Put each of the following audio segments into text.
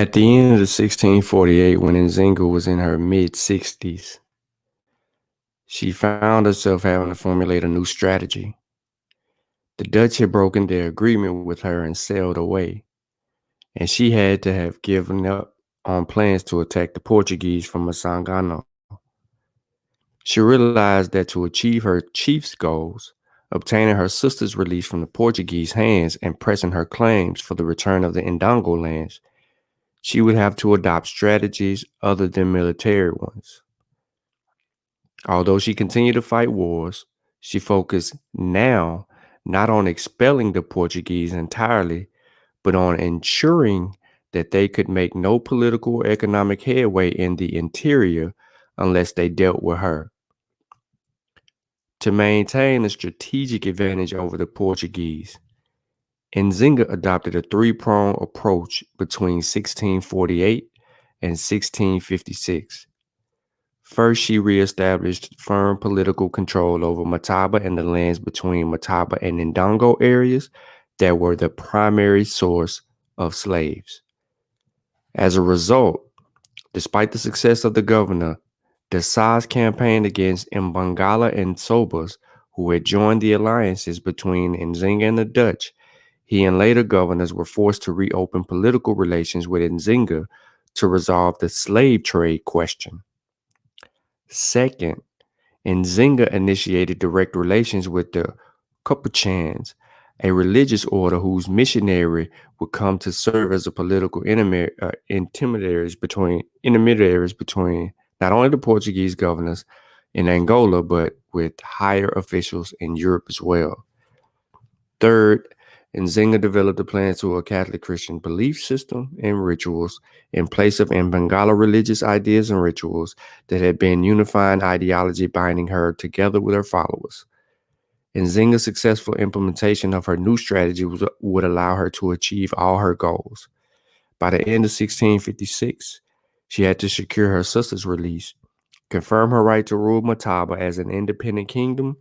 At the end of 1648, when Nzinga was in her mid-60s, she found herself having to formulate a new strategy. The Dutch had broken their agreement with her and sailed away, and she had to have given up on plans to attack the Portuguese from Masangano. She realized that to achieve her chief's goals, obtaining her sister's release from the Portuguese hands and pressing her claims for the return of the Ndongo lands, she would have to adopt strategies other than military ones. Although she continued to fight wars, she focused now not on expelling the Portuguese entirely, but on ensuring that they could make no political or economic headway in the interior unless they dealt with her. To maintain a strategic advantage over the Portuguese, Nzinga adopted a three-pronged approach between 1648 and 1656. First, she reestablished firm political control over Mataba and the lands between Mataba and Ndongo areas that were the primary source of slaves. As a result, despite the success of the governor, Desai's campaign against Mbangala and Sobas, who had joined the alliances between Nzinga and the Dutch, he and later governors were forced to reopen political relations with Nzinga to resolve the slave trade question. Second, Nzinga initiated direct relations with the Capuchins, a religious order whose missionary would come to serve as a political intermediaries between not only the Portuguese governors in Angola, but with higher officials in Europe as well. Third, Nzinga developed a plan to a Catholic Christian belief system and rituals in place of Mbangala religious ideas and rituals that had been unifying ideology binding her together with her followers. Nzinga's successful implementation of her new strategy would allow her to achieve all her goals. By the end of 1656, she had to secure her sister's release, confirm her right to rule Mataba as an independent kingdom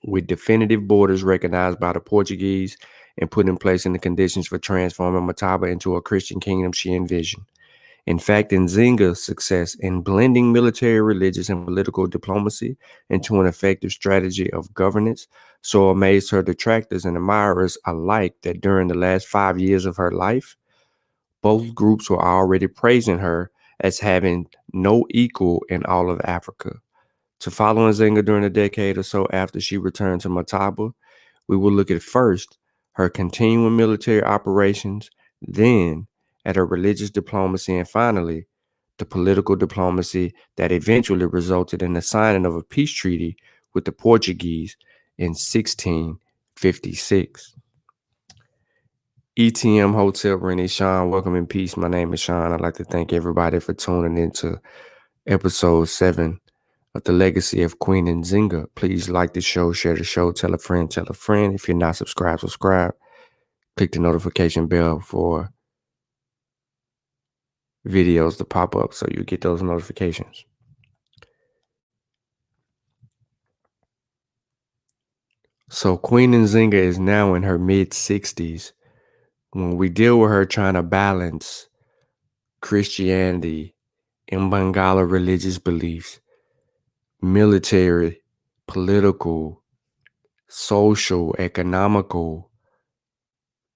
with definitive borders recognized by the Portuguese, and put in place the conditions for transforming Mataba into a Christian kingdom she envisioned. In fact, Nzinga's success in blending military, religious, and political diplomacy into an effective strategy of governance so amazed her detractors and admirers alike that during the last 5 years of her life, both groups were already praising her as having no equal in all of Africa. To follow Nzinga during a decade or so after she returned to Mataba, we will look at first her continuing military operations, then at her religious diplomacy, and finally, the political diplomacy that eventually resulted in the signing of a peace treaty with the Portuguese in 1656. ETM Hotel Rennie Sean, welcome in peace. My name is Sean. I'd like to thank everybody for tuning into episode 7 of the Legacy of Queen Nzinga. Please like the show, share the show, tell a friend. If you're not subscribed, subscribe. Click the notification bell for videos to pop up so you get those notifications. So Queen Nzinga is now in her mid-60s when we deal with her trying to balance Christianity, Mbangala religious beliefs, military, political, social, economical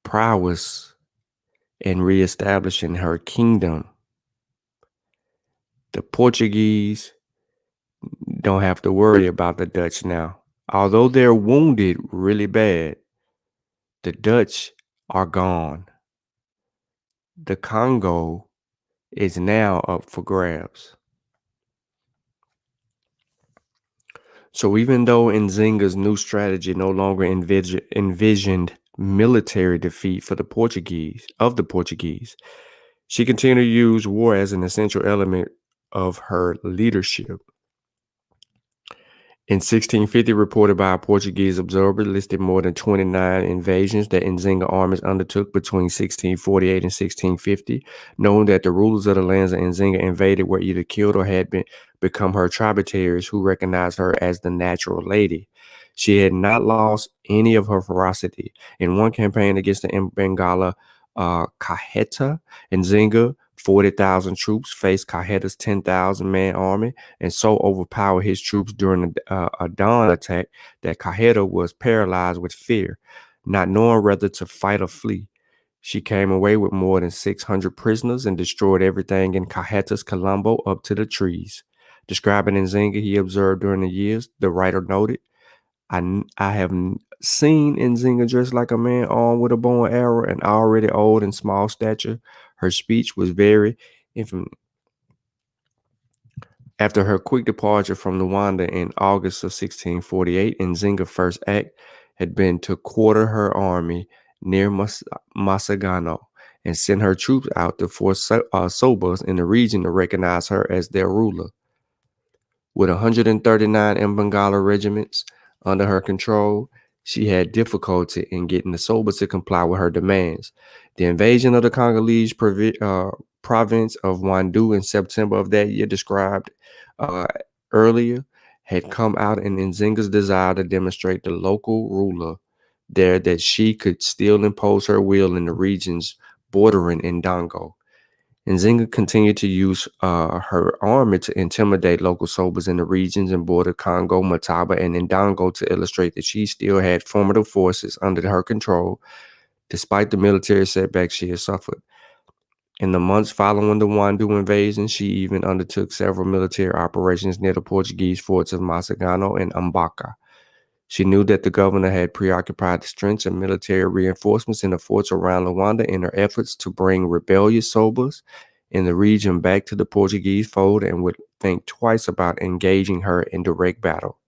prowess, and reestablishing her kingdom. The Portuguese don't have to worry about the Dutch now. Although they're wounded really bad, the Dutch are gone. The Congo is now up for grabs. So even though Nzinga's new strategy no longer envisioned military defeat for the Portuguese, she continued to use war as an essential element of her leadership. In 1650, reported by a Portuguese observer, listed more than 29 invasions that Nzinga armies undertook between 1648 and 1650, knowing that the rulers of the lands that Nzinga invaded were either killed or had become her tributaries who recognized her as the natural lady. She had not lost any of her ferocity. In one campaign against the Mbangala Kaheta. Nzinga, 40,000 troops, faced Kaheta's 10,000-man army and so overpowered his troops during a dawn attack that Kaheta was paralyzed with fear, not knowing whether to fight or flee. She came away with more than 600 prisoners and destroyed everything in Kaheta's Colombo up to the trees. Describing Nzinga he observed during the years, the writer noted, I have seen Nzinga dressed like a man armed with a bow and arrow and already old and small stature. Her speech was very infant. After her quick departure from Luanda in August of 1648, Nzinga's first act had been to quarter her army near Masagano and send her troops out to force Sobas in the region to recognize her as their ruler. With 139 Mbangala regiments under her control, she had difficulty in getting the Soba to comply with her demands. The invasion of the Congolese province of Wandu in September of that year, described uh, earlier, had come out in Nzinga's desire to demonstrate the local ruler there that she could still impose her will in the regions bordering Ndongo. Nzinga continued to use her army to intimidate local Sobas in the regions and border Congo, Mataba, and Ndongo to illustrate that she still had formidable forces under her control, despite the military setbacks she had suffered. In the months following the Wandu invasion, she even undertook several military operations near the Portuguese forts of Masagano and Mbaka. She knew that the governor had preoccupied the strength and military reinforcements in the forts around Luanda in her efforts to bring rebellious Sobas in the region back to the Portuguese fold and would think twice about engaging her in direct battle.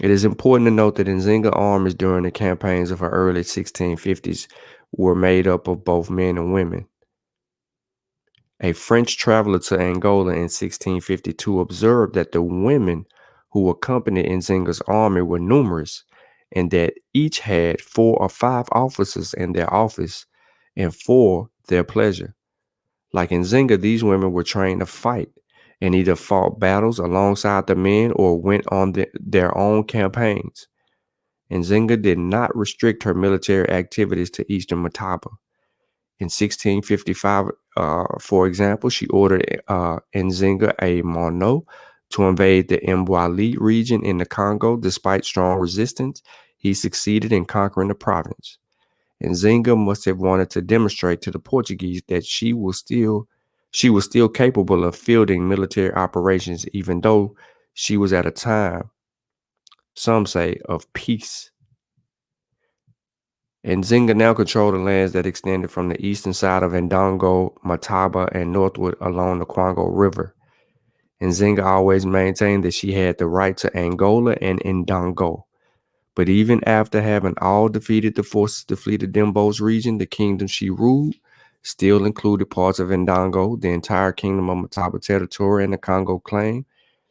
It is important to note that Nzinga armies during the campaigns of her early 1650s were made up of both men and women. A French traveler to Angola in 1652 observed that the women who accompanied Nzinga's army were numerous and that each had 4 or 5 officers in their office and for their pleasure. Like Nzinga, these women were trained to fight and either fought battles alongside the men or went on their own campaigns. Nzinga did not restrict her military activities to eastern Mataba. In 1655, for example, she ordered Nzinga a Mono to invade the Mbwali region in the Congo. Despite strong resistance, he succeeded in conquering the province. Nzinga must have wanted to demonstrate to the Portuguese that she was still capable of fielding military operations, even though she was at a time, some say, of peace. Nzinga now controlled the lands that extended from the eastern side of Ndongo, Mataba, and northward along the Kwango River. Nzinga always maintained that she had the right to Angola and Ndongo. But even after having all defeated the forces to flee the Dembos region, the kingdom she ruled still included parts of Ndongo, the entire kingdom of Mataba territory and the Congo claim,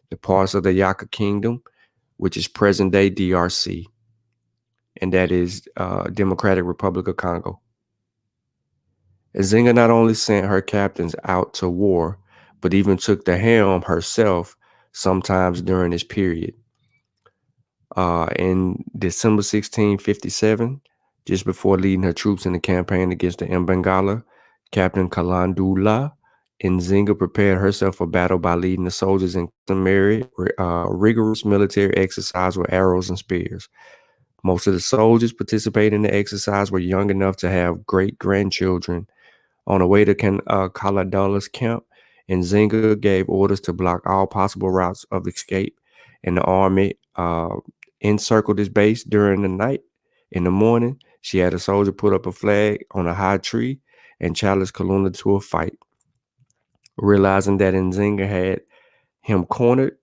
the parts of the Yaka kingdom, which is present-day DRC. And that is Democratic Republic of Congo. Nzinga not only sent her captains out to war, but even took the helm herself sometimes during this period. In December 1657, just before leading her troops in the campaign against the Mbangala, Captain Kalandula Nzinga prepared herself for battle by leading the soldiers in customary, rigorous military exercise with arrows and spears. Most of the soldiers participating in the exercise were young enough to have great-grandchildren. On the way to Kaladala's camp, Nzinga gave orders to block all possible routes of escape, and the army encircled his base during the night. In the morning, she had a soldier put up a flag on a high tree and challenged Kalunda to a fight. Realizing that Nzinga had him cornered,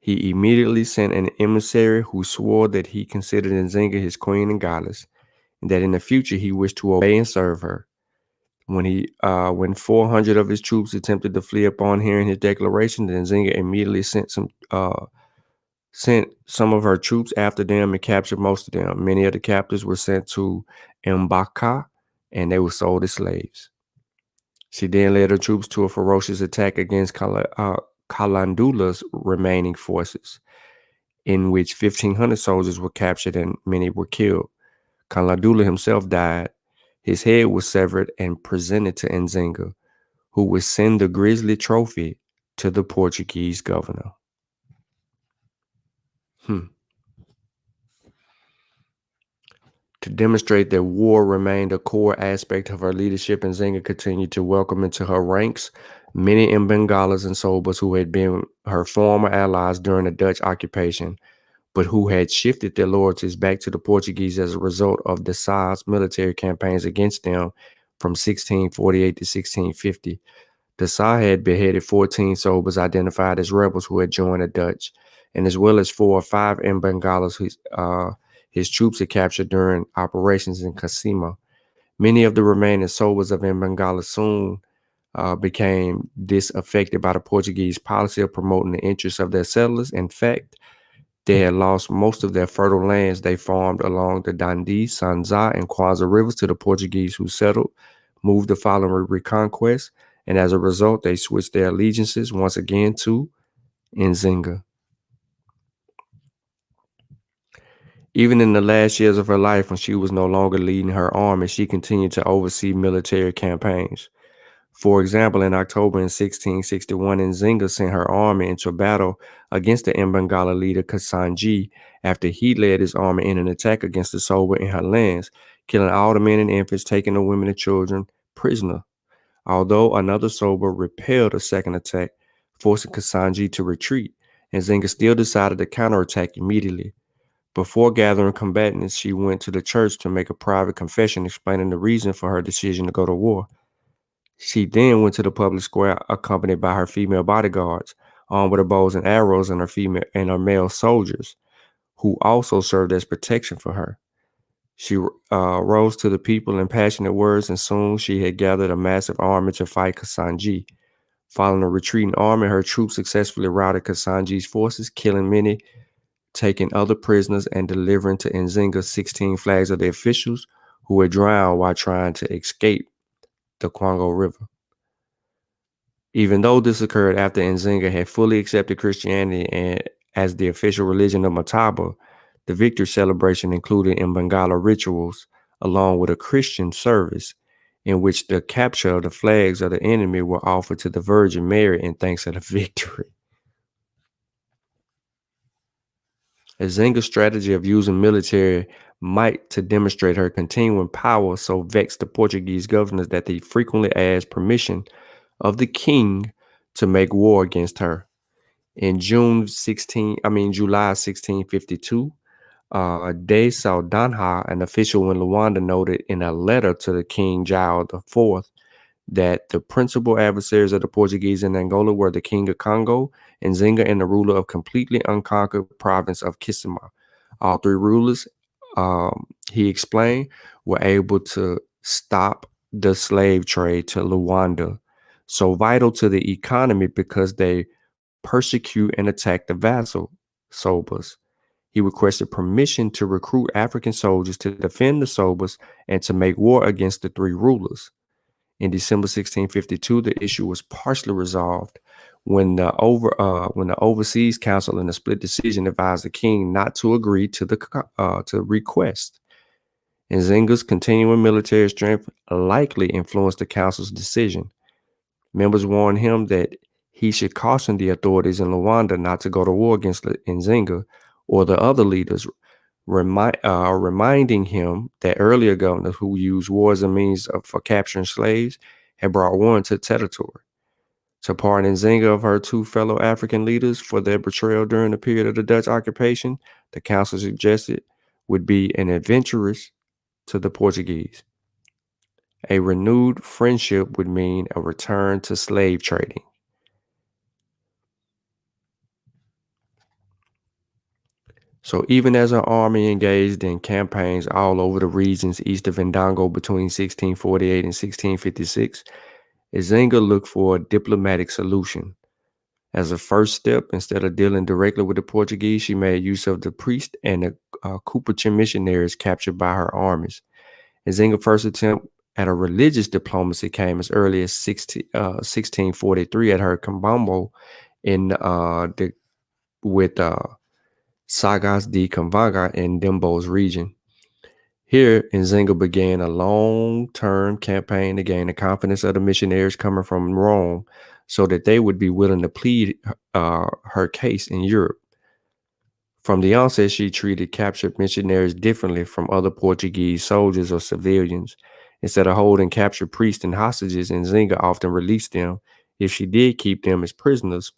he immediately sent an emissary who swore that he considered Nzinga his queen and goddess, and that in the future he wished to obey and serve her. When 400 of his troops attempted to flee upon hearing his declaration, Nzinga immediately sent some of her troops after them and captured most of them. Many of the captives were sent to Mbaka, and they were sold as slaves. She then led her troops to a ferocious attack against Kalandula's remaining forces, in which 1,500 soldiers were captured and many were killed. Kaladula himself died. His head was severed and presented to Nzinga, who would send the grisly trophy to the Portuguese governor. To demonstrate that war remained a core aspect of her leadership, Nzinga continued to welcome into her ranks many Mbengalas and Sobas who had been her former allies during the Dutch occupation, but who had shifted their loyalties back to the Portuguese as a result of the Tsar's military campaigns against them from 1648 to 1650. The Tsar had beheaded 14 Sobas identified as rebels who had joined the Dutch, and as well as 4 or 5 Mbengalas his troops had captured during operations in Kasima. Many of the remaining Sobas of Mbangala soon became disaffected by the Portuguese policy of promoting the interests of their settlers. In fact, they had lost most of their fertile lands they farmed along the Dundee, Sanza, and Kwanza rivers to the Portuguese who settled, moved the following reconquest, and as a result, they switched their allegiances once again to Nzinga. Even in the last years of her life, when she was no longer leading her army, she continued to oversee military campaigns. For example, in October in 1661, Nzinga sent her army into battle against the Mbangala leader Kasanji after he led his army in an attack against the Soba in her lands, killing all the men and infants, taking the women and children prisoner. Although another Soba repelled a second attack, forcing Kasanji to retreat, Nzinga still decided to counterattack immediately. Before gathering combatants, she went to the church to make a private confession explaining the reason for her decision to go to war. She then went to the public square accompanied by her female bodyguards, armed with bows and arrows, and her male soldiers, who also served as protection for her. She rose to the people in passionate words, and soon she had gathered a massive army to fight Kasanji. Following a retreating army, her troops successfully routed Kasanji's forces, killing many, taking other prisoners, and delivering to Nzinga 16 flags of the officials who were drowned while trying to escape the Congo River. Even though this occurred after Nzinga had fully accepted Christianity and as the official religion of Mataba, the victory celebration included Mbangala rituals along with a Christian service in which the capture of the flags of the enemy were offered to the Virgin Mary in thanks for the victory. Nzinga's strategy of using military might to demonstrate her continuing power so vexed the Portuguese governors that they frequently asked permission of the king to make war against her. In July 1652, De Saldanha, an official in Luanda, noted in a letter to the King João IV that the principal adversaries of the Portuguese in Angola were the King of Congo, Nzinga, and the ruler of completely unconquered province of Kisima. All three rulers, he explained, were able to stop the slave trade to Luanda, so vital to the economy because they persecute and attack the vassal Sobas. He requested permission to recruit African soldiers to defend the Sobas and to make war against the three rulers. In December 1652, the issue was partially resolved when the Overseas Council in a split decision advised the king not to agree to the request. Nzinga's continuing military strength likely influenced the council's decision. Members warned him that he should caution the authorities in Luanda not to go to war against Nzinga or the other leaders, reminding him that earlier governors who used war as a means for capturing slaves had brought war into the territory. To pardon Nzinga of her two fellow African leaders for their betrayal during the period of the Dutch occupation, the council suggested would be an adventurous to the Portuguese. A renewed friendship would mean a return to slave trading. So even as her army engaged in campaigns all over the regions east of Ndongo between 1648 and 1656, Nzinga looked for a diplomatic solution. As a first step, instead of dealing directly with the Portuguese, she made use of the priests and the Capuchin missionaries captured by her armies. Nzinga's first attempt at a religious diplomacy came as early as 1643 at her Kambambo with Sagas de Convanga in Dembo's region. Here, Nzinga began a long-term campaign to gain the confidence of the missionaries coming from Rome so that they would be willing to plead her case in Europe. From the onset, she treated captured missionaries differently from other Portuguese soldiers or civilians. Instead of holding captured priests and hostages, Nzinga often released them if she did keep them as prisoners,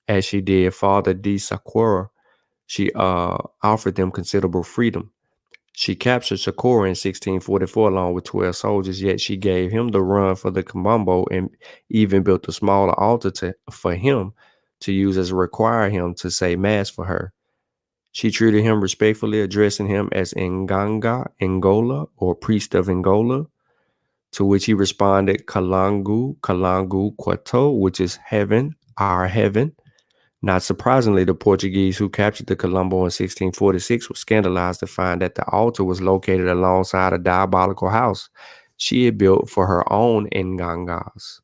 as she did Father de Sakura. She offered them considerable freedom. She captured Sakura in 1644 along with 12 soldiers, yet she gave him the run for the Kamambo and even built a smaller altar for him to use as require him to say mass for her. She treated him respectfully, addressing him as Nganga, Angola, or priest of Angola, to which he responded Kalangu, Kalangu Kwato, which is heaven, our heaven. Not surprisingly, the Portuguese who captured the Colombo in 1646 were scandalized to find that the altar was located alongside a diabolical house she had built for her own Ngangas.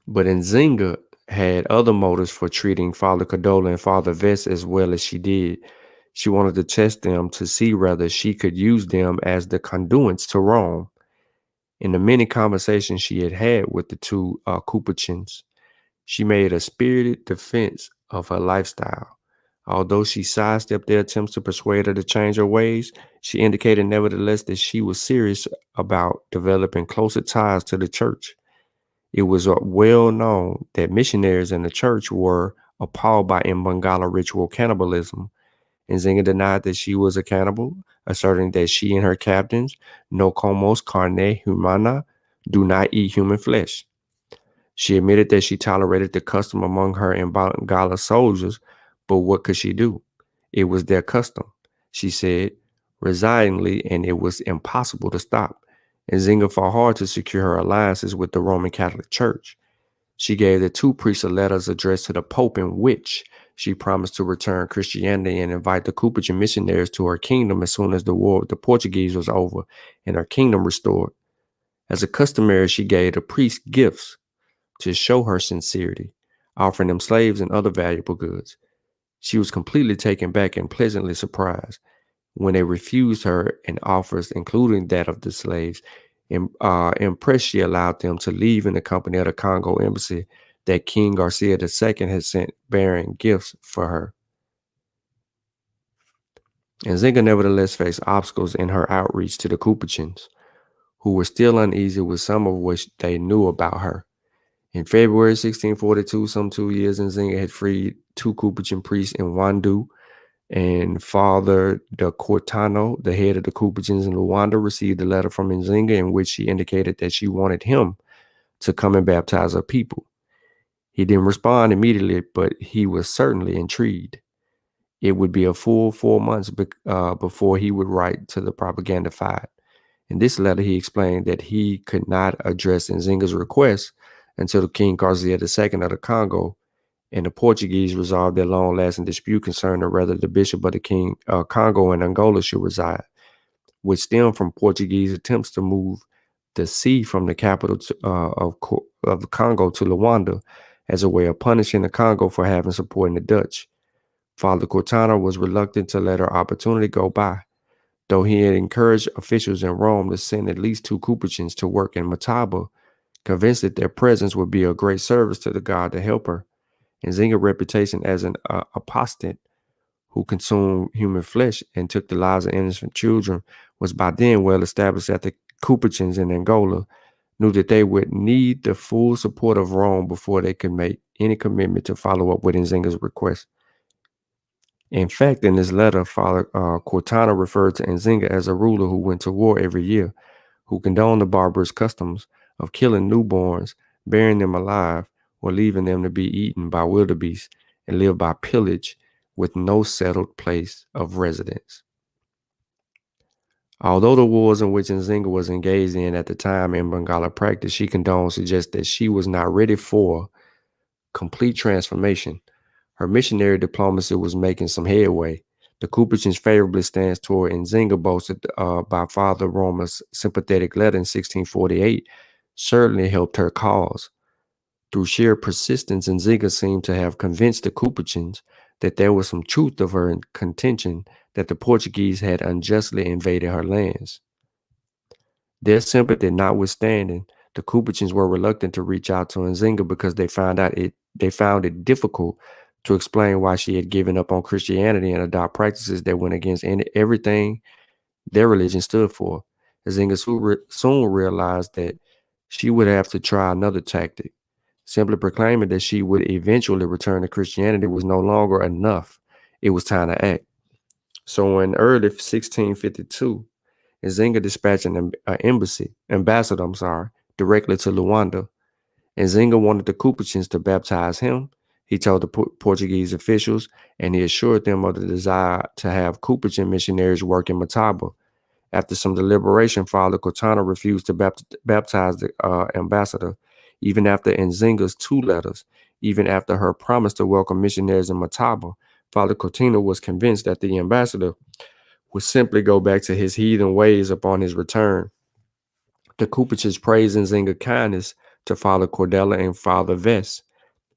But Nzinga had other motives for treating Father Cadola and Father Vest as well as she did. She wanted to test them to see whether she could use them as the conduits to Rome. In the many conversations she had had with the two Capuchins, she made a spirited defense of her lifestyle. Although she sidestepped their attempts to persuade her to change her ways, she indicated nevertheless that she was serious about developing closer ties to the church. It was well known that missionaries in the church were appalled by Mbangala ritual cannibalism. Nzinga denied that she was a cannibal, asserting that she and her captains, no comos carne humana, do not eat human flesh. She admitted that she tolerated the custom among her Mbangala soldiers, but what could she do? It was their custom, she said resignedly, and it was impossible to stop. Nzinga fought hard to secure her alliances with the Roman Catholic Church. She gave the two priests letters addressed to the Pope in which she promised to return Christianity and invite the Capuchin missionaries to her kingdom as soon as the war with the Portuguese was over and her kingdom restored. As a customary, she gave the priests gifts to show her sincerity, offering them slaves and other valuable goods. She was completely taken back and pleasantly surprised when they refused her and offers, including that of the slaves. Impressed, she allowed them to leave in the company of the Congo embassy that King Garcia II had sent bearing gifts for her. Nzinga nevertheless faced obstacles in her outreach to the Capuchins, who were still uneasy with some of what they knew about her. In February 1642, some 2 years, Nzinga had freed two Capuchin priests in Wandu, and Father de Cortano, the head of the Capuchins in Luanda, received a letter from Nzinga in which she indicated that she wanted him to come and baptize her people. He didn't respond immediately, but he was certainly intrigued. It would be a full 4 months before he would write to the propaganda file. In this letter, he explained that he could not address Nzinga's request until King Garcia II of the Congo and the Portuguese resolved their long-lasting dispute concerning whether the bishop of the Congo and Angola should reside, which stemmed from Portuguese attempts to move the see from the capital of the Congo to Luanda as a way of punishing the Congo for having supported the Dutch. Father Cortana was reluctant to let her opportunity go by, though he had encouraged officials in Rome to send at least two Capuchins to work in Mataba, convinced that their presence would be a great service to the God to help her. Nzinga's reputation as an apostate who consumed human flesh and took the lives of innocent children was by then well established that the Capuchins in Angola knew that they would need the full support of Rome before they could make any commitment to follow up with Nzinga's request. In fact, in this letter, Father Cortana referred to Nzinga as a ruler who went to war every year, who condoned the barbarous customs of killing newborns, burying them alive, or leaving them to be eaten by wildebeest, and live by pillage with no settled place of residence. Although the wars in which Nzinga was engaged in at the time in Bangala practice, she condoned, suggests that she was not ready for complete transformation. Her missionary diplomacy was making some headway. The Capuchins favorably stance toward Nzinga, boasted by Father Roma's sympathetic letter in 1648, certainly helped her cause. Through sheer persistence, Nzinga seemed to have convinced the Capuchins that there was some truth of her contention that the Portuguese had unjustly invaded her lands. Their sympathy notwithstanding, the Capuchins were reluctant to reach out to Nzinga because they found it difficult to explain why she had given up on Christianity and adopt practices that went against everything their religion stood for. Nzinga soon realized that she would have to try another tactic. Simply proclaiming that she would eventually return to Christianity was no longer enough. It was time to act. So in early 1652, Nzinga dispatched an ambassador, directly to Luanda. Nzinga wanted the Capuchins to baptize him. He told the Portuguese officials, and he assured them of the desire to have Capuchin missionaries work in Mataba. After some deliberation, Father Cortana refused to baptize the ambassador, even after Nzinga's two letters, even after her promise to welcome missionaries in Mataba. Father Cortina was convinced that the ambassador would simply go back to his heathen ways upon his return. The Capuchins praised Nzinga's kindness to Father Cordella and Father Vest,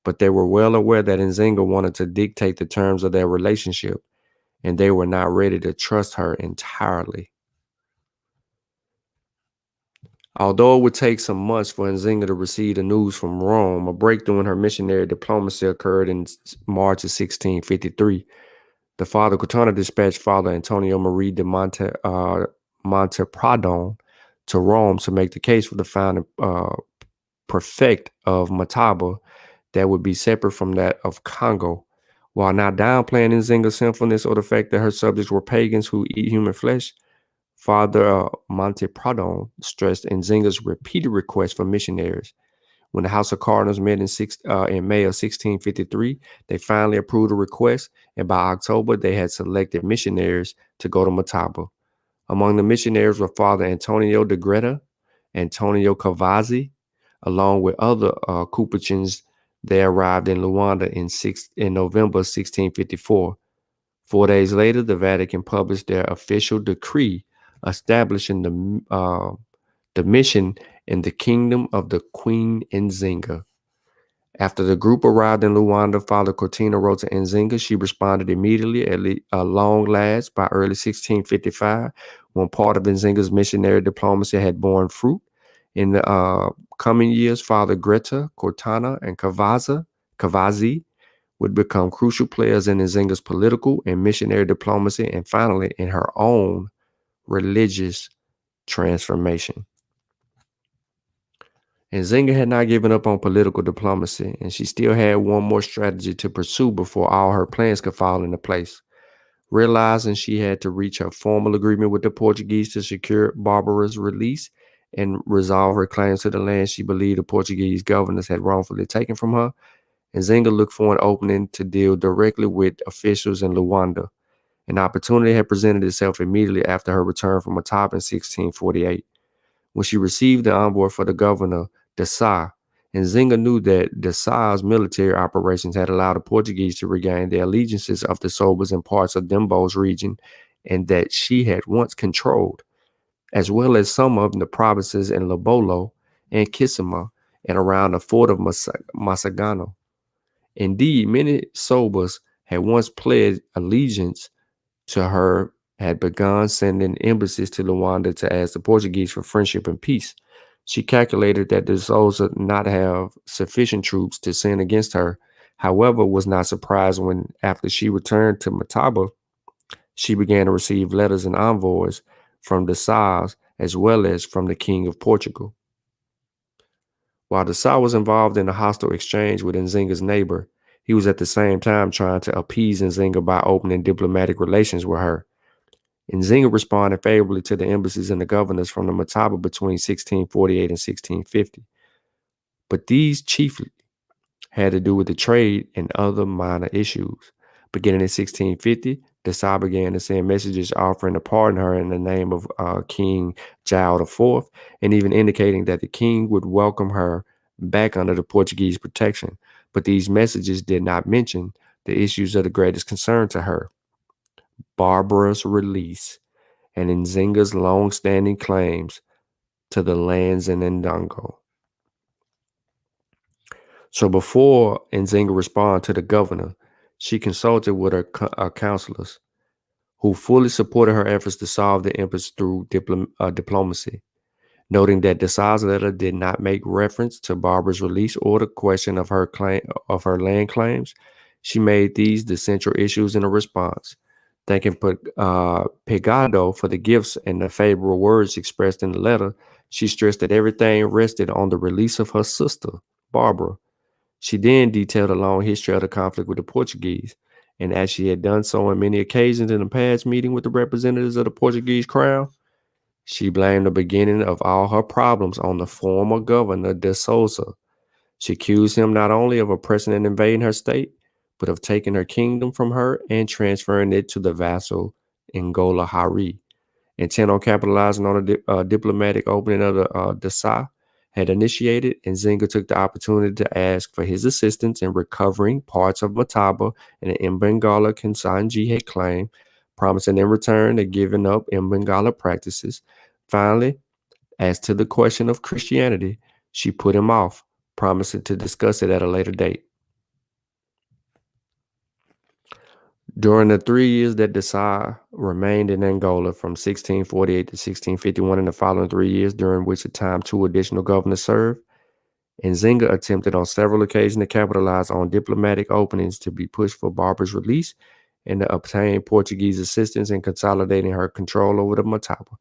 but they were well aware that Nzinga wanted to dictate the terms of their relationship, and they were not ready to trust her entirely. Although it would take some months for Nzinga to receive the news from Rome, a breakthrough in her missionary diplomacy occurred in March of 1653. The Father Cortana dispatched Father Antonio Marie de Montepradon to Rome to make the case for the founding prefect of Mataba that would be separate from that of Congo. While not downplaying Nzinga's sinfulness or the fact that her subjects were pagans who eat human flesh, Father Montepradon stressed Nzinga's repeated requests for missionaries. When the House of Cardinals met in May of 1653, they finally approved the request, and by October, they had selected missionaries to go to Mataba. Among the missionaries were Father Antonio de Greta, Antonio Cavazzi, along with other Capuchins. They arrived in Luanda in November 1654. 4 days later, the Vatican published their official decree establishing the mission in the kingdom of the Queen Nzinga. After the group arrived in Luanda, Father Cortina wrote to Nzinga. She responded immediately, at long last, by early 1655, when part of Nzinga's missionary diplomacy had borne fruit. In the coming years, Father Greta, Cortana, and Cavazzi would become crucial players in Nzinga's political and missionary diplomacy, and finally in her own religious transformation. Nzinga had not given up on political diplomacy, and she still had one more strategy to pursue before all her plans could fall into place. Realizing she had to reach a formal agreement with the Portuguese to secure Barbara's release and resolve her claims to the land she believed the Portuguese governors had wrongfully taken from her, Nzinga looked for an opening to deal directly with officials in Luanda. An opportunity had presented itself immediately after her return from Mataba in 1648. When she received the envoy for the governor, Dessau, Nzinga knew that Dessau's military operations had allowed the Portuguese to regain the allegiances of the Sobas and parts of Dembo's region, and that she had once controlled, as well as some of the provinces in Lobolo and Kisima and around the fort of Masagano. Indeed, many Sobas had once pledged allegiance to her, had begun sending embassies to Luanda to ask the Portuguese for friendship and peace. She calculated that the Souls would not have sufficient troops to send against her, however, was not surprised when, after she returned to Mataba, she began to receive letters and envoys from the Saz as well as from the King of Portugal. While Dessau was involved in a hostile exchange with Nzinga's neighbor, he was at the same time trying to appease Nzinga by opening diplomatic relations with her. Nzinga responded favorably to the embassies and the governors from the Mataba between 1648 and 1650. But these chiefly had to do with the trade and other minor issues. Beginning in 1650, Dessau began to send messages offering to pardon her in the name of King João IV, and even indicating that the king would welcome her back under the Portuguese protection. But these messages did not mention the issues of the greatest concern to her: Barbara's release and Nzinga's long-standing claims to the lands in Ndongo. So before Nzinga responded to the governor, She consulted with her counselors, who fully supported her efforts to solve the impasse through diplomacy, noting that Desai's letter did not make reference to Barbara's release or the question of her land claims. She made these the central issues in a response, thanking Pegado for the gifts and the favorable words expressed in the letter. She stressed that everything rested on the release of her sister, Barbara. She then detailed a long history of the conflict with the Portuguese, and as she had done so on many occasions in the past meeting with the representatives of the Portuguese crown, she blamed the beginning of all her problems on the former governor de Souza. She accused him not only of oppressing and invading her state, but of taking her kingdom from her and transferring it to the vassal Angola Hari. Intent on capitalizing on the diplomatic opening of the Desai had initiated, and Nzinga took the opportunity to ask for his assistance in recovering parts of Mataba and the Mbangala Kansanji had claimed, promising in return to giving up Mbangala practices. Finally, as to the question of Christianity, she put him off, promising to discuss it at a later date. During the 3 years that Desai remained in Angola from 1648 to 1651 and the following 3 years, during which time 2 additional governors served, Nzinga attempted on several occasions to capitalize on diplomatic openings to be pushed for Barbara's release and to obtain Portuguese assistance in consolidating her control over the Mataba.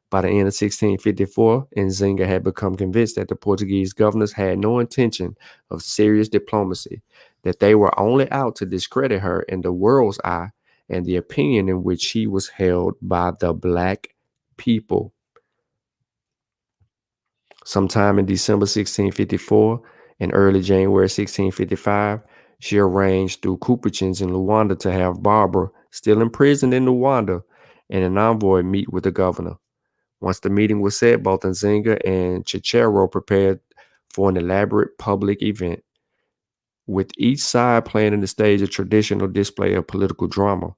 By the end of 1654, Nzinga had become convinced that the Portuguese governors had no intention of serious diplomacy, that they were only out to discredit her in the world's eye and the opinion in which she was held by the black people. Sometime in December 1654 and early January 1655, she arranged through Capuchins in Luanda to have Barbara, still imprisoned in Luanda, and an envoy meet with the governor. Once the meeting was set, both Nzinga and Cicero prepared for an elaborate public event, with each side planning to stage a traditional display of political drama.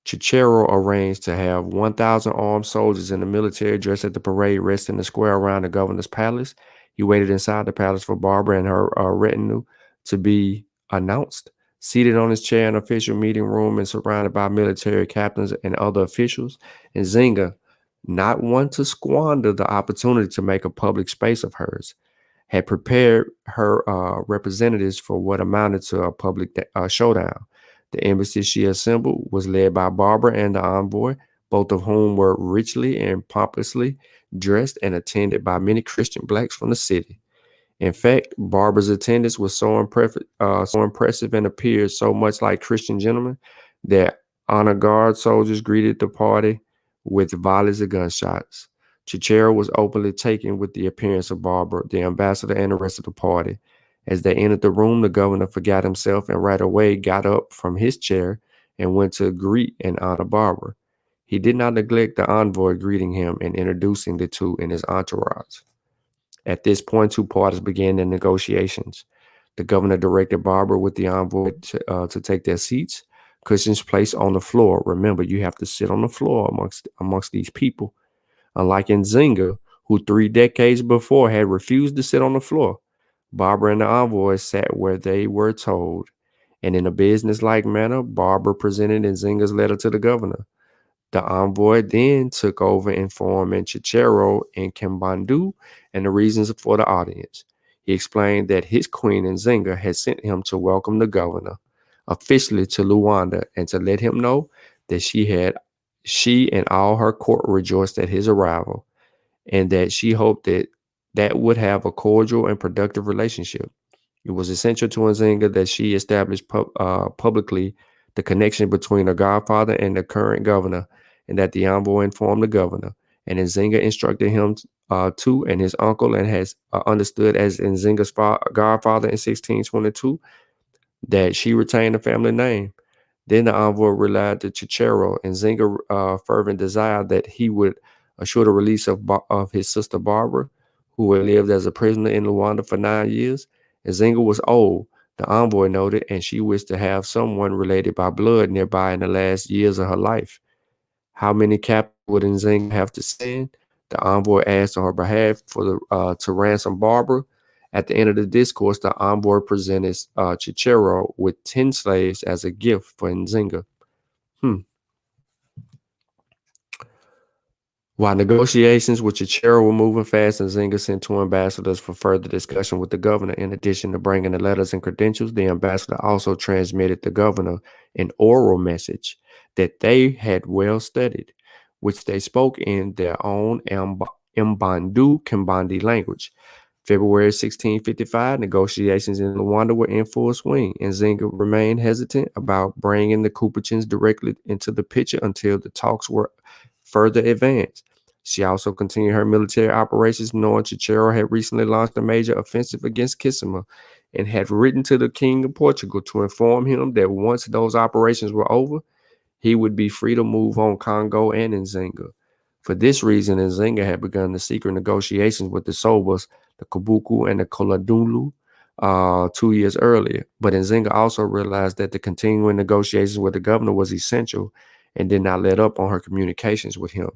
Cicero arranged to have 1,000 armed soldiers in the military dress at the parade rest in the square around the governor's palace. He waited inside the palace for Barbara and her retinue to be announced. Seated on his chair in an official meeting room and surrounded by military captains and other officials, Nzinga, not one to squander the opportunity to make a public space of hers, had prepared her representatives for what amounted to a public showdown. The embassy she assembled was led by Barbara and the envoy, both of whom were richly and pompously dressed and attended by many Christian blacks from the city. In fact, Barbara's attendance was so impressive and appeared so much like Christian gentlemen that honor guard soldiers greeted the party with volleys of gunshots. Cicero was openly taken with the appearance of Barbara, the ambassador, and the rest of the party. As they entered the room, the governor forgot himself and right away got up from his chair and went to greet and honor Barbara. He did not neglect the envoy greeting him and introducing the two in his entourage. At this point, two parties began their negotiations. The governor directed Barbara with the envoy to take their seats, cushions placed on the floor. Remember, you have to sit on the floor amongst these people. Unlike Nzinga, who 3 decades before had refused to sit on the floor, Barbara and the envoy sat where they were told. And in a business-like manner, Barbara presented Nzinga's letter to the governor. The envoy then took over informing Cicero and Kimbandu and the reasons for the audience. He explained that his queen Nzinga had sent him to welcome the governor officially to Luanda and to let him know that she and all her court rejoiced at his arrival, and that she hoped that would have a cordial and productive relationship. It was essential to Nzinga that she established publicly the connection between her godfather and the current governor, and that the envoy informed the governor. And Nzinga instructed him to and his uncle, and has understood as Nzinga's godfather in 1622, that she retained the family name. Then the envoy relied to Cicero, and Nzinga fervent desire that he would assure the release of his sister Barbara, who had lived as a prisoner in Luanda for 9 years. Nzinga was old, the envoy noted, and she wished to have someone related by blood nearby in the last years of her life. How many captives would Nzinga have to send? The envoy asked on her behalf to ransom Barbara, At the end of the discourse, the envoy presented Cicero with 10 slaves as a gift for Nzinga. Hmm. While negotiations with Cicero were moving fast, Nzinga sent two ambassadors for further discussion with the governor. In addition to bringing the letters and credentials, the ambassador also transmitted the governor an oral message that they had well studied, which they spoke in their own Mbandu Kimbandi language. February 1655, negotiations in Luanda were in full swing, and Nzinga remained hesitant about bringing the Capuchins directly into the picture until the talks were further advanced. She also continued her military operations, knowing Cicero had recently launched a major offensive against Kisima and had written to the King of Portugal to inform him that once those operations were over, he would be free to move on Congo and Nzinga. For this reason, Nzinga had begun the secret negotiations with the Sobas, the Kabuku, and the Koladulu 2 years earlier. But Nzinga also realized that the continuing negotiations with the governor was essential and did not let up on her communications with him.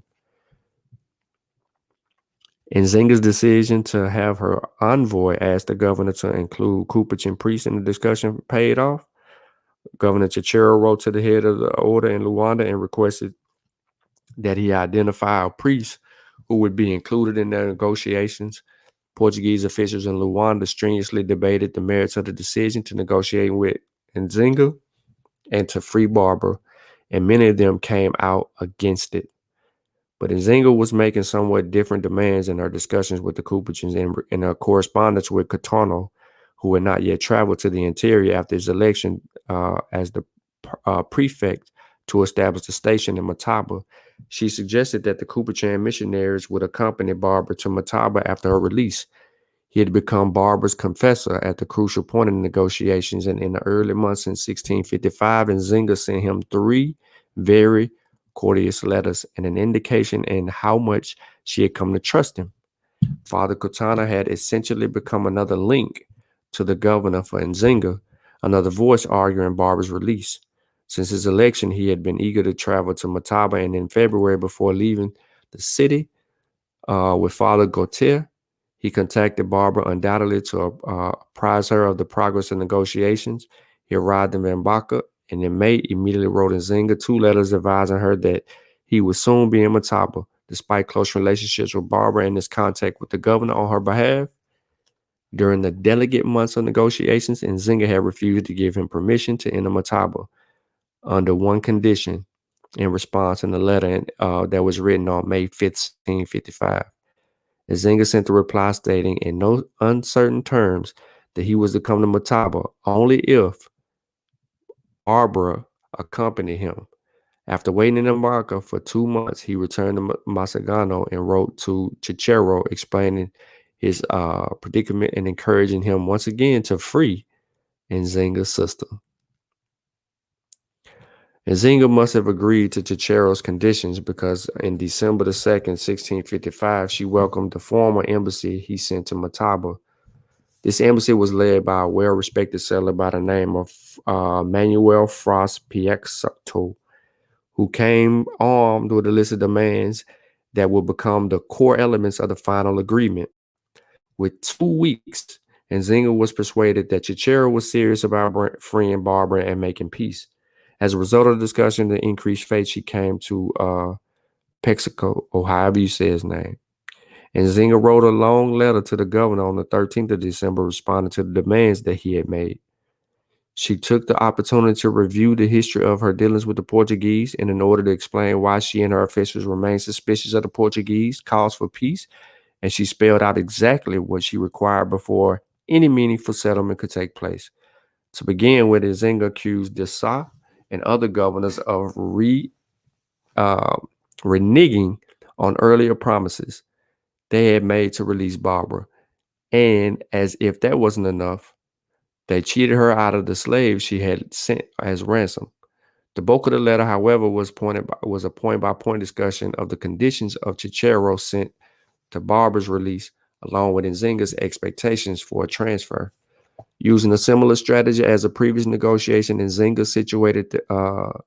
Nzinga's decision to have her envoy ask the governor to include Capuchin priests in the discussion paid off. Governor Cicero wrote to the head of the order in Luanda and requested that he identify a priest who would be included in their negotiations. Portuguese officials in Luanda strenuously debated the merits of the decision to negotiate with Nzinga and to free Barbara, and many of them came out against it. But Nzinga was making somewhat different demands in her discussions with the Capuchins and in her correspondence with Catano, who had not yet traveled to the interior after his election as the prefect to establish a station in Mataba. She suggested that the Capuchin missionaries would accompany Barbara to Mataba after her release. He had become Barbara's confessor at the crucial point in the negotiations, and in the early months in 1655, Nzinga sent him 3 very courteous letters and an indication in how much she had come to trust him. Father Kutana had essentially become another link to the governor for Nzinga, another voice arguing Barbara's release. Since his election, he had been eager to travel to Mataba, and in February, before leaving the city with Father Gautier, he contacted Barbara undoubtedly to apprise her of the progress of negotiations. He arrived in Mbaka, and in May immediately wrote Nzinga 2 letters advising her that he would soon be in Mataba. Despite close relationships with Barbara and his contact with the governor on her behalf, during the delicate months of negotiations, Nzinga had refused to give him permission to enter Mataba under one condition in response in the letter that was written on May 1555. Nzinga sent a reply stating in no uncertain terms that he was to come to Mataba only if Barbara accompanied him. After waiting in America for 2 months, he returned to Masagano and wrote to Cicero explaining his predicament and encouraging him once again to free Nzinga's sister. Nzinga must have agreed to Cicero's conditions because in December the 2nd, 1655, she welcomed the former embassy he sent to Mataba. This embassy was led by a well-respected settler by the name of Manuel Frost Piexato, who came armed with a list of demands that would become the core elements of the final agreement. With 2 weeks, Nzinga was persuaded that Cicero was serious about freeing Barbara and making peace. As a result of the discussion, the increased faith, she came to Pexaco, or however you say his name. And Nzinga wrote a long letter to the governor on the 13th of December responding to the demands that he had made. She took the opportunity to review the history of her dealings with the Portuguese, and in order to explain why she and her officials remained suspicious of the Portuguese cause for peace, and she spelled out exactly what she required before any meaningful settlement could take place. To begin with, Nzinga accused Dessau and other governors of reneging on earlier promises they had made to release Barbara. And as if that wasn't enough, they cheated her out of the slaves she had sent as ransom. The bulk of the letter, however, was a point-by-point discussion of the conditions of Cicero sent to Barbara's release, along with Nzinga's expectations for a transfer. Using a similar strategy as a previous negotiation, Nzinga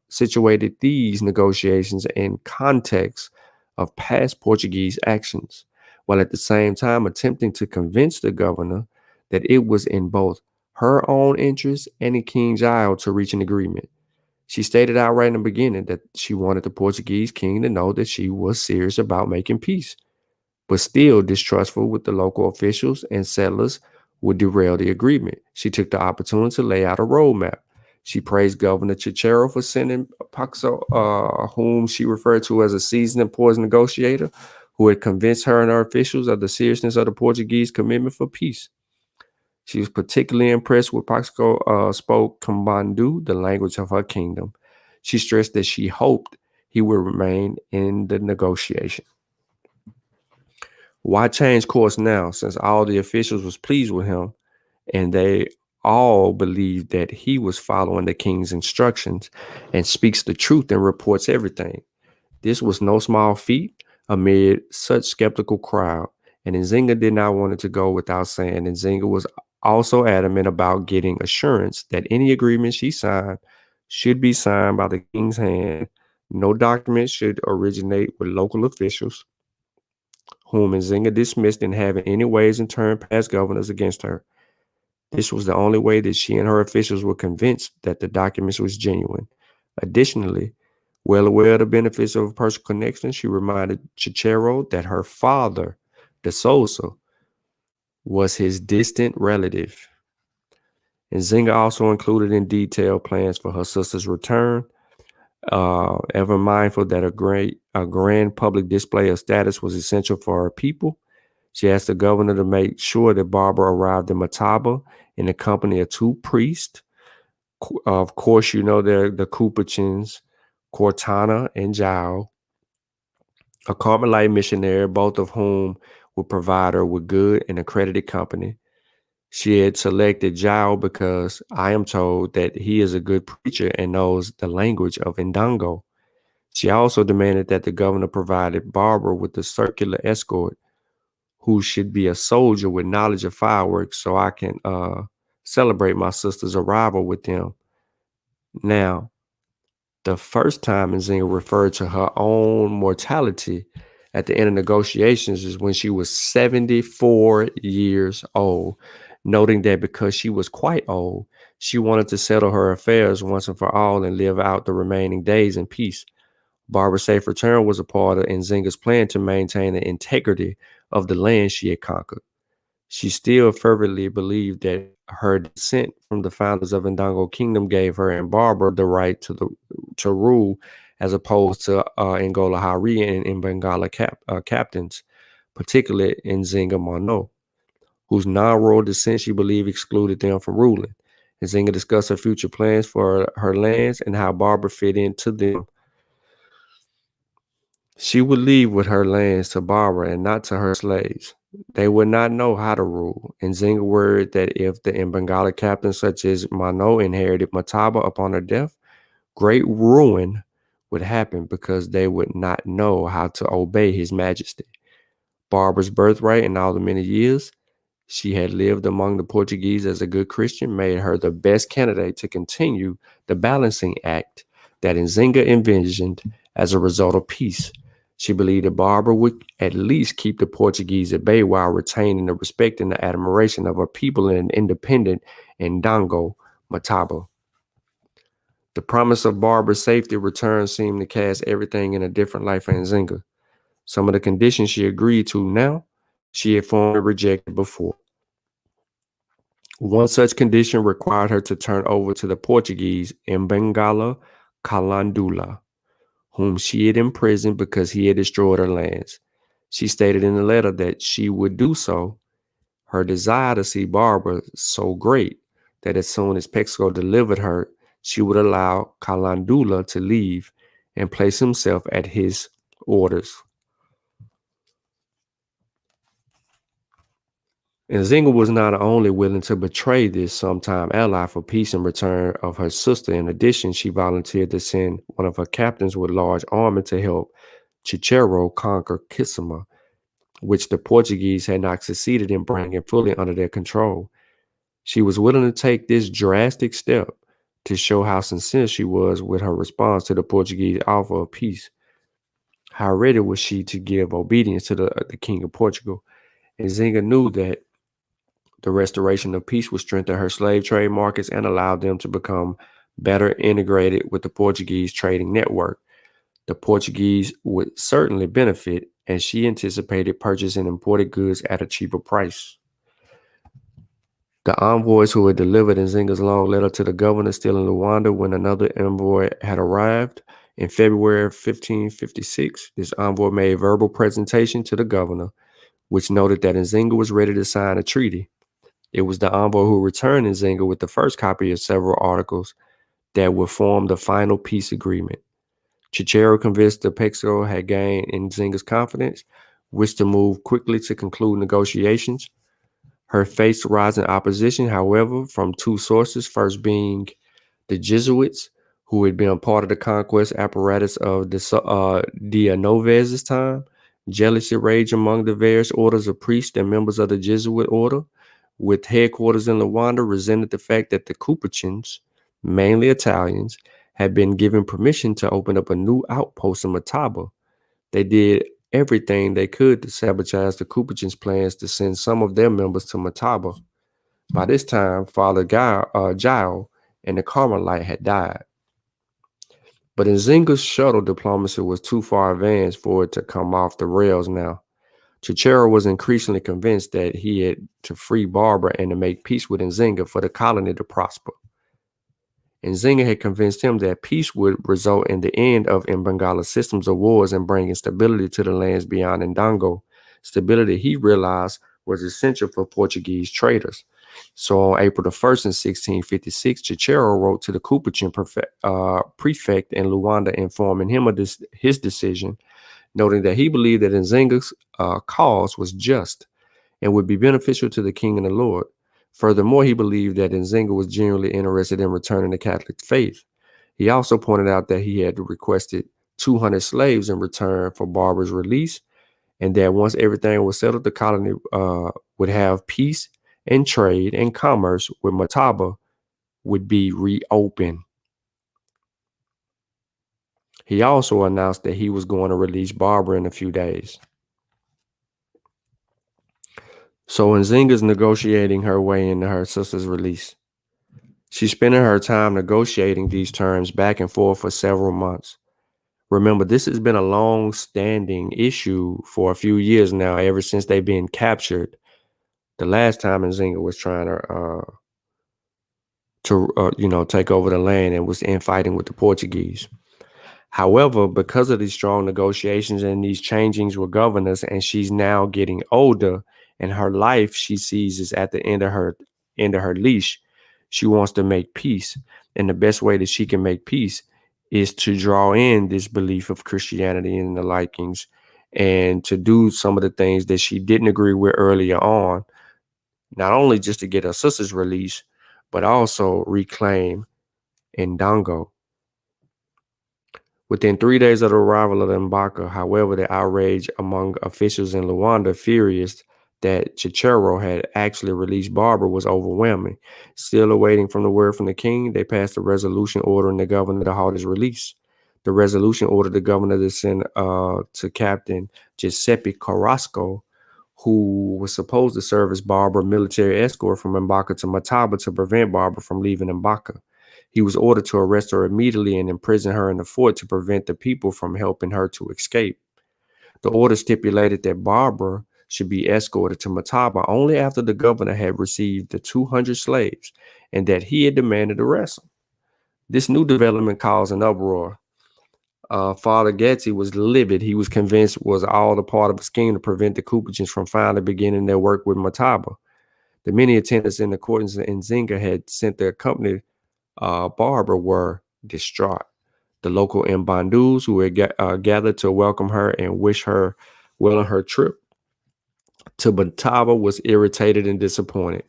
situated these negotiations in context of past Portuguese actions, while at the same time attempting to convince the governor that it was in both her own interest and in King Jael to reach an agreement. She stated outright in the beginning that she wanted the Portuguese king to know that she was serious about making peace, but still distrustful with the local officials and settlers would derail the agreement. She took the opportunity to lay out a roadmap. She praised Governor Cicero for sending Paxo, whom she referred to as a seasoned and poised negotiator, who had convinced her and her officials of the seriousness of the Portuguese commitment for peace. She was particularly impressed with Paxco spoke Kambandu, the language of her kingdom. She stressed that she hoped he would remain in the negotiation. Why change course now, since all the officials was pleased with him and they all believed that he was following the king's instructions and speaks the truth and reports everything? This was no small feat amid such skeptical crowd, and Nzinga did not want it to go without saying. Nzinga was also adamant about getting assurance that any agreement she signed should be signed by the king's hand. No document should originate with local officials, whom Nzinga dismissed in having any ways and turn past governors against her. This was the only way that she and her officials were convinced that the documents was genuine. Additionally, well aware of the benefits of a personal connection, she reminded Cicero that her father, De Souza, was his distant relative. And Nzinga also included in detail plans for her sister's return, ever mindful that a grand public display of status was essential for her people. She asked the governor to make sure that Barbara arrived in Mataba in the company of two priests. Of course, you know they're the Capuchins, Cortana and Jao, a Carmelite missionary, both of whom would provide her with good and accredited company. She had selected Jao because I am told that he is a good preacher and knows the language of Ndango. She also demanded that the governor provided Barbara with a circular escort who should be a soldier with knowledge of fireworks so I can celebrate my sister's arrival with them. Now, the first time Nzinga referred to her own mortality at the end of negotiations is when she was 74 years old, noting that because she was quite old, she wanted to settle her affairs once and for all and live out the remaining days in peace. Barbara's safe return was a part of Nzinga's plan to maintain the integrity of the land she had conquered. She still fervently believed that her descent from the founders of Ndango Kingdom gave her and Barbara the right to rule, as opposed to Angola Hari and Bengala captains, particularly Nzinga Mano, whose non-royal descent she believed excluded them from ruling. Nzinga discussed her future plans for her lands and how Barbara fit into them. She would leave with her lands to Barbara and not to her slaves. They would not know how to rule. And Nzinga worried that if the Mbangala captains such as Mano inherited Mataba upon her death, great ruin would happen because they would not know how to obey his majesty. Barbara's birthright in all the many years she had lived among the Portuguese as a good Christian made her the best candidate to continue the balancing act that Nzinga envisioned as a result of peace. She believed that Barbara would at least keep the Portuguese at bay while retaining the respect and the admiration of her people in an independent Ndango Mataba. The promise of Barbara's safety return seemed to cast everything in a different light for Nzinga. Some of the conditions she agreed to now, she had formally rejected before. One such condition required her to turn over to the Portuguese Mbangala Calandula, whom she had imprisoned because he had destroyed her lands. She stated in the letter that she would do so, her desire to see Barbara so great that as soon as Pexco delivered her, she would allow Calandula to leave and place himself at his orders. And Nzinga was not only willing to betray this sometime ally for peace in return of her sister. In addition, she volunteered to send one of her captains with large army to help Cicero conquer Kisima, which the Portuguese had not succeeded in bringing fully under their control. She was willing to take this drastic step to show how sincere she was with her response to the Portuguese offer of peace. How ready was she to give obedience to the King of Portugal? And Nzinga knew that The restoration of peace would strengthen her slave trade markets and allow them to become better integrated with the Portuguese trading network. The Portuguese would certainly benefit, as she anticipated purchasing imported goods at a cheaper price. The envoys who had delivered Nzinga's long letter to the governor still in Luanda when another envoy had arrived in February of 1556. This envoy made verbal presentation to the governor, which noted that Nzinga was ready to sign a treaty. It was the envoy who returned Nzinga with the first copy of several articles that would form the final peace agreement. Cicero, convinced the Pexo had gained Nzinga's confidence, wished to move quickly to conclude negotiations. Her faced rising opposition, however, from two sources, first being the Jesuits, who had been a part of the conquest apparatus of the Noves' time. Jealousy raged among the various orders of priests and members of the Jesuit order, with headquarters in Luanda, resented the fact that the Capuchins, mainly Italians, had been given permission to open up a new outpost in Mataba. They did everything they could to sabotage the Capuchins' plans to send some of their members to Mataba. By this time, Father Gile and the Carmelite had died. But Nzinga's shuttle diplomacy was too far advanced for it to come off the rails now. Cicero was increasingly convinced that he had to free Barbara and to make peace with Nzinga for the colony to prosper. Nzinga had convinced him that peace would result in the end of Mbangala's systems of wars and bringing stability to the lands beyond Ndongo, stability he realized was essential for Portuguese traders. So on April the 1st in 1656, Cicero wrote to the Capuchin prefect in Luanda informing him of his decision, noting that he believed that Nzinga's cause was just and would be beneficial to the king and the Lord. Furthermore, he believed that Nzinga was genuinely interested in returning the Catholic faith. He also pointed out that he had requested 200 slaves in return for Barbara's release, and that once everything was settled, the colony would have peace and trade and commerce with Mataba would be reopened. He also announced that he was going to release Barbara in a few days. So Nzinga's negotiating her way into her sister's release. She's spending her time negotiating these terms back and forth for several months. Remember, this has been a long-standing issue for a few years now, ever since they've been captured. The last time Nzinga was trying to take over the land and was infighting with the Portuguese. However, because of these strong negotiations and these changings with governors, and she's now getting older, and her life she sees is at the end of her leash, she wants to make peace. And the best way that she can make peace is to draw in this belief of Christianity and the likings, and to do some of the things that she didn't agree with earlier on, not only just to get her sister's release, but also reclaim Ndongo. Within 3 days of the arrival of the Mbaka, however, the outrage among officials in Luanda, furious that Cicero had actually released Barbara, was overwhelming. Still awaiting from the word from the king, they passed a resolution ordering the governor to halt his release. The resolution ordered the governor to send to Captain Giuseppe Carrasco, who was supposed to serve as Barbara's military escort from Mbaka to Mataba to prevent Barbara from leaving Mbaka. He was ordered to arrest her immediately and imprison her in the fort to prevent the people from helping her to escape. The order stipulated that Barbara should be escorted to Mataba only after the governor had received the 200 slaves and that he had demanded a ransom. This new development caused an uproar. Father Getty was livid. He was convinced it was all a part of a scheme to prevent the Capuchins from finally beginning their work with Mataba. The many attendants in the court in Nzinga had sent their company Barbara were distraught. The local Mbandus who had gathered to welcome her and wish her well on her trip to Mataba was irritated and disappointed.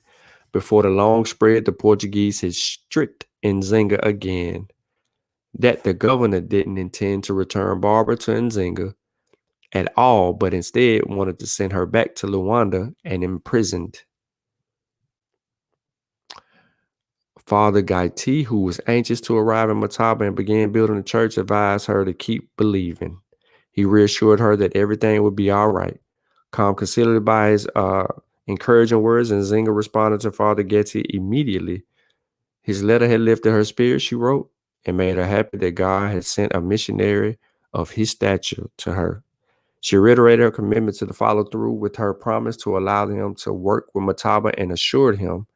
Before the long spread, the Portuguese had strict Nzinga again that the governor didn't intend to return Barbara to Nzinga at all, but instead wanted to send her back to Luanda and imprisoned. Father Gaiti, who was anxious to arrive in Mataba and begin building the church, advised her to keep believing. He reassured her that everything would be all right. Calm, considered by his Encouraging words, and Nzinga responded to Father Getty immediately. His letter had lifted her spirit, she wrote, and made her happy that God had sent a missionary of his stature to her. She reiterated her commitment to the follow through with her promise to allow him to work with Mataba and assured him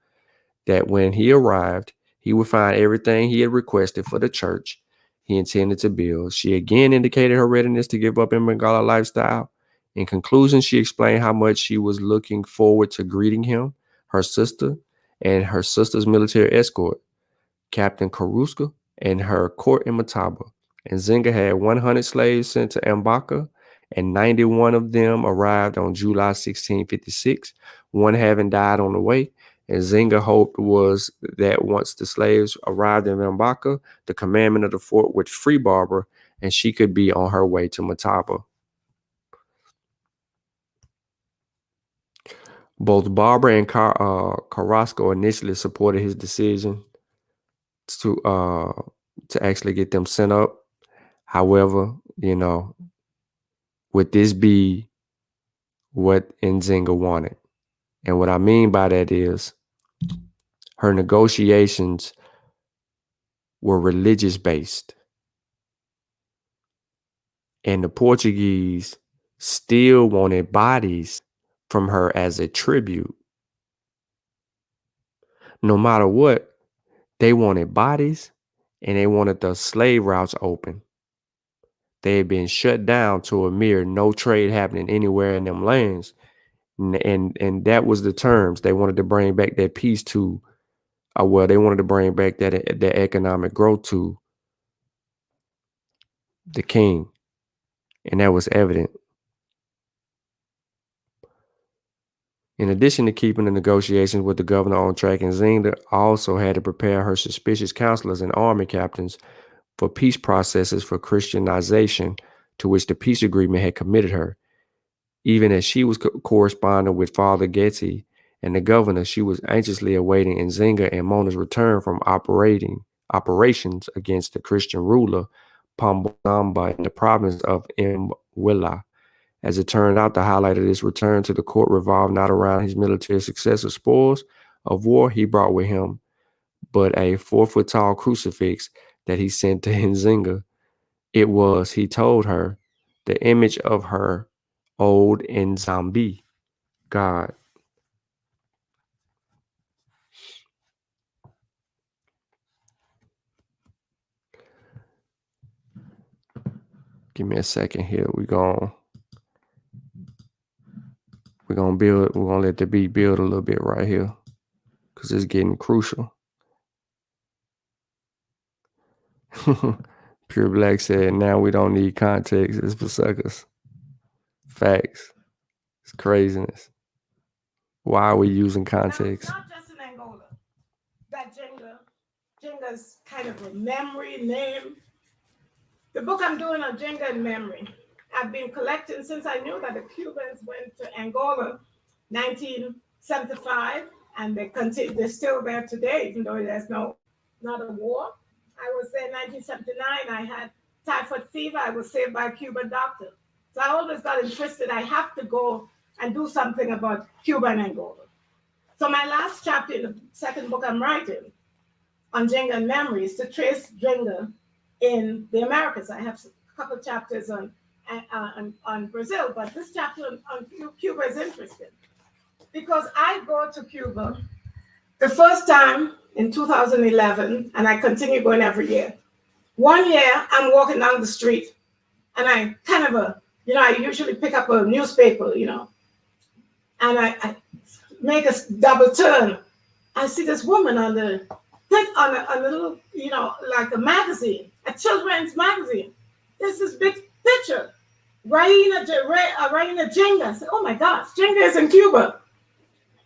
that when he arrived, he would find everything he had requested for the church he intended to build. She again indicated her readiness to give up Mangala lifestyle. In conclusion, she explained how much she was looking forward to greeting him, her sister, and her sister's military escort, Captain Karuska, and her court in Mataba. And Nzinga had 100 slaves sent to Mbaka, and 91 of them arrived on July 1656, one having died on the way. And Nzinga hoped was that once the slaves arrived in Mbaka, the commandant of the fort would free Barbara, and she could be on her way to Mataba. Both Barbara and Carrasco initially supported his decision to uh, to actually get them sent up. However, would this be what Nzinga wanted? And what I mean by that is her negotiations were religious based. And the Portuguese still wanted bodies from her as a tribute. No matter what, they wanted bodies and they wanted the slave routes open. They had been shut down to a mere no trade happening anywhere in them lands. And that was the terms. They wanted to bring back that peace to, they wanted to bring back that economic growth to the king. And that was evident. In addition to keeping the negotiations with the governor on track, Nzinga also had to prepare her suspicious counselors and army captains for peace processes for Christianization to which the peace agreement had committed her. Even as she was corresponding with Father Getty and the governor, she was anxiously awaiting Nzinga and Mona's return from operations against the Christian ruler Pambamba in the province of Mwila. As it turned out, the highlight of this return to the court revolved not around his military success or spoils of war he brought with him, but a 4-foot-tall crucifix that he sent to Nzinga. It was, he told her, the image of her old Nzambi God. Give me a second here. We're gonna let the beat build a little bit right here, because it's getting crucial. Pure Black said, now we don't need context. It's for suckers. Facts. It's craziness. Why are we using context? Now, it's not just in Angola that Jinga's kind of a memory name. The book I'm doing on Njinga in memory, I've been collecting since I knew that the Cubans went to Angola 1975, and they're still there today, even though there's not a war. I was there in 1979. I had typhoid fever. I was saved by a Cuban doctor. So I always got interested. I have to go and do something about Cuba and Angola. So my last chapter in the second book I'm writing on Njinga and memory is to trace Njinga in the Americas. I have a couple of chapters on Brazil, but this chapter on Cuba is interesting because I go to Cuba the first time in 2011, and I continue going every year. One year, I'm walking down the street, and I kind of I usually pick up a newspaper, and I make a double turn. I see this woman on a little, like a magazine, a children's magazine. There's this big picture. Raina Njinga. I said, oh my gosh, Njinga is in Cuba.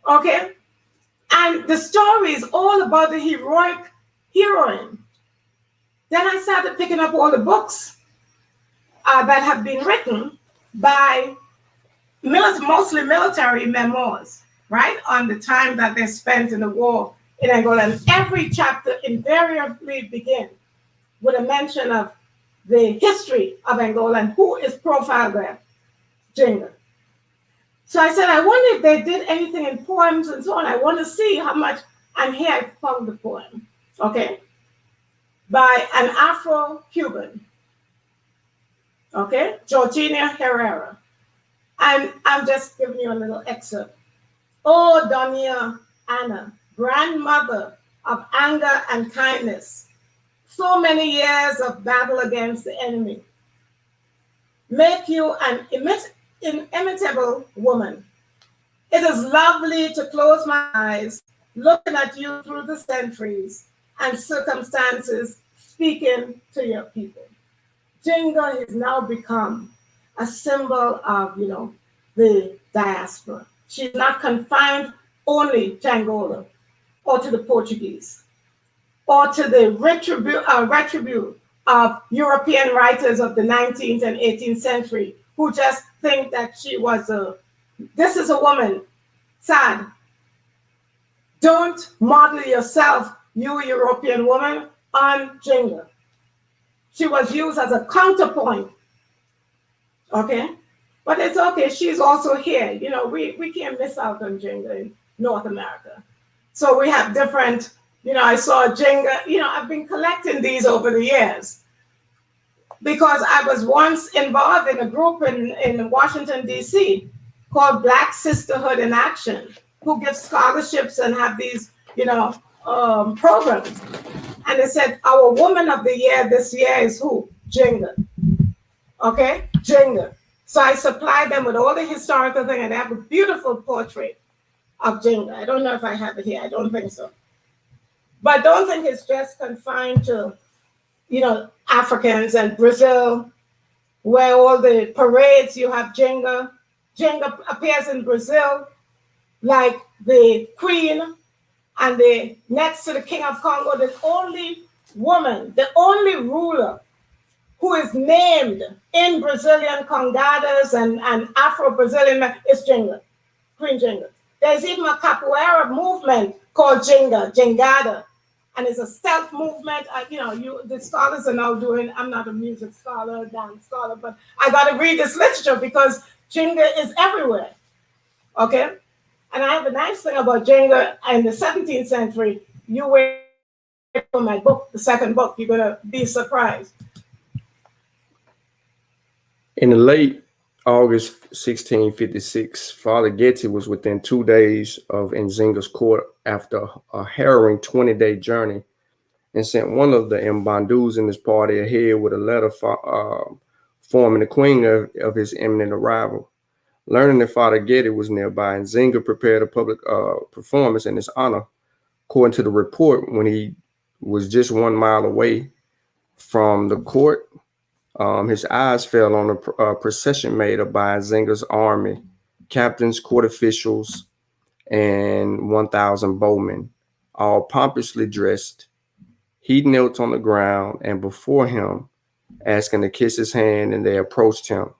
Okay? And the story is all about the heroic heroine. Then I started picking up all the books that have been written by mostly military memoirs, right? On the time that they spent in the war in Angola. And every chapter invariably begins with a mention of the history of Angola and who is profiled there, Njinga. So I said, I wonder if they did anything in poems and so on. I want to see how much. And here I found the poem, okay, by an Afro-Cuban, okay, Georgina Herrera. And I'm just giving you a little excerpt. Oh, Doña Ana, grandmother of anger and kindness, so many years of battle against the enemy, make you an inimitable woman. It is lovely to close my eyes, looking at you through the centuries and circumstances, speaking to your people. Jinga has now become a symbol of, the diaspora. She's not confined only to Angola or to the Portuguese or to the retribute of European writers of the 19th and 18th century who just think that this is a woman, sad. Don't model yourself, you European woman, on Jinga. She was used as a counterpoint, okay? But it's okay, she's also here. We can't miss out on Jinga in North America. So we have different, I saw Jinga, I've been collecting these over the years because I was once involved in a group in Washington, D.C. called Black Sisterhood in Action, who give scholarships and have these, programs. And they said, our woman of the year this year is who? Jinga. Okay? Jinga. So I supplied them with all the historical thing, and they have a beautiful portrait of Jinga. I don't know if I have it here. I don't think so. But don't think it's just confined to, Africans and Brazil, where all the parades you have Jinga. Jinga appears in Brazil like the queen and the next to the king of Congo, the only woman, the only ruler who is named in Brazilian congadas and Afro-Brazilian is Jinga, Queen Jinga. There's even a capoeira movement called Jinga, Jingada, and it's a stealth movement. The scholars are now doing, I'm not a music scholar, dance scholar, but I got to read this literature because Jinga is everywhere, okay? And I have a nice thing about Njinga in the 17th century. You wait for my book, the second book, you're going to be surprised. In the late August 1656, Father Getty was within 2 days of Nzinga's court after a harrowing 20-day journey and sent one of the Mbandus in his party ahead with a letter informing the queen of his imminent arrival. Learning that Father Getty was nearby, Nzinga prepared a public performance in his honor. According to the report, when he was just 1 mile away from the court, his eyes fell on a procession made up by Nzinga's army, captains, court officials, and 1,000 bowmen, all pompously dressed. He knelt on the ground and before him, asking to kiss his hand, and they approached him.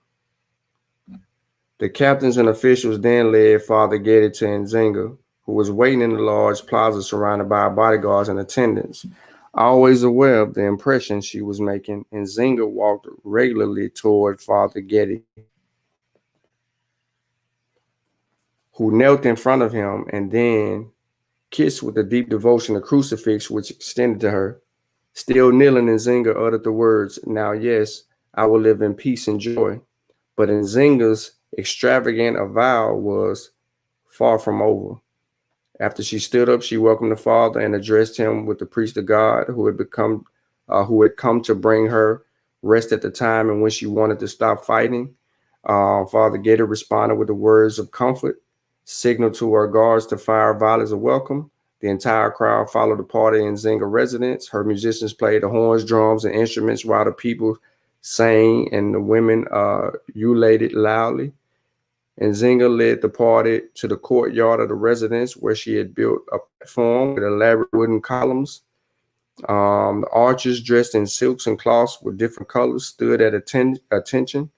The captains and officials then led Father Getty to Nzinga, who was waiting in the large plaza surrounded by bodyguards and attendants. Always aware of the impression she was making, Nzinga walked regularly toward Father Getty, who knelt in front of him and then kissed with a deep devotion the crucifix which extended to her. Still kneeling, Nzinga uttered the words, "Now, yes, I will live in peace and joy." But Nzinga's extravagant avowal was far from over. After she stood up, she welcomed the Father and addressed him with the priest of God who had come to bring her rest at the time and when she wanted to stop fighting. Father Getty responded with the words of comfort, signaled to her guards to fire volleys of welcome. The entire crowd followed the party in Nzinga residence. Her musicians played the horns, drums, and instruments while the people sang and the women ululated loudly. Nzinga led the party to the courtyard of the residence where she had built a platform with elaborate wooden columns. The archers, dressed in silks and cloths with different colors, stood at attention.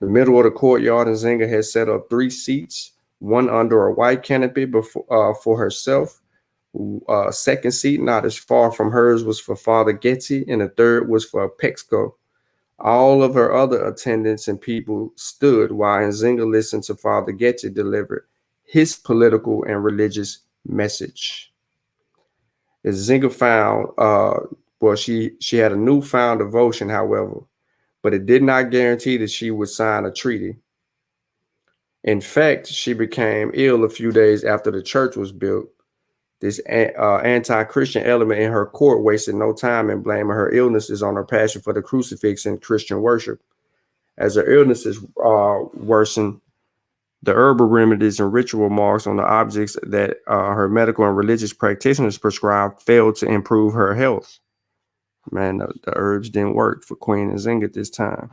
The middle of the courtyard, Nzinga had set up 3 seats, one under a white canopy for herself. A second seat, not as far from hers, was for Father Getty, and the third was for Pexco, All of her other attendants and people stood while Nzinga listened to Father Getty deliver his political and religious message. Nzinga found, she had a newfound devotion, however, but it did not guarantee that she would sign a treaty. In fact, she became ill a few days after the church was built. This anti-Christian element in her court wasted no time in blaming her illnesses on her passion for the crucifix and Christian worship. As her illnesses worsened, the herbal remedies and ritual marks on the objects that her medical and religious practitioners prescribed failed to improve her health. Man, the herbs didn't work for Queen Nzinga at this time.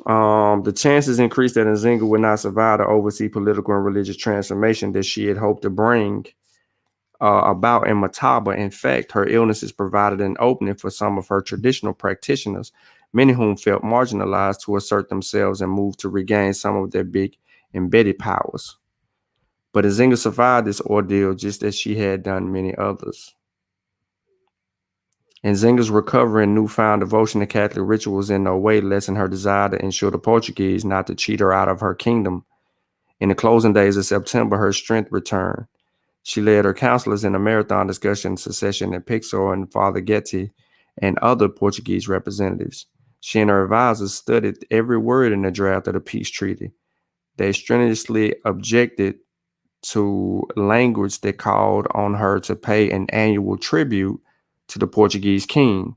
The chances increased that Nzinga would not survive to oversee political and religious transformation that she had hoped to bring about in Mataba. In fact, her illnesses provided an opening for some of her traditional practitioners, many of whom felt marginalized, to assert themselves and move to regain some of their big embedded powers. But Nzinga survived this ordeal just as she had done many others. Nzinga's recovery and newfound devotion to Catholic rituals in no way lessened her desire to ensure the Portuguese not to cheat her out of her kingdom. In the closing days of September, her strength returned. She led her counselors in a marathon discussion session at Pixel and Father Getty and other Portuguese representatives. She and her advisors studied every word in the draft of the peace treaty. They strenuously objected to language that called on her to pay an annual tribute to the Portuguese king.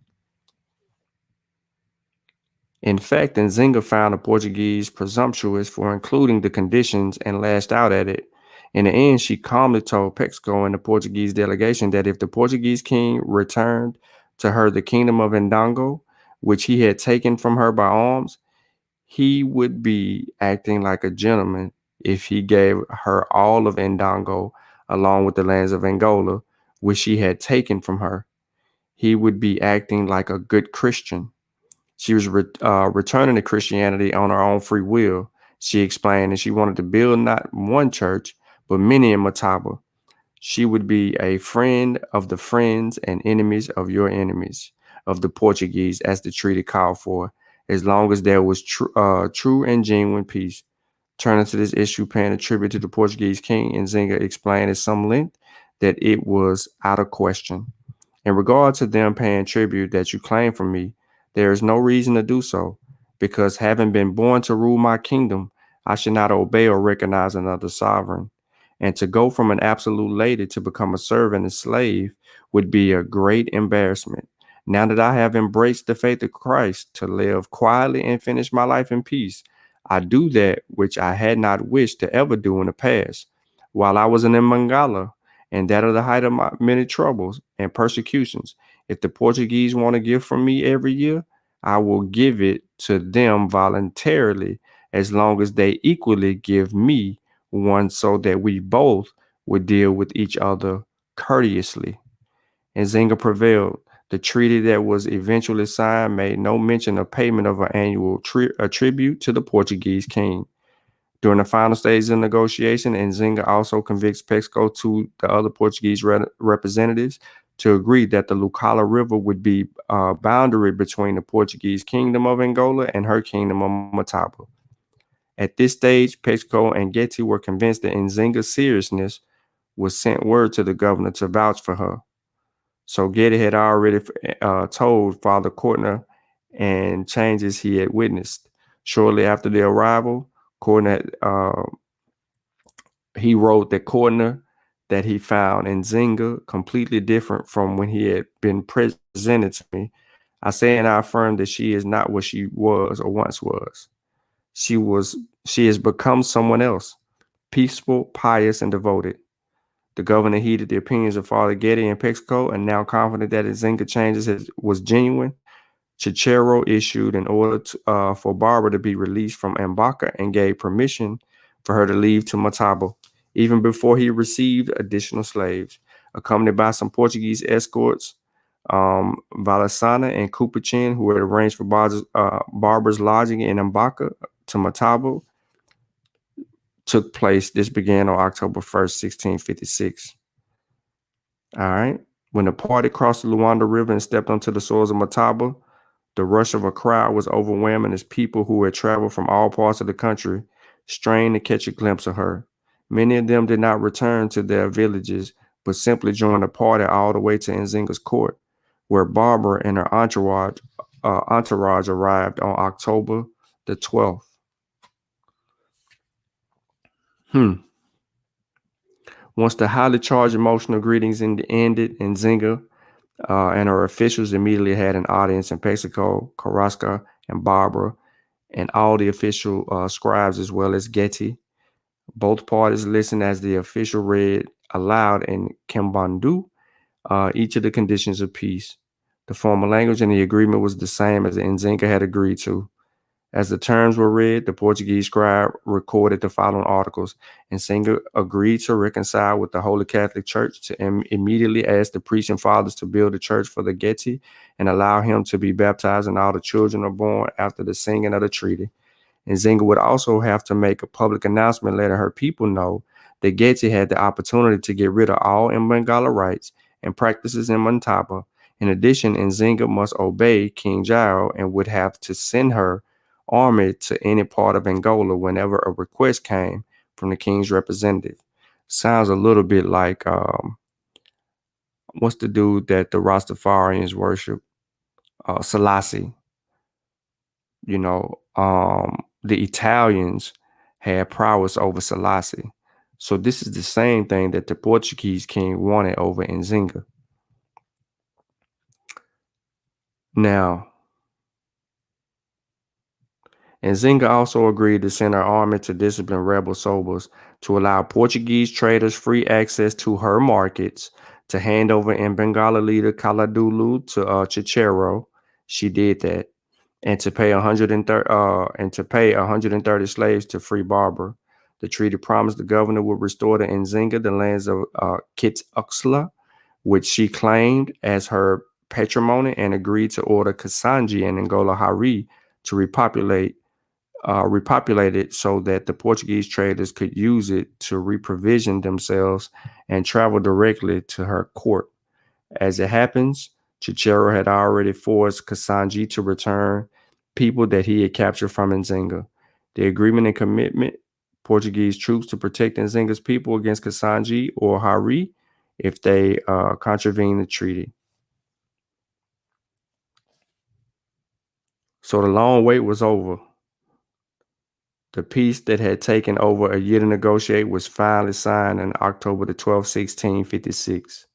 In fact, Nzinga found the Portuguese presumptuous for including the conditions and lashed out at it. In the end, she calmly told Pexco and the Portuguese delegation that if the Portuguese king returned to her the kingdom of Ndongo, which he had taken from her by arms, he would be acting like a gentleman if he gave her all of Ndongo along with the lands of Angola, which she had taken from her. He would be acting like a good Christian. She was returning to Christianity on her own free will, she explained, and she wanted to build not one church, but many in Mataba. She would be a friend of the friends and enemies of your enemies, of the Portuguese, as the treaty called for, as long as there was true and genuine peace. Turning to this issue, paying a tribute to the Portuguese king, Nzinga explained at some length that it was out of question. In regard to them paying tribute that you claim from me, there is no reason to do so, because having been born to rule my kingdom, I should not obey or recognize another sovereign. And to go from an absolute lady to become a servant and slave would be a great embarrassment. Now that I have embraced the faith of Christ to live quietly and finish my life in peace, I do that which I had not wished to ever do in the past. While I was in Mangala, and that of the height of my many troubles and persecutions. If the Portuguese want a gift from me every year, I will give it to them voluntarily, as long as they equally give me one, so that we both would deal with each other courteously. And Nzinga prevailed. The treaty that was eventually signed made no mention of payment of an annual tribute to the Portuguese king. During the final stages of negotiation, Nzinga also convinced Pexco to the other Portuguese representatives to agree that the Lucala River would be a boundary between the Portuguese kingdom of Angola and her kingdom of Mataba. At this stage, Pexco and Getty were convinced that Nzinga's seriousness was sent word to the governor to vouch for her. So Getty had already told Father Courtner and changes he had witnessed. Shortly after their arrival, Courtner he wrote that Courtner that he found Nzinga completely different from when he had been presented to me. I say and I affirm that she is not what she was or once was. She has become someone else, peaceful, pious, and devoted. The governor heeded the opinions of Father Getty and Pexco, and now confident that Nzinga changes was genuine, Cicero issued an order for Barbara to be released from Mbaka and gave permission for her to leave to Mataba, even before he received additional slaves. Accompanied by some Portuguese escorts, Valasana and Kupachin, who had arranged for Barbara's lodging in Mbaka to Mataba, took place. This began on October 1st, 1656. All right. When the party crossed the Luanda River and stepped onto the soils of Mataba, The rush of a crowd was overwhelming as people who had traveled from all parts of the country strained to catch a glimpse of her. Many of them did not return to their villages, but simply joined the party all the way to Nzinga's court, where Barbara and her entourage arrived on October the 12th. Hmm. Once the highly charged emotional greetings ended, Nzinga and her officials immediately had an audience in Mexico, Carrasco, and Barbara, and all the official scribes as well as Getty. Both parties listened as the official read aloud in Kimbandu each of the conditions of peace. The formal language and the agreement was the same as Nzinga had agreed to. As the terms were read, the Portuguese scribe recorded the following articles. Nzinga agreed to reconcile with the Holy Catholic Church, to immediately ask the priests and fathers to build a church for the Getty and allow him to be baptized, and all the children are born after the singing of the treaty. Nzinga would also have to make a public announcement letting her people know that Getty had the opportunity to get rid of all Mbangala rights and practices in Mantaba. In addition, Nzinga must obey King Jairo and would have to send her army to any part of Angola whenever a request came from the king's representative. Sounds a little bit like what's the dude that the Rastafarians worship? Selassie. You know, the Italians had prowess over Selassie. So this is the same thing that the Portuguese king wanted over Nzinga. Now, Nzinga also agreed to send her army to discipline rebel soldiers, to allow Portuguese traders free access to her markets, to hand over Mbangala leader Kaladulu to Cicero. She did that, and to pay 130 slaves to free Barbara. The treaty promised the governor would restore to Nzinga the lands of Kit Uxla, which she claimed as her patrimony, and agreed to order Kasanji and Angola Hari to repopulate it so that the Portuguese traders could use it to reprovision themselves and travel directly to her court. As it happens, Cicero had already forced Kasanji to return people that he had captured from Nzinga. The agreement and commitment Portuguese troops to protect Nzinga's people against Kasanji or Hari if they contravene the treaty. So the long wait was over. The peace that had taken over a year to negotiate was finally signed on October the 12th, 1656.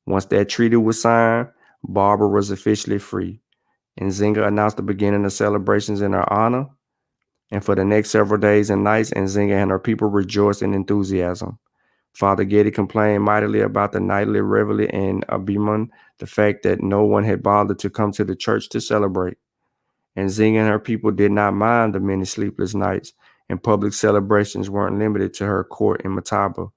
Once that treaty was signed, Barbara was officially free. Nzinga announced the beginning of celebrations in her honor, and for the next several days and nights, Nzinga and her people rejoiced in enthusiasm. Father Getty complained mightily about the nightly revelry in Abimon, the fact that no one had bothered to come to the church to celebrate. Nzinga and her people did not mind the many sleepless nights, and public celebrations weren't limited to her court in Mataba.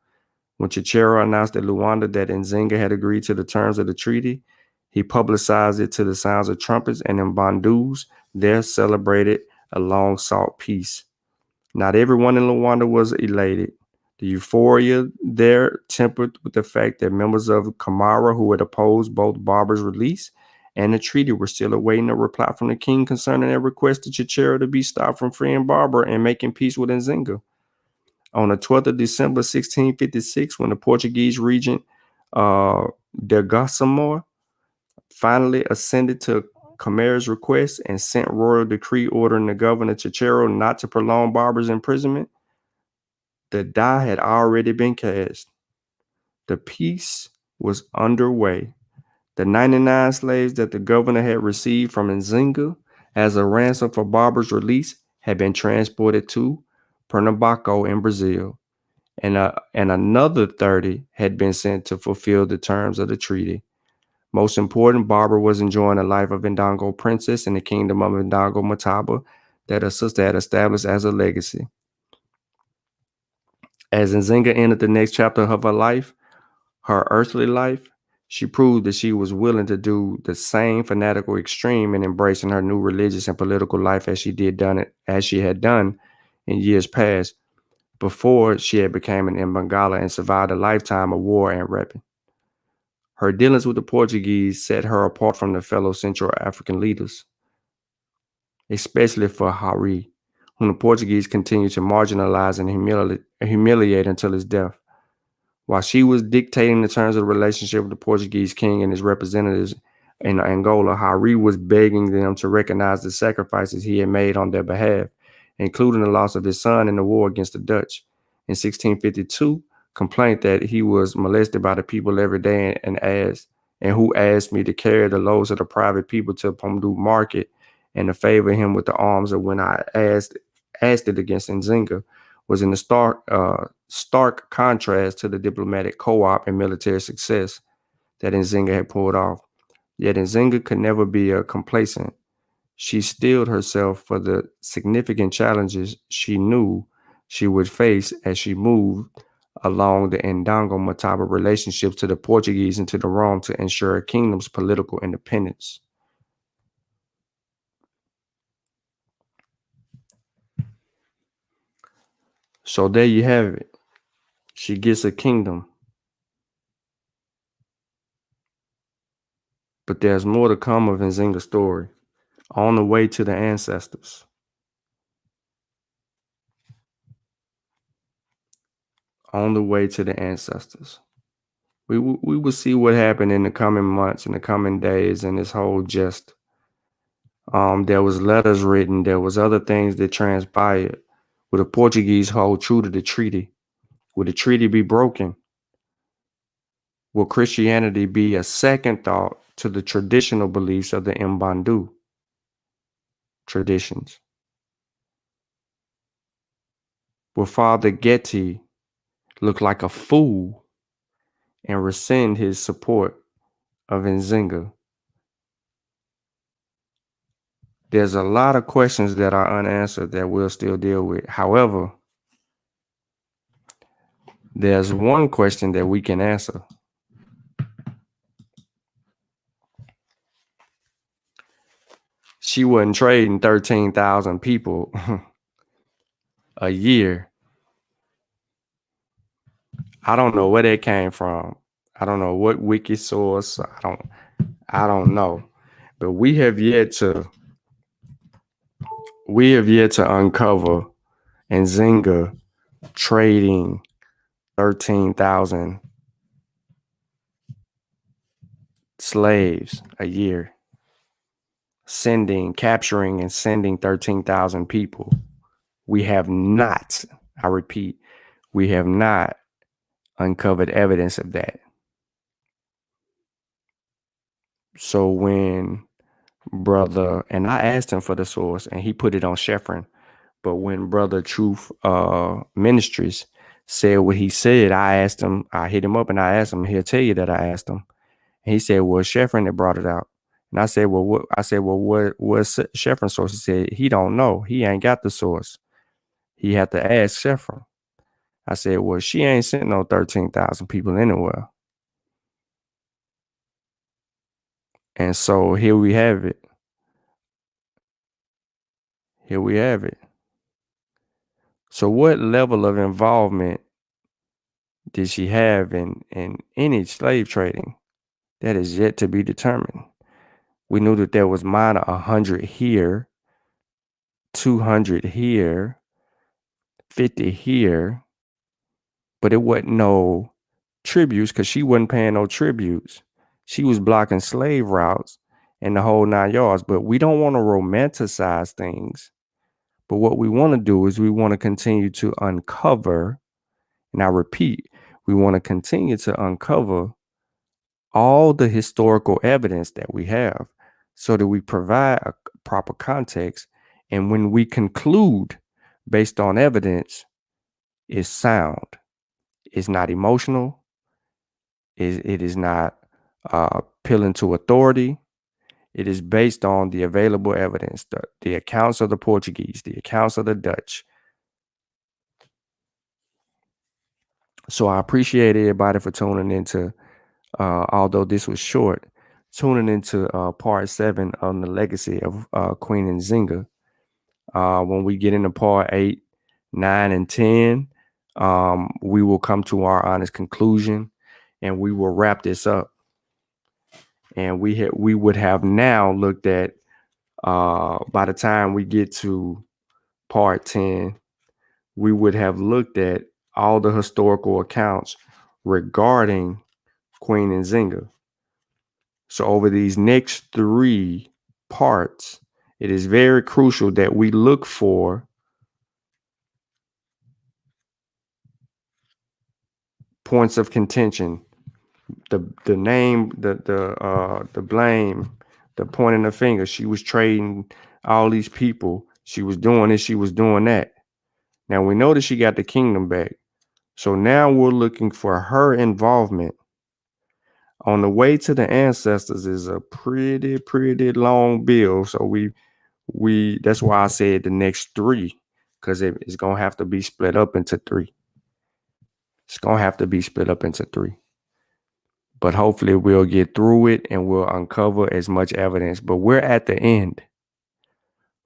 When Cicero announced at Luanda that Nzinga had agreed to the terms of the treaty, he publicized it to the sounds of trumpets, and in Bandus there celebrated a long-sought peace. Not everyone in Luanda was elated. The euphoria there tempered with the fact that members of Kamara who had opposed both Barbara's release and the treaty were still awaiting a reply from the king concerning their request to Cicero to be stopped from freeing Barbara and making peace with Nzinga. On the 12th of December, 1656, when the Portuguese regent de Gossamor finally ascended to Kamara's request and sent royal decree ordering the governor Cicero not to prolong Barbara's imprisonment, the die had already been cast. The peace was underway. The 99 slaves that the governor had received from Nzinga as a ransom for Barbara's release had been transported to Pernambuco in Brazil, and another 30 had been sent to fulfill the terms of the treaty. Most important, Barbara was enjoying the life of Ndongo princess in the kingdom of Ndongo Mataba that her sister had established as a legacy. As Nzinga entered the next chapter of her life, her earthly life, she proved that she was willing to do the same fanatical extreme in embracing her new religious and political life as she had done in years past, before she had become an Mbangala and survived a lifetime of war and rapine. Her dealings with the Portuguese set her apart from the fellow Central African leaders, especially for Hari, whom the Portuguese continued to marginalize and humiliate until his death. While she was dictating the terms of the relationship with the Portuguese king and his representatives in Angola, Hari was begging them to recognize the sacrifices he had made on their behalf, including the loss of his son in the war against the Dutch. In 1652, complained that he was molested by the people every day and who asked me to carry the loads of the private people to Pomdu market and to favor him with the arms of when I asked it against Nzinga was in the stark contrast to the diplomatic co-op and military success that Nzinga had pulled off. Yet Nzinga could never be complacent. She steeled herself for the significant challenges she knew she would face as she moved along the Ndongo-Mataba relationships to the Portuguese and to the Rome to ensure her kingdom's political independence. So there you have it. She gets a kingdom. But there's more to come of Nzinga's story. On the way to the ancestors. On the way to the ancestors. We will see what happened in the coming months, in the coming days, and this whole gist. There was letters written. There was other things that transpired. Will the Portuguese hold true to the treaty? Will the treaty be broken? Will Christianity be a second thought to the traditional beliefs of the Mbandu traditions? Will Father Getty look like a fool and rescind his support of Nzinga? There's a lot of questions that are unanswered that we'll still deal with. However, there's one question that we can answer. She wasn't trading 13,000 people a year. I don't know where that came from. I don't know what wiki source. I don't know. But we have yet to uncover Nzinga trading 13,000 slaves a year, capturing and sending 13,000 people. We have not, I repeat, we have not uncovered evidence of that. So when brother, and I asked him for the source and he put it on Sheffrin, but when Brother Truth Ministries said what he said, I hit him up and I asked him, he'll tell you that I asked him. And he said, well, Sheffrin that brought it out. And I said, what's Sheffrin's source? He said, he don't know. He ain't got the source. He had to ask Sheffrin. I said, well, she ain't sent no 13,000 people anywhere. And so here we have it. So what level of involvement did she have in any slave trading? That is yet to be determined. We knew that there was minor 100 here, 200 here, 50 here, but it wasn't no tributes because she wasn't paying no tributes. She was blocking slave routes and the whole 9 yards. But we don't want to romanticize things. But what we want to do is we want to continue to uncover, and I repeat, we want to continue to uncover all the historical evidence that we have so that we provide a proper context. And when we conclude based on evidence, it's sound. It's not emotional. It is not appealing to authority. It is based on the available evidence, the accounts of the Portuguese, the accounts of the Dutch. So I appreciate everybody for tuning into, although this was short, tuning into part 7 on the legacy of Queen Nzinga. When we get into part 8, 9, and 10, we will come to our honest conclusion and we will wrap this up. and we would have now looked at, by the time we get to part 10, we would have looked at all the historical accounts regarding Queen Nzinga. So over these next 3 parts, it is very crucial that we look for points of contention, the name, the blame, the pointing the finger. She was trading all these people. She was doing this. She was doing that. Now we know that she got the kingdom back. So now we're looking for her involvement. On the way to the ancestors is a pretty long bill. So we that's why I said the next 3, because it's gonna have to be split up into 3. It's gonna have to be split up into 3. But hopefully we'll get through it and we'll uncover as much evidence. But we're at the end.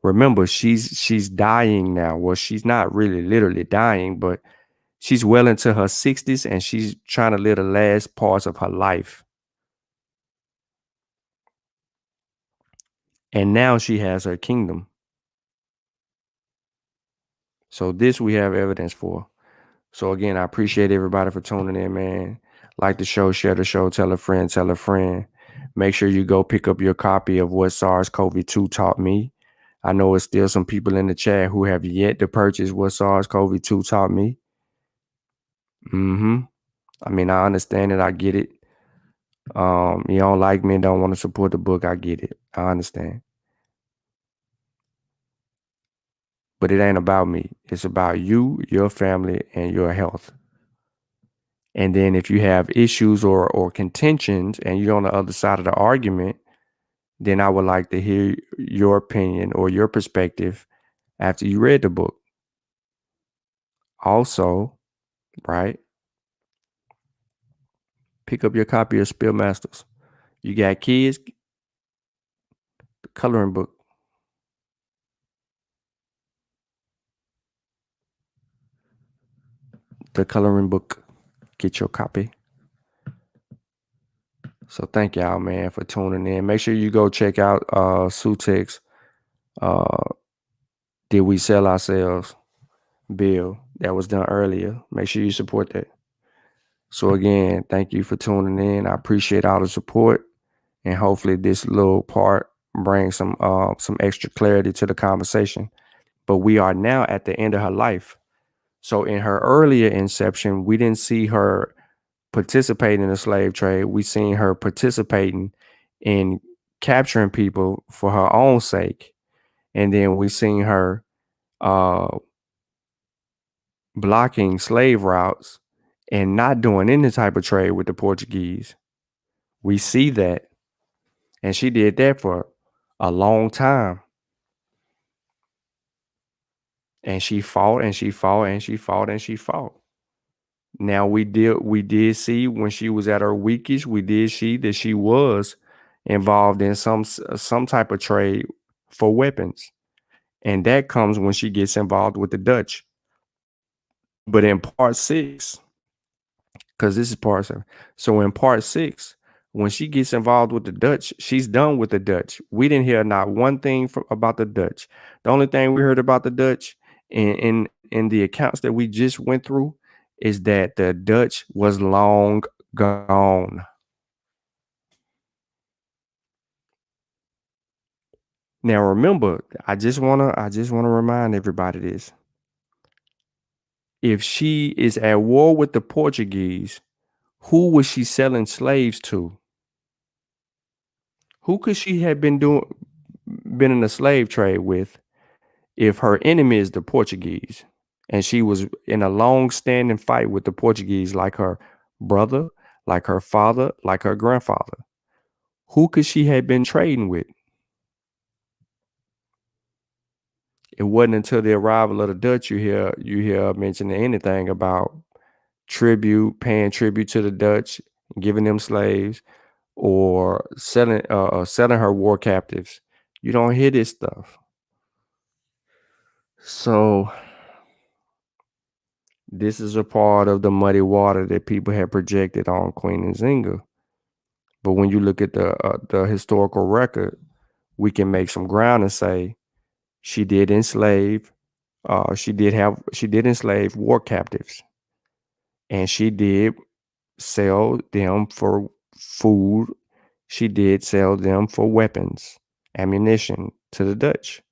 Remember, she's dying now. Well, she's not really literally dying, but she's well into her 60s and she's trying to live the last parts of her life. And now she has her kingdom. So this we have evidence for. So again, I appreciate everybody for tuning in, man. Like the show, share the show, tell a friend, tell a friend. Make sure you go pick up your copy of What SARS-CoV-2 Taught Me. I know it's still some people in the chat who have yet to purchase What SARS-CoV-2 Taught Me. I mean, I understand it. I get it. You don't like me and don't want to support the book. I get it. I understand. But it ain't about me. It's about you, your family, and your health. And then if you have issues or contentions and you're on the other side of the argument, then I would like to hear your opinion or your perspective after you read the book. Also, right, pick up your copy of Spill Masters. You got kids, the coloring book. The coloring book. Get your copy. So thank y'all, man, for tuning in. Make sure you go check out Sutek's Did We Sell Ourselves bill that was done earlier. Make sure you support that. So again, thank you for tuning in. I appreciate all the support, and hopefully this little part brings some extra clarity to the conversation. But we are now at the end of her life. So in her earlier inception, we didn't see her participating in the slave trade. We seen her participating in capturing people for her own sake. And then we seen her blocking slave routes and not doing any type of trade with the Portuguese. We see that. And she did that for a long time. And she fought and she fought and she fought and she fought. Now we did see when she was at her weakest, we did see that she was involved in some type of trade for weapons. And that comes when she gets involved with the Dutch. But in part 6, because this is part 7. So in part 6, when she gets involved with the Dutch, she's done with the Dutch. We didn't hear not one thing about the Dutch. The only thing we heard about the Dutch in the accounts that we just went through is that the Dutch was long gone. Now remember, I just wanna remind everybody this. If she is at war with the Portuguese, who was she selling slaves to? Who could she have been in a slave trade with if her enemy is the Portuguese and she was in a long-standing fight with the Portuguese, like her brother, like her father, like her grandfather? Who could she have been trading with? It wasn't until the arrival of the Dutch you hear mentioning anything about paying tribute to the Dutch, giving them slaves, or selling her war captives. You don't hear this stuff. So this is a part of the muddy water that people have projected on Queen Nzinga. But when you look at the historical record, we can make some ground and say she did enslave. She did enslave war captives, and she did sell them for food. She did sell them for weapons, ammunition to the Dutch.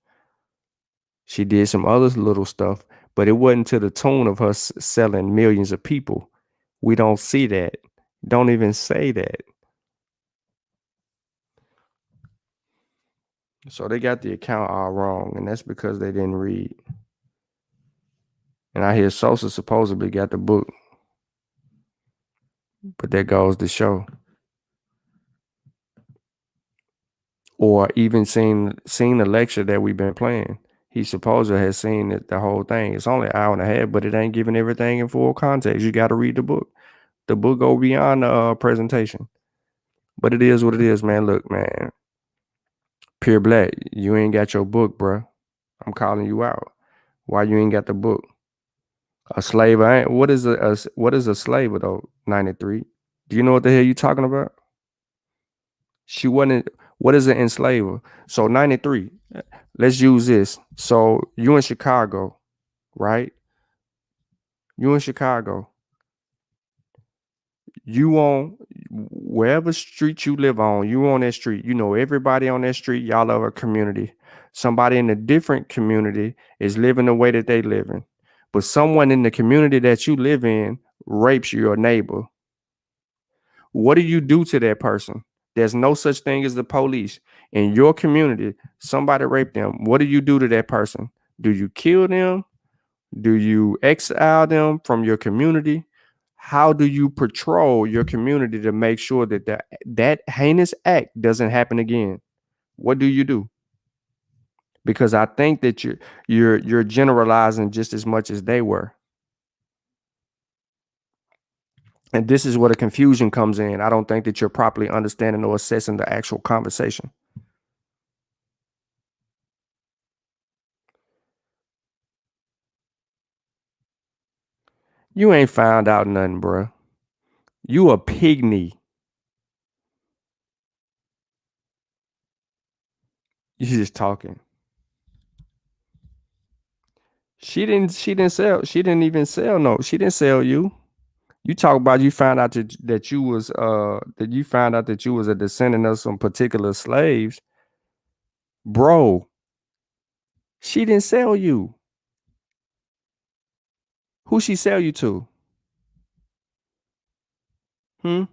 She did some other little stuff, but it wasn't to the tune of her selling millions of people. We don't see that. Don't even say that. So they got the account all wrong, and that's because they didn't read. And I hear Sosa supposedly got the book, but that goes to show. Or even seen the lecture that we've been playing. He supposedly has seen it, the whole thing. It's only an hour and a half, but it ain't giving everything in full context. You got to read the book. The book go beyond the presentation. But it is what it is, man. Look, man. Pure Black, you ain't got your book, bruh. I'm calling you out. Why you ain't got the book? A slave? What is a slave though? 93. Do you know what the hell you talking about? She wasn't. What is an enslaver? So 93. Let's use this. So you in Chicago, right? You in Chicago. You on wherever street you live on, you on that street. You know everybody on that street, y'all are a community. Somebody in a different community is living the way that they living. But someone in the community that you live in rapes your neighbor. What do you do to that person? There's no such thing as the police. In your community, somebody raped them. What do you do to that person? Do you kill them? Do you exile them from your community? How do you patrol your community to make sure that that heinous act doesn't happen again? What do you do? Because I think that you're generalizing just as much as they were. And this is where the confusion comes in. I don't think that you're properly understanding or assessing the actual conversation. You ain't found out nothing, bruh. You a pygmy. You just talking. She didn't even sell no. She didn't sell you. You talk about you found out that you was a descendant of some particular slaves. Bro, she didn't sell you. Who she sell you to? Hmm?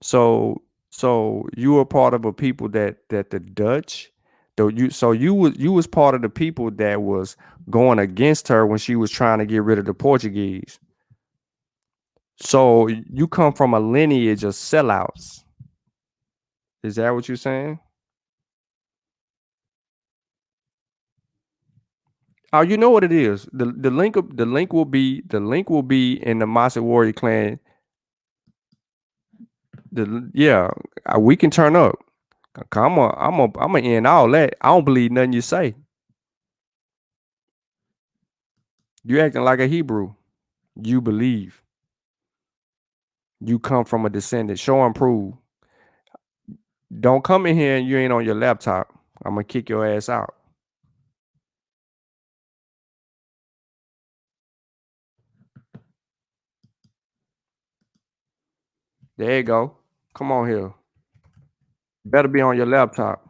So you were part of a people that the Dutch, though you was part of the people that was going against her when she was trying to get rid of the Portuguese. So you come from a lineage of sellouts. Is that what you're saying? Oh, you know what it is. The link will be in the Masa Warrior clan. Yeah, we can turn up. I'm gonna end all that. I don't believe nothing you say. You acting like a Hebrew. You believe. You come from a descendant. Show and prove. Don't come in here and you ain't on your laptop. I'm gonna kick your ass out. There you go. Come on here. You better be on your laptop.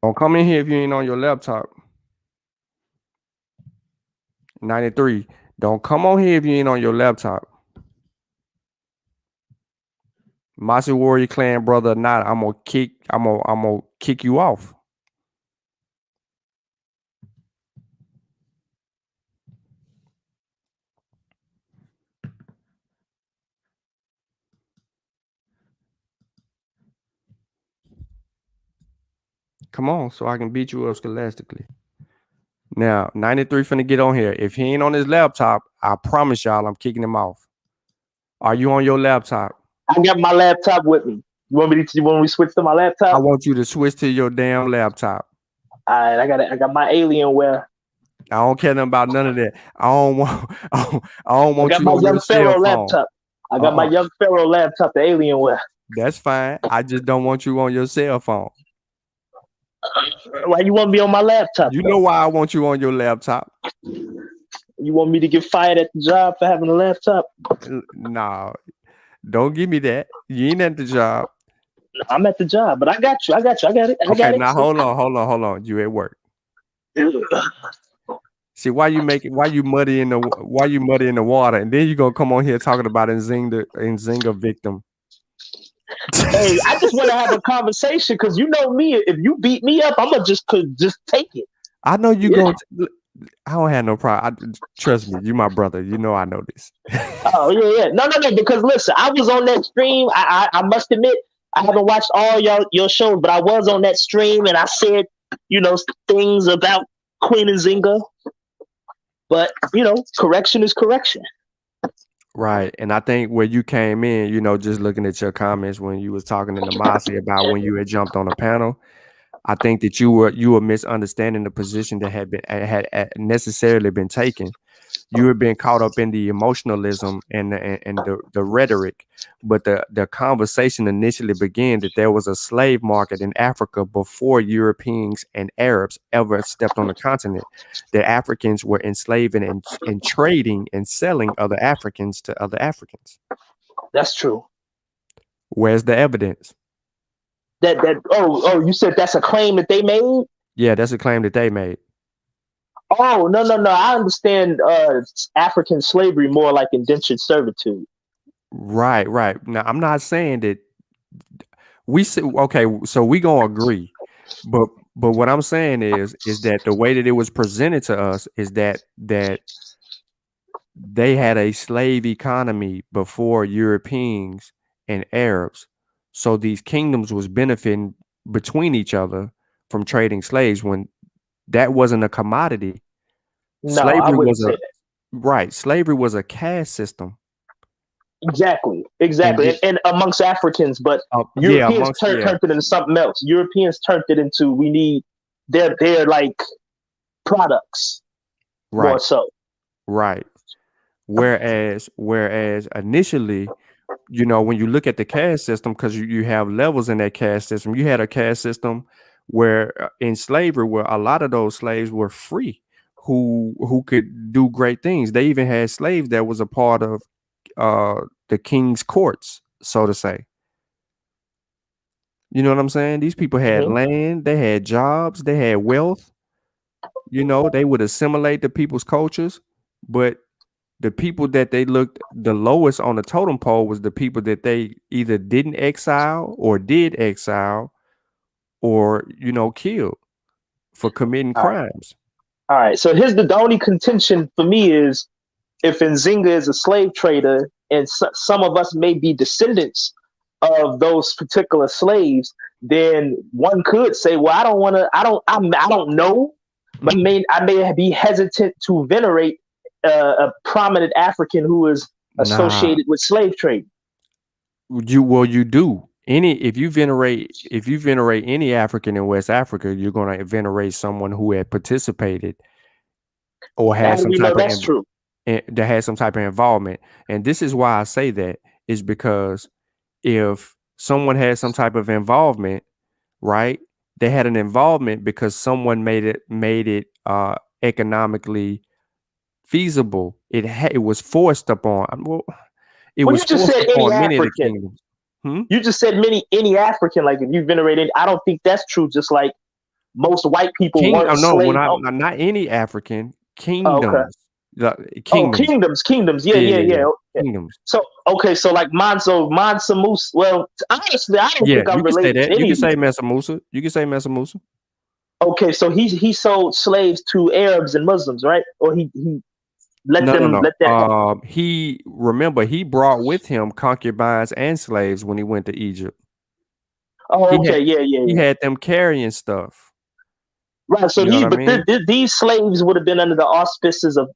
Don't come in here if you ain't on your laptop. 93. Don't come on here if you ain't on your laptop. Masi Warrior Clan brother or not, I'm gonna kick you off. Come on, so I can beat you up scholastically. Now, 93 finna get on here. If he ain't on his laptop, I promise y'all I'm kicking him off. Are you on your laptop? I got my laptop with me. You want me to switch to my laptop? I want you to switch to your damn laptop. All right, I got my Alienware. I don't care nothing about none of that. I don't want. I don't I want got you my on your young cell Pharaoh phone. laptop. I got my Uh-uh. young Pharaoh laptop, the Alienware. That's fine. I just don't want you on your cell phone. Why you want me on my laptop You know though? why I want you on your laptop? You want me to get fired at the job for having a laptop? Nah, don't give me that. You ain't at the job. I'm at the job, but I got you. I got you. I got it. I Okay, got it. now hold on. You at work. See why you muddy in the water, and then you gonna come on here talking about Nzinga victim. Hey, I just want to have a conversation because you know me. If you beat me up, I'm gonna just take it. I know you Yeah. going. I don't have no problem. Trust me, you my brother. You know I know this. Oh yeah, yeah. No. Because listen, I was on that stream. I must admit, I haven't watched all your shows, but I was on that stream and I said, you know, things about Queen Nzinga. But correction is correction. Right, and I think where you came in, just looking at your comments when you was talking in the Mossy about when you had jumped on a panel, I think that you were misunderstanding the position that had necessarily been taken. You had been caught up in the emotionalism and the rhetoric, but the conversation initially began that there was a slave market in Africa before Europeans and Arabs ever stepped on the continent. That Africans were enslaving and trading and selling other Africans to other Africans. That's true. Where's the evidence? You said that's a claim that they made? Yeah, that's a claim that they made. Oh, no. I understand African slavery more like indentured servitude. Right. Now, I'm not saying that we say, okay, so we gonna agree, but what I'm saying is that the way that it was presented to us is that they had a slave economy before Europeans and Arabs, so these kingdoms was benefiting between each other from trading slaves when that wasn't a commodity. No, I Slavery wouldn't was say a that. right. Slavery was a caste system, Exactly, and exactly. And amongst Africans, but yeah, Europeans amongst turned it into something else. Europeans turned it into we need their like products more right, so. right. Whereas initially, when you look at the caste system, because you have levels in that caste system, you had a caste system where in slavery, where a lot of those slaves were free, who could do great things. They even had slaves that was a part of the king's courts, so to say. You know what I'm saying? These people had Hmm. land, they had jobs, they had wealth. They would assimilate the people's cultures, but the people that they looked the lowest on the totem pole was the people that they either didn't exile or did exile or killed for committing All right, crimes. all right. So here's the only contention for me is if Nzinga is a slave trader and some of us may be descendants of those particular slaves, then one could say, well, I don't want to, I don't know, but I may be hesitant to venerate a prominent African who is Nah, associated with slave trade. you do. If you venerate any African in West Africa, you're gonna venerate someone who had participated or How had do some we know type of that's true? that had some type of involvement. And this is why I say that is because if someone had some type of involvement, right? They had an involvement because someone made it economically feasible. It was forced upon. Well, it Well, was you just forced said any upon many of the African. kingdoms. Hmm? You just said any African. Like if you venerate any, I don't think that's true. Just like most white people King? weren't Oh no, when slave. I Oh, not any African okay. kingdoms. Oh, Kingdoms. kingdoms. Yeah, Yeah, yeah, yeah, yeah. yeah. Okay. Kingdoms. So okay, so like Mansa Musa. Well, honestly, I don't Yeah, think you I'm can say related to that. You any can of these. say Mansa Musa. You can say Mansa Musa. Okay, so he sold slaves to Arabs and Muslims, right? Or he let No, no, them no. let that happen. He brought with him concubines and slaves when he went to Egypt. Oh, He had okay, yeah, yeah, he yeah. had them carrying stuff. Right. So You know what he, I but mean? these slaves would have been under the auspices of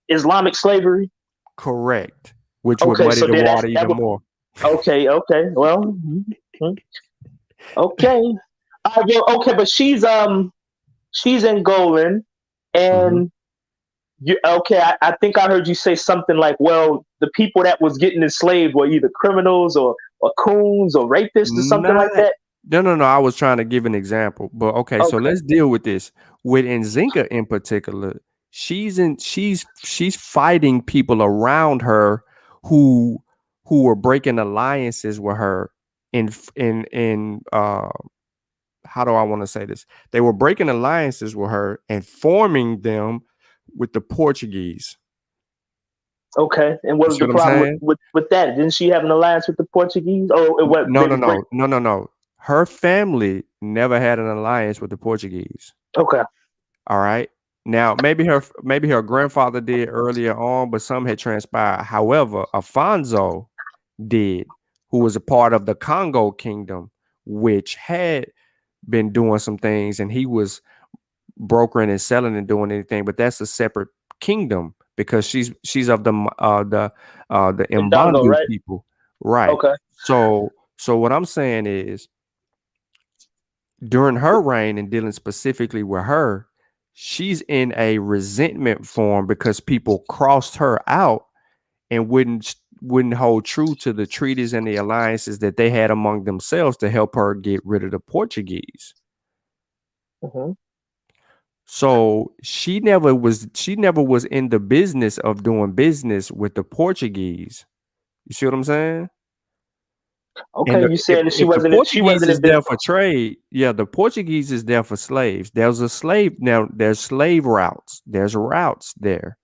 Islamic slavery. Correct. Which would Okay, muddy so the then water that even would more. okay. Well, okay. Well, okay, but she's Angolan, Hmm. and You okay? I think I heard you say something like, "Well, the people that was getting enslaved were either criminals or coons or rapists or something like Not that." no. I was trying to give an example, but okay. So Okay, let's deal with this. With Nzinga in particular, she's fighting people around her who were breaking alliances with her in how do I want to say this? They were breaking alliances with her and forming them with the Portuguese. okay. And what You was see the what I'm problem saying? with that? Didn't she have an alliance with the Portuguese? Or what? No, no, Maybe break. no, no, no, no. Her family never had an alliance with the Portuguese. Okay, All right. Now, maybe her grandfather did earlier on, but some had transpired. However, Afonso did, who was a part of the Congo kingdom, which had been doing some things, and he was brokering and selling and doing anything, but that's a separate kingdom because she's of the Indongo, Imbandu right? people, right? Okay, So what I'm saying is during her reign and dealing specifically with her, she's in a resentment form because people crossed her out and wouldn't hold true to the treaties and the alliances that they had among themselves to help her get rid of the Portuguese. hmm, So she never was in the business of doing business with the Portuguese. You see what I'm saying? And okay. You if saying that if the she Portuguese wasn't is in there business? for trade, yeah, the Portuguese is there for slaves. There's a slave now. There's slave routes. There's routes there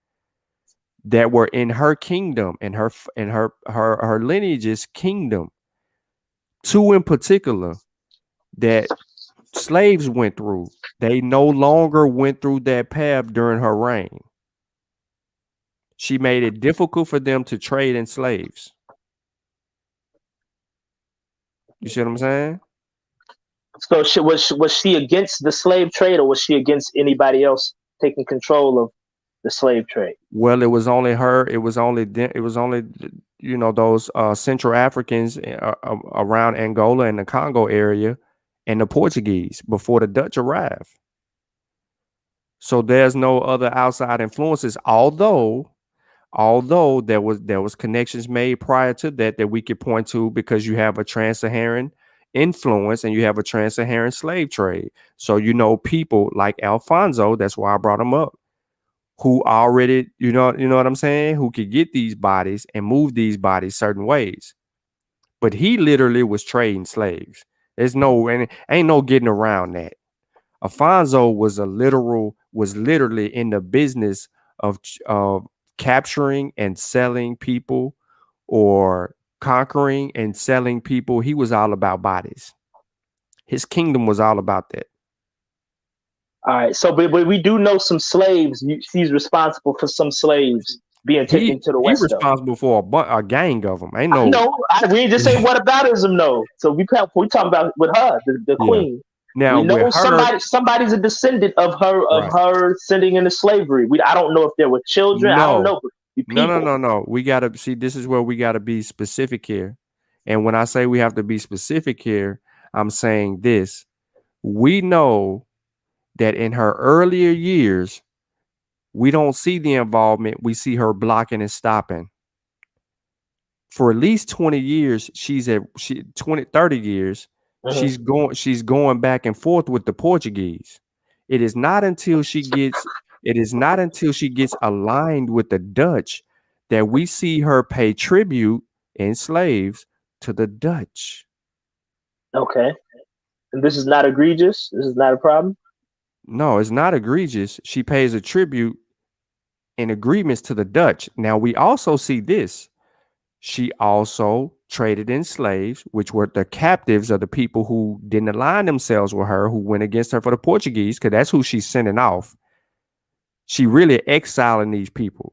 that were in her kingdom and her lineage's kingdom. Two in particular that slaves went through. They no longer went through that path during her reign. She made it difficult for them to trade in slaves. You see what I'm saying? So was she against the slave trade, or was she against anybody else taking control of the slave trade? Well, it was only her. It was only those Central Africans around Angola and the Congo area, and the Portuguese before the Dutch arrived. So there's no other outside influences. Although there was connections made prior to that we could point to because you have a trans-Saharan influence and you have a trans-Saharan slave trade. So people like Alfonso. That's why I brought him up who already, you know what I'm saying, who could get these bodies and move these bodies certain ways. But he literally was trading slaves. And ain't no getting around that. Afonso was literally in the business of capturing and selling people or conquering and selling people. He was all about bodies. His kingdom was all about that. All right. So, but we do know some slaves. She's responsible for some slaves being taken to the He West, though. responsible for a gang of them. Ain't I no know. We ain't just say whataboutism, though. So we talking about with her, the yeah. queen. Now We with know her, somebody's a descendant of right? her sending into slavery. I don't know if there were children. I don't No, know, but the no, no, people. no, no. We gotta see. This is where we gotta be specific here. And when I say we have to be specific here, I'm saying this. We know that in her earlier years, we don't see the involvement. We see her blocking and stopping. For at least 20 years, she's at she 20, 30 years, Mhm. she's going back and forth with the Portuguese. It is not until she gets it is not until she gets aligned with the Dutch that we see her pay tribute in slaves to the Dutch. Okay, and this is not egregious. This is not a problem. No, it's not egregious. She pays a tribute in agreements to the Dutch. Now we also see this. She also traded in slaves, which were the captives of the people who didn't align themselves with her, who went against her for the Portuguese, because that's who she's sending off. She really exiling these people.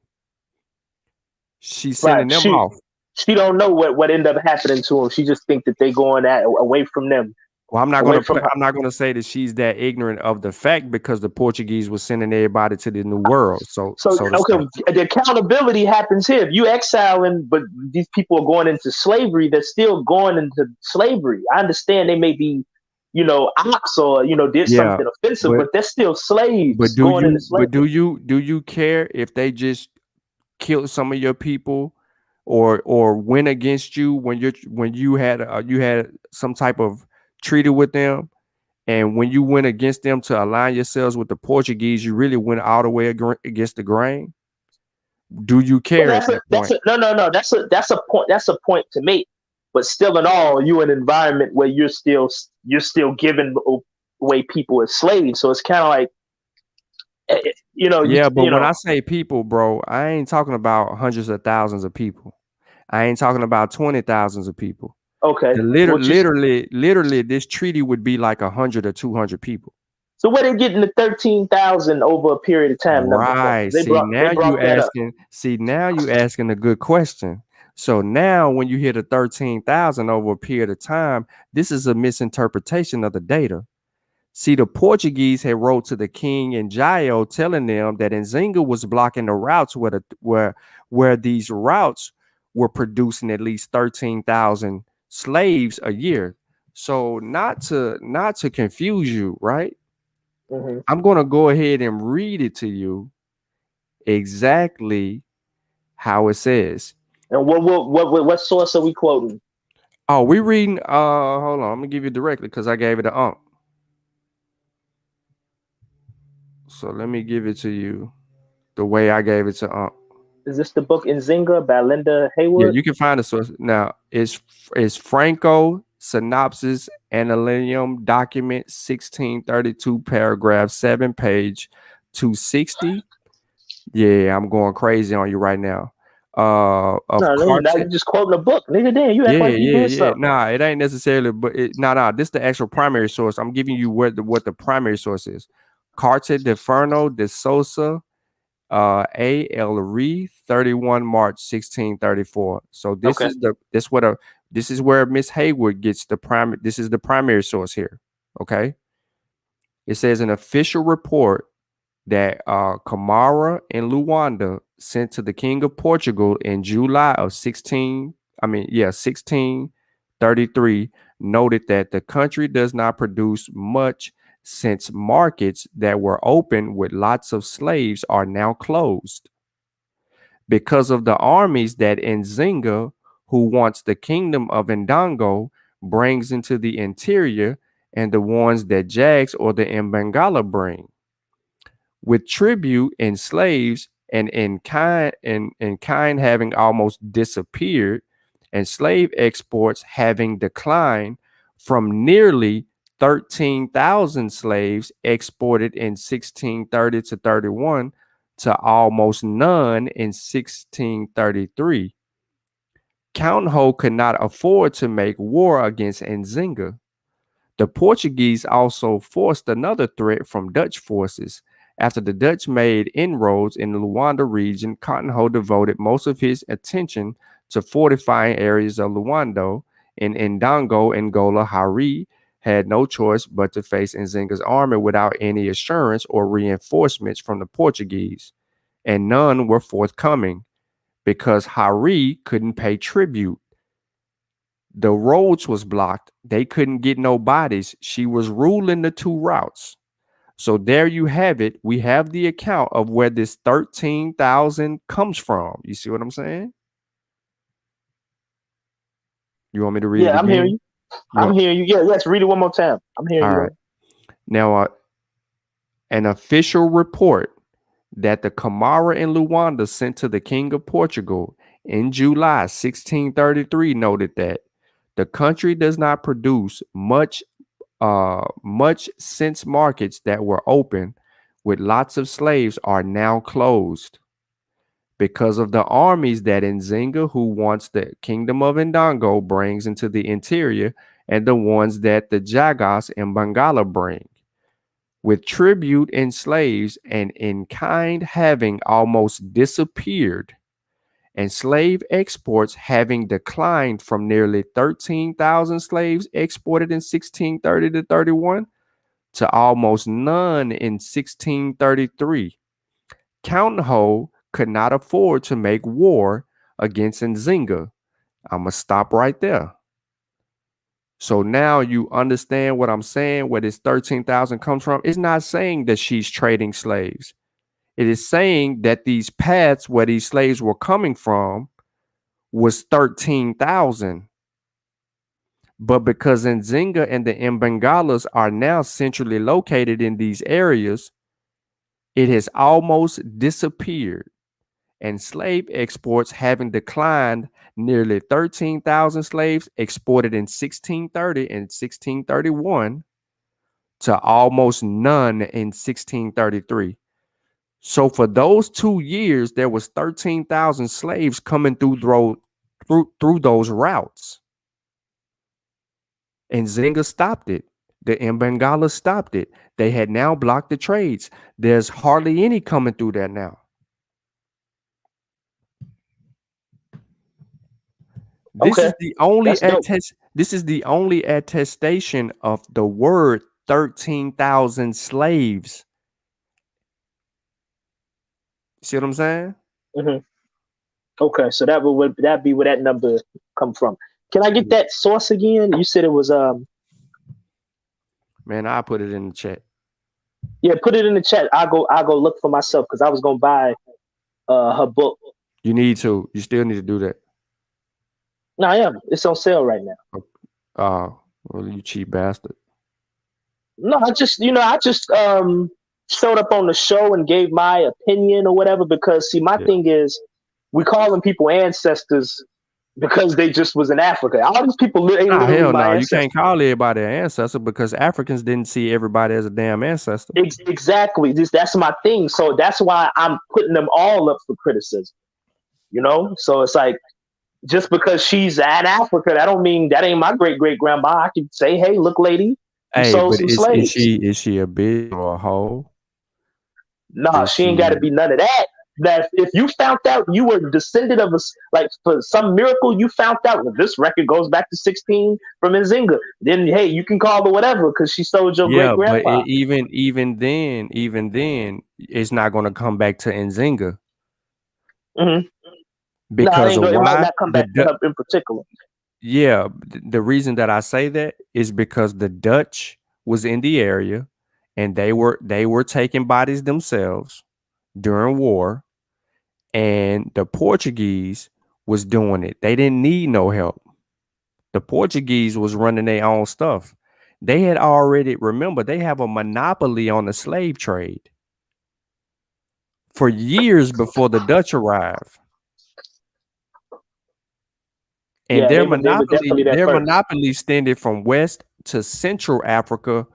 She's sending Right. them off. She don't know what ended up happening to them. She just think that they going away from them, Well, I'm not away gonna from her. I'm not gonna say that she's that ignorant of the fact because the Portuguese was sending everybody to the new world. So So to okay, say. the accountability happens here. If you exiling, but these people are going into slavery, they're still going into slavery. I understand they may be ox or did Yeah, something offensive, but but they're still but slaves do going into you but slavery. do you care if they just kill some of your people or went against you when you had some type of treaty with them, and when you went against them to align yourselves with the Portuguese, you really went all the way against the grain? Do you Well, care at that that's point? a no. That's a point to make. But still, in all, you in an environment where you're still giving away people as slaves. So it's kind of like you Yeah, but you when know I say people, bro, I ain't talking about hundreds of thousands of people. I ain't talking about 20,000s of people. okay. The What you literally, this treaty would be like 100 or 200 people. So where they getting the 13,000 over a period of time number from? Right. Because they brought that up. Now you asking a good question. So now when you hear the 13,000 over a period of time, this is a misinterpretation of the data. See, the Portuguese had wrote to the king in Jaio telling them that Nzinga was blocking the routes where these routes were producing at least 13,000 slaves a year. So not to confuse you, right? Hmm. I'm going to go ahead and read it to you exactly how it says. And what source are we quoting? Oh, we reading hold on, I'm going to give you directly cuz I gave it a So let me give it to you the way I gave it to Is this the book Nzinga by Linda Yeah, Heywood? you can find the source. Now, it's Franco Synopsis Annalium Document 1632, paragraph 7, page 260. Yeah, I'm going crazy on you right now. Of No, nigga, now Cartet. you just quoting a book, nigga. Damn, you act Yeah, like you yeah, did yeah. something. Nah, it ain't necessarily, but this the actual primary source. I'm giving you what the primary source is. Carta de Ferno de Sosa, A. L. Ree, 31 March 1634. So Okay. this is where Miss Heywood gets the primary. This is the primary source here. Okay. It says an official report that Kamara and Luanda sent to the King of Portugal in July of 1633 noted that the country does not produce much since markets that were open with lots of slaves are now closed because of the armies that Nzinga, who wants the kingdom of Ndongo, brings into the interior, and the ones that Jags or the Mbangala bring with tribute and slaves and in kind having almost disappeared and slave exports having declined from nearly 13,000 slaves exported in 1630 to 31 to almost none in 1633. Count Ho could not afford to make war against Nzinga. The Portuguese also forced another threat from Dutch forces. After the Dutch made inroads in the Luanda region, Cotton Ho devoted most of his attention to fortifying areas of Luando. In Ndongo, Angola, Hari had no choice but to face Nzinga's army without any assurance or reinforcements from the Portuguese, and none were forthcoming because Hari couldn't pay tribute. The roads was blocked. They couldn't get no bodies. She was ruling the two routes. So there you have it. We have the account of where this 13,000 comes from. You see what I'm saying? You want me to read it Yeah, I'm hearing again? you. You I'm want hearing you. Yeah, let's read it one more time. I'm hearing All you, right. bro. Now an official report that the Camara and Luanda sent to the King of Portugal in July 1633 noted that the country does not produce much since markets that were open with lots of slaves are now closed because of the armies that Nzinga, who wants the kingdom of Ndongo, brings into the interior, and the ones that the Jagas and Bangala bring. With tribute and slaves and in kind having almost disappeared, and slave exports having declined from nearly 13,000 slaves exported in 1630 to 31 to almost none in 1633. Count Ho could not afford to make war against Nzinga. I'm going to stop right there. So now you understand what I'm saying, where this 13,000 comes from. It's not saying that she's trading slaves. It is saying that these paths where these slaves were coming from was 13,000. But because Nzinga and the Mbengalas are now centrally located in these areas, it has almost disappeared. And slave exports having declined, nearly 13,000 slaves exported in 1630 and 1631 to almost none in 1633. So for those 2 years, there was 13,000 slaves coming through those routes. And Nzinga stopped it. The Mbangala stopped it. They had now blocked the trades. There's hardly any coming through there now. This Okay, is the only that's dope. This is the only attestation of the word 13,000 slaves. See what I'm saying? Hmm. Okay, so that be where that number come from. Can I get that source again? You said it was Man, I put it in the chat. yeah. Put it in the chat. I'll go look for myself because I was gonna buy her book. You need to. You still need to do that. No, I am. It's on sale right now. Well, you cheap bastard. No, I just showed up on the show and gave my opinion or whatever because see my Yeah. thing is we calling people ancestors because they just was in Africa. All these people ain't Nah, literally hell my no. You can't ancestors. call everybody an ancestor because Africans didn't see everybody as a damn ancestor. Exactly. That's my thing. So that's why I'm putting them all up for criticism. You know? So it's like just because she's in Africa, that don't mean that ain't my great great grandma. I can say, hey, look, lady, you Hey, sold but some is slaves. she a bitch or a hoe? Nah, Is she ain't got to she be none of that. That if you found out you were a descendant of us, like for some miracle you found out that this record goes back to 16 from Nzinga, then hey, you can call her whatever because she sold your great yeah, but grandpa. even then, it's not gonna come back to Nzinga Mm-hmm. No, because of it might why? not come back to her in particular. Yeah, the reason that I say that is because the Dutch was in the area and they were taking bodies themselves during war, and the Portuguese was doing it. They didn't need no help. The Portuguese was running their own stuff. They had already, remember, they have a monopoly on the slave trade for years before the Dutch arrived. And Yeah, they were definitely there their first. monopoly extended from West to Central Africa,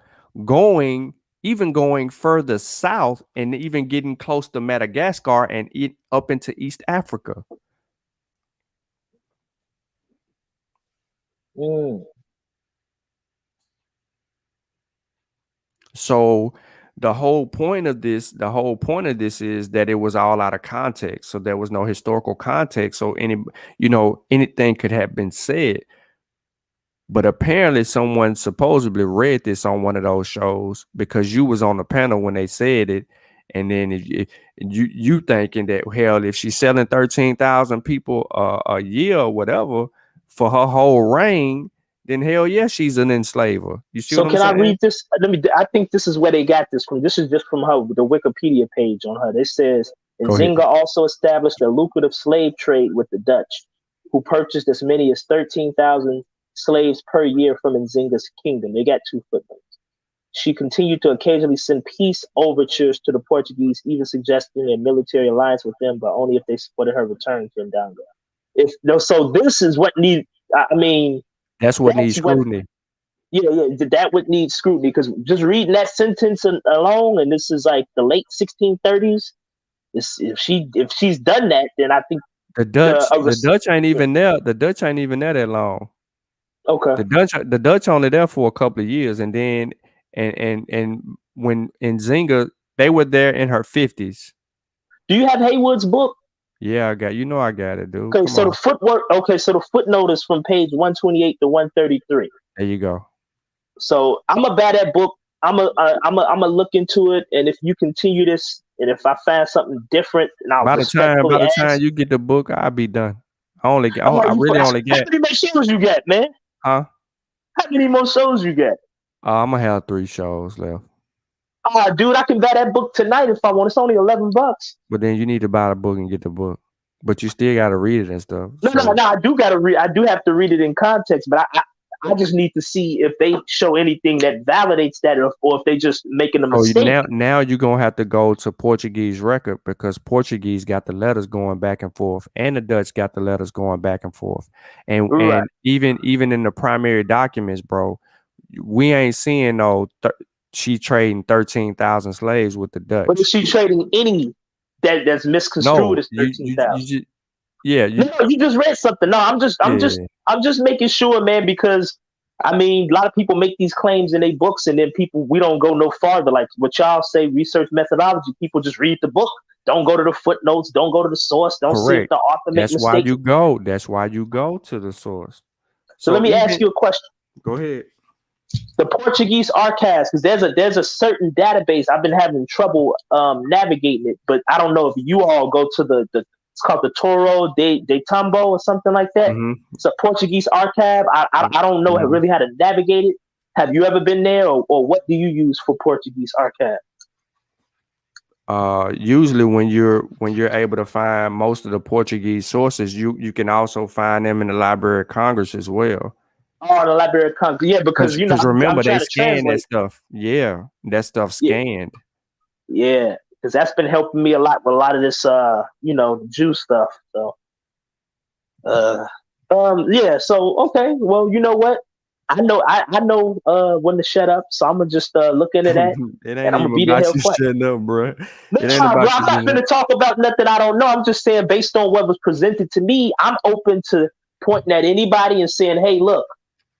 even going further south and even getting close to Madagascar and up into East Africa. Mm. So the whole point of this is that it was all out of context. So there was no historical context. So anything could have been said. But apparently someone supposedly read this on one of those shows because you was on the panel when they said it. And then you thinking that, hell, if she's selling 13,000 people a year or whatever for her whole reign, then hell yeah, she's an enslaver. You see So what I'm can I saying? read this? I think this is where they got this from. This is just from her the Wikipedia page on her. It says Go ahead. Nzinga also established a lucrative slave trade with the Dutch, who purchased as many as 13,000 slaves per year from Nzinga's kingdom. They got two footnotes. She continued to occasionally send peace overtures to the Portuguese, even suggesting a military alliance with them, but only if they supported her return to Ndanga. If no, so this is what need. I mean, That's what needs that's what scrutiny. that would need scrutiny because just reading that sentence alone, and this is like the late 1630s. If she's done that, then I think The the Dutch, a the res- Dutch ain't yeah, even there. The Dutch ain't even there that long. okay. The Dutch only there for a couple of years, and then and when in Nzinga, they were there in her 50s. Do you have Heywood's book? Yeah, I got it, dude. Okay, Come so the on. footwork. Okay, so the footnote is from page 128 to 133. There you go. So I'm gonna buy that book. I'm a look into it, and if you continue this, and if I find something different, and I'll By respectfully the time ask. you get the book, I'll be done. How I many really only how get, many machines you got, man? huh? How many more shows you got? I'm gonna have 3 shows left. Oh, dude, I can buy that book tonight if I want. It's only $11. But then you need to buy the book and get the book. But you still gotta read it and stuff. No, no, So no. I do gotta read. I do have to read it in context, but I just need to see if they show anything that validates that, or if they just making a mistake. now you're gonna have to go to Portuguese record because Portuguese got the letters going back and forth, and the Dutch got the letters going back and forth. And Right. and even in the primary documents, bro, we ain't seeing she trading 13,000 slaves with the But is Dutch. she trading any that's misconstrued No, as 13,000? yeah, No, no, you just read something. No, yeah, I'm just making sure, man, because I mean, a lot of people make these claims in their books, and then we don't go no farther. Like what y'all say, research methodology. People just read the book. Don't go to the footnotes. Don't go to the source. Don't see if correct. the author make That's why mistakes. you go. That's why you go to the source. So let So me ask even you a question. go ahead. The Portuguese archives, because there's a certain database I've been having trouble navigating it, but I don't know if you all go to the it's called the Toro de Tambo or something like that. Hmm. It's a Portuguese archive. I don't know Hmm. really how to navigate it. Have you ever been there, or what do you use for Portuguese archive? Usually when you're able to find most of the Portuguese sources, you can also find them in the Library of Congress as well. Oh, the Library of Congress. Yeah, because Because I'm remember they trying to scan that translate. stuff. Yeah, that stuff Yeah, scanned. yeah, because that's been helping me a lot with a lot of this Jew stuff. So Uh, yeah. So okay. Well, you know what? I know when to shut up. So I'm gonna just look into that, It and ain't I'm gonna even be the about hell you quiet. shutting up, bro. No, It ain't bro, about I'm you not shutting up. gonna talk about nothing I don't know. I'm just saying based on what was presented to me, I'm open to pointing at anybody and saying, "Hey, look,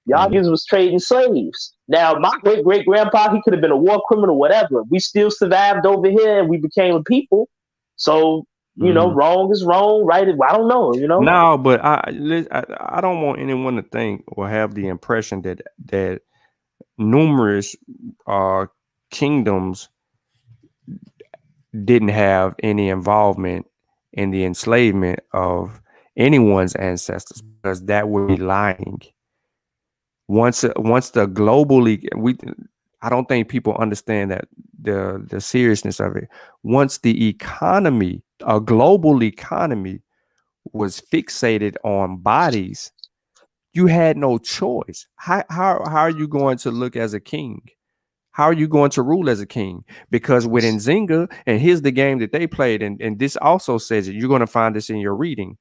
y'all Mhm. niggas was trading slaves." Now, my great grandpa, he could have been a war criminal, whatever. We still survived over here, and we became a people. So Mhm. wrong is wrong, right? I don't know. No, but I don't want anyone to think or have the impression that numerous uh kingdoms didn't have any involvement in the enslavement of anyone's ancestors because that would be lying. Once the globally we I don't think people understand that the seriousness of it. Once the economy, a global economy, was fixated on bodies, you had no choice. How are you going to look as a king? How are you going to rule as a king? Because with Nzinga, and here's the game that they played, and this also says it. You're going to find this in your reading.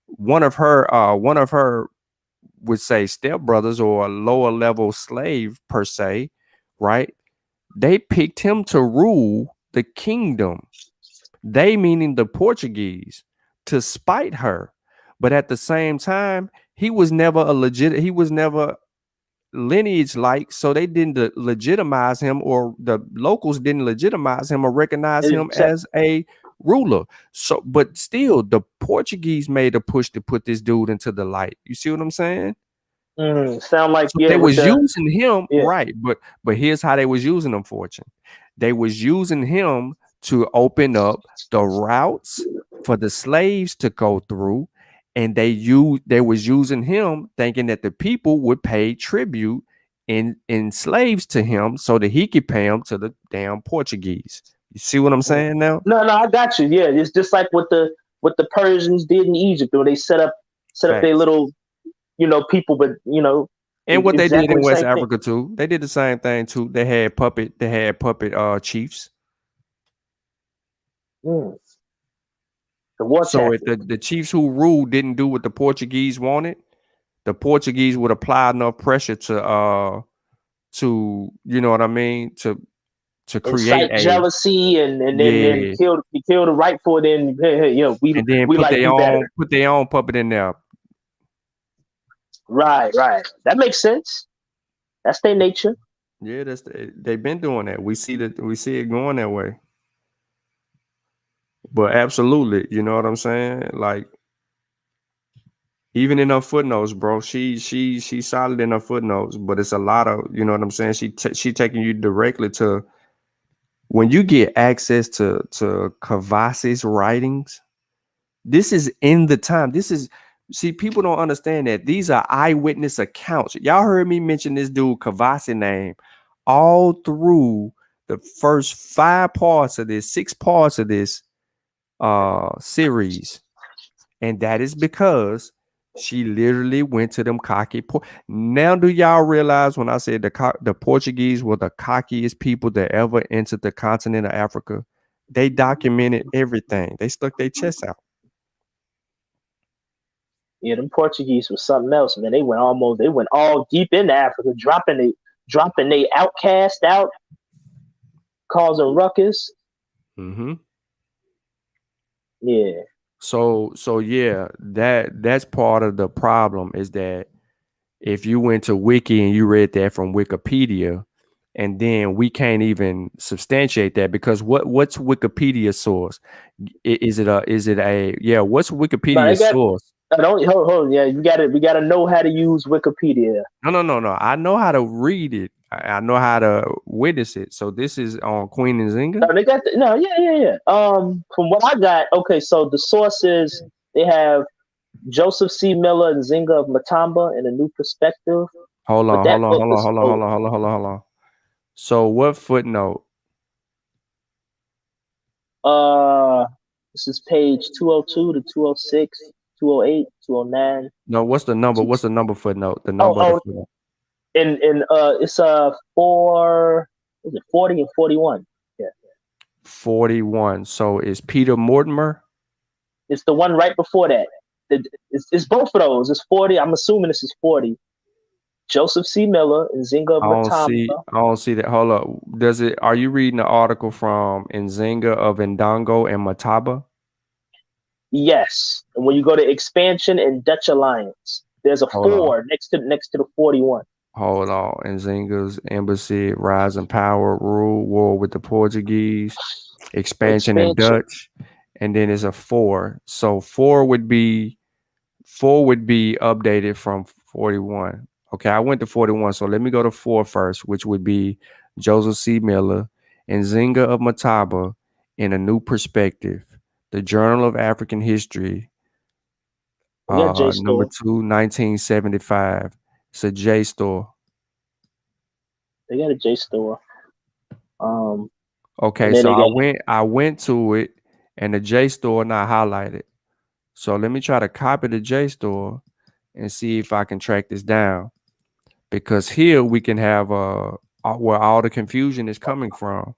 One of her would say stepbrothers or a lower level slave per se, right? They picked him to rule the kingdom. They meaning the Portuguese to spite her. But at the same time, he was never lineage like, so they didn't legitimize him, or the locals didn't legitimize him or recognize him Except, as a ruler. So but still the Portuguese made a push to put this dude into the light. You see what I'm saying? sound like So yeah they with was the using him, yeah. right? But here's how they was using him, Fortune. They was using him to open up the routes for the slaves to go through, and they was using him thinking that the people would pay tribute in slaves to him so that he could pay them to the damn Portuguese. You see what I'm Mm. saying now? No, no, I got you. Yeah, it's just like what the Persians did in Egypt, where they set up their Facts. little people, but And what they did exactly in the West same thing. Africa too, they did the same thing too. They had puppet chiefs. Mm. The war So if tactic. the chiefs who ruled didn't do what the Portuguese wanted, the Portuguese would apply enough pressure to you know what I mean, to create Incite a jealousy and then yeah, kill the rightful. Then hey, and then we like you better. put their own puppet in there. Right, right. That makes sense. That's their nature. Yeah, they've been doing that. We see it going that way. But absolutely, you know what I'm saying? Like even in her footnotes, bro, she's solid in her footnotes, but it's a lot of, you know what I'm saying? She taking you directly to when you get access to Kavasi's writings. This is in the time. See, people don't understand that these are eyewitness accounts. Y'all heard me mention this dude Kavasi name all through the first 5 parts of this, 6 parts of this series. And that is because she literally went to them cocky. Now, do y'all realize when I said the Portuguese were the cockiest people that ever entered the continent of Africa? They documented everything. They stuck their chests out. Yeah, them Portuguese was something else, man. They went all deep into Africa, dropping they outcast out, causing ruckus. Mm-hmm. Yeah. So yeah, that's part of the problem is that if you went to Wiki and you read that from Wikipedia, and then we can't even substantiate that because what's Wikipedia's source? Is it a what's But they Wikipedia's got source? don't hold, yeah, we gotta know how to use Wikipedia. No. I know how to read it. I know how to witness it. So this is on Queen Nzinga. No, they got yeah. From what I got, okay, so the sources they have Joseph C. Miller and Nzinga of Matamba in A New Perspective. Hold But on, that hold on, book hold on, is hold on, hold old. on, hold on, hold on, hold on. So what footnote? Uh, this is page 202 to 206, 208, 209. No, what's the number? What's the number footnote? The Oh, number of the oh, footnote. and it's four. Is it 40 and 41? Yeah, 41. So is Peter Mortimer? it's the one right before that. It's both of those. It's 40. I'm assuming this is 40. Joseph C. Miller and Nzinga of Matamba. I don't see that. Hold up. Are you reading the article from Nzinga of Ndongo and Mataba? Yes, and when you go to expansion and Dutch alliance, there's a Hold on. 4 next to the 41. Hold on. Nzinga's embassy, rise in power, rule, war with the Portuguese, expansion in Expansion. Dutch, and then it's a 4. So 4 would be updated from 41. Okay, I went to 41. So let me go to 4 first, which would be Joseph C. Miller and Nzinga of Mataba in A New Perspective, the Journal of African History, We got number JSTOR. 2, 1975. It's a JSTOR. They got a JSTOR. And Okay, then so they got I went to it and the JSTOR not highlighted. So let me try to copy the JSTOR and see if I can track this down. Because here we can have where all the confusion is coming from.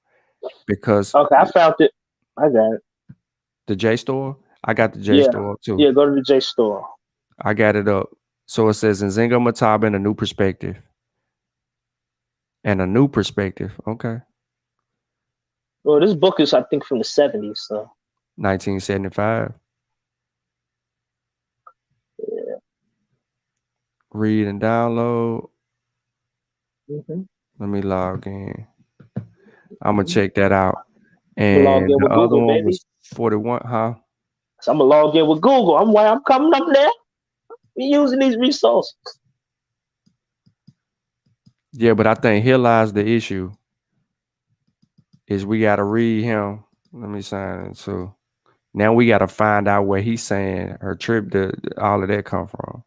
Because okay. I found it. I got it. the JSTOR, I got the Yeah, JSTOR up too. yeah. Go to the JSTOR. I got it up. So it says Nzinga Mataba and A New Perspective. And A New Perspective. Okay. Well, this book is I think from the 70s. So 1975. yeah. Read and download. Mm-hmm. Let me log in. I'm gonna check that out. I'm gonna log And in the with other Google, one baby. was 41, huh? So I'm gonna log in with Google. I'm coming up there. We using these resources. Yeah, but I think here lies the issue. Is we gotta read him. Let me sign it too. Now we gotta find out where he's saying her trip to all of that come from.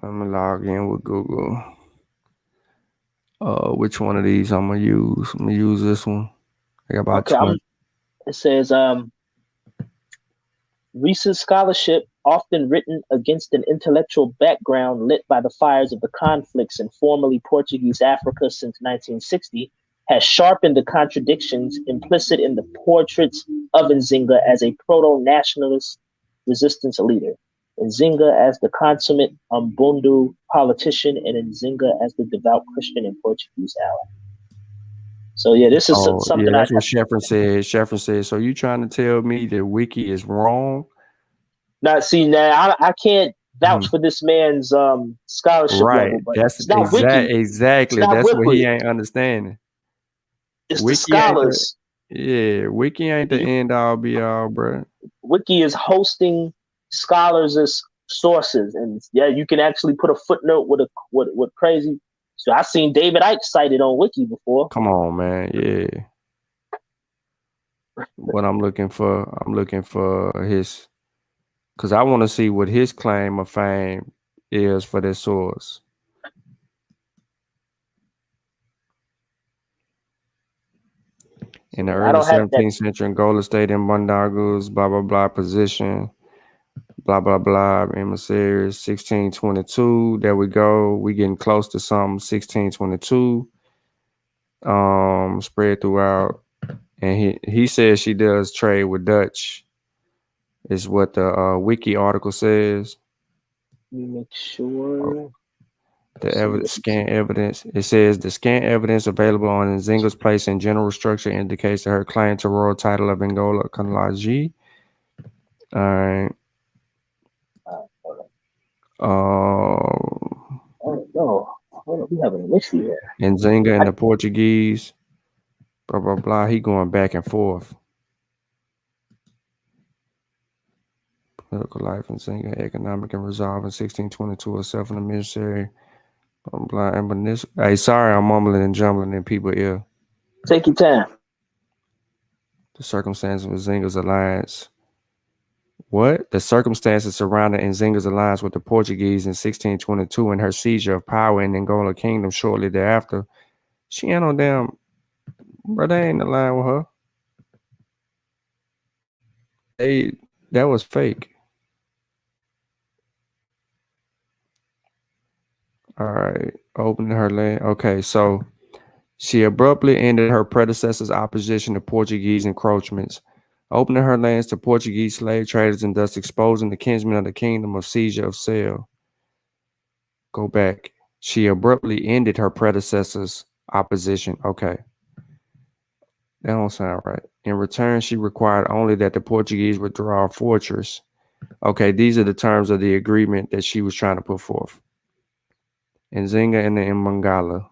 I'm gonna log in with Google. Which one of these I'm gonna use? I'm gonna use this one. I got about Okay, 20. it says recent scholarship, often written against an intellectual background lit by the fires of the conflicts in formerly Portuguese Africa since 1960, has sharpened the contradictions implicit in the portraits of Nzinga as a proto-nationalist resistance leader, Nzinga as the consummate Umbundu politician, and Nzinga as the devout Christian and Portuguese ally. So yeah, this is Oh, yeah, something I that's what Sheffrin said. Sheffrin said, so you trying to tell me that Wiki is wrong? not see now. I can't vouch Mhm. for this man's scholarship Right. level, but That's it's not Wiki. It's exactly. not That's what he Wiki. ain't understanding. It's the Wiki ain't the scholars. Wiki ain't the You, end all be all, bro. Wiki is hosting scholars as sources, and yeah, you can actually put a footnote with crazy. So I seen David Icke cited on Wiki before. Come on, man. Yeah. What I'm looking for his because I want to see what his claim of fame is for this source. In the I early don't have that. 17th century, Angola stayed in Bondagu's blah blah blah position. Blah blah blah. Emissaries 1622. There we go. We getting close to something. 1622. Spread throughout. And he says she does trade with Dutch. Is what the wiki article says. Let me make sure. The scan evidence. It says the scan evidence available on Nzinga's place and general structure indicates that her claim to royal title of Angola Kanlaji. All right. Oh no, hold on, we have an issue here. Nzinga and the Portuguese. Blah blah blah. He going back and forth. Political life in Nzinga, economic and resolve in 1622, herself in the military. I'm blind, but this. Hey, sorry, I'm mumbling and jumbling in people's ear. Take your time. The circumstances of Nzinga's alliance. What? The circumstances surrounding Nzinga's alliance with the Portuguese in 1622 and her seizure of power in Angola Kingdom shortly thereafter. She ain't no damn. Bro, they ain't aligned with her. That was fake. All right, opening her land. Okay, so she abruptly ended her predecessor's opposition to Portuguese encroachments, opening her lands to Portuguese slave traders and thus exposing the kinsmen of the kingdom of seizure of sale. Go back. She abruptly ended her predecessor's opposition. Okay. That don't sound right. In return, she required only that the Portuguese withdraw a fortress. Okay, these are the terms of the agreement that she was trying to put forth. Nzinga and the Mangala.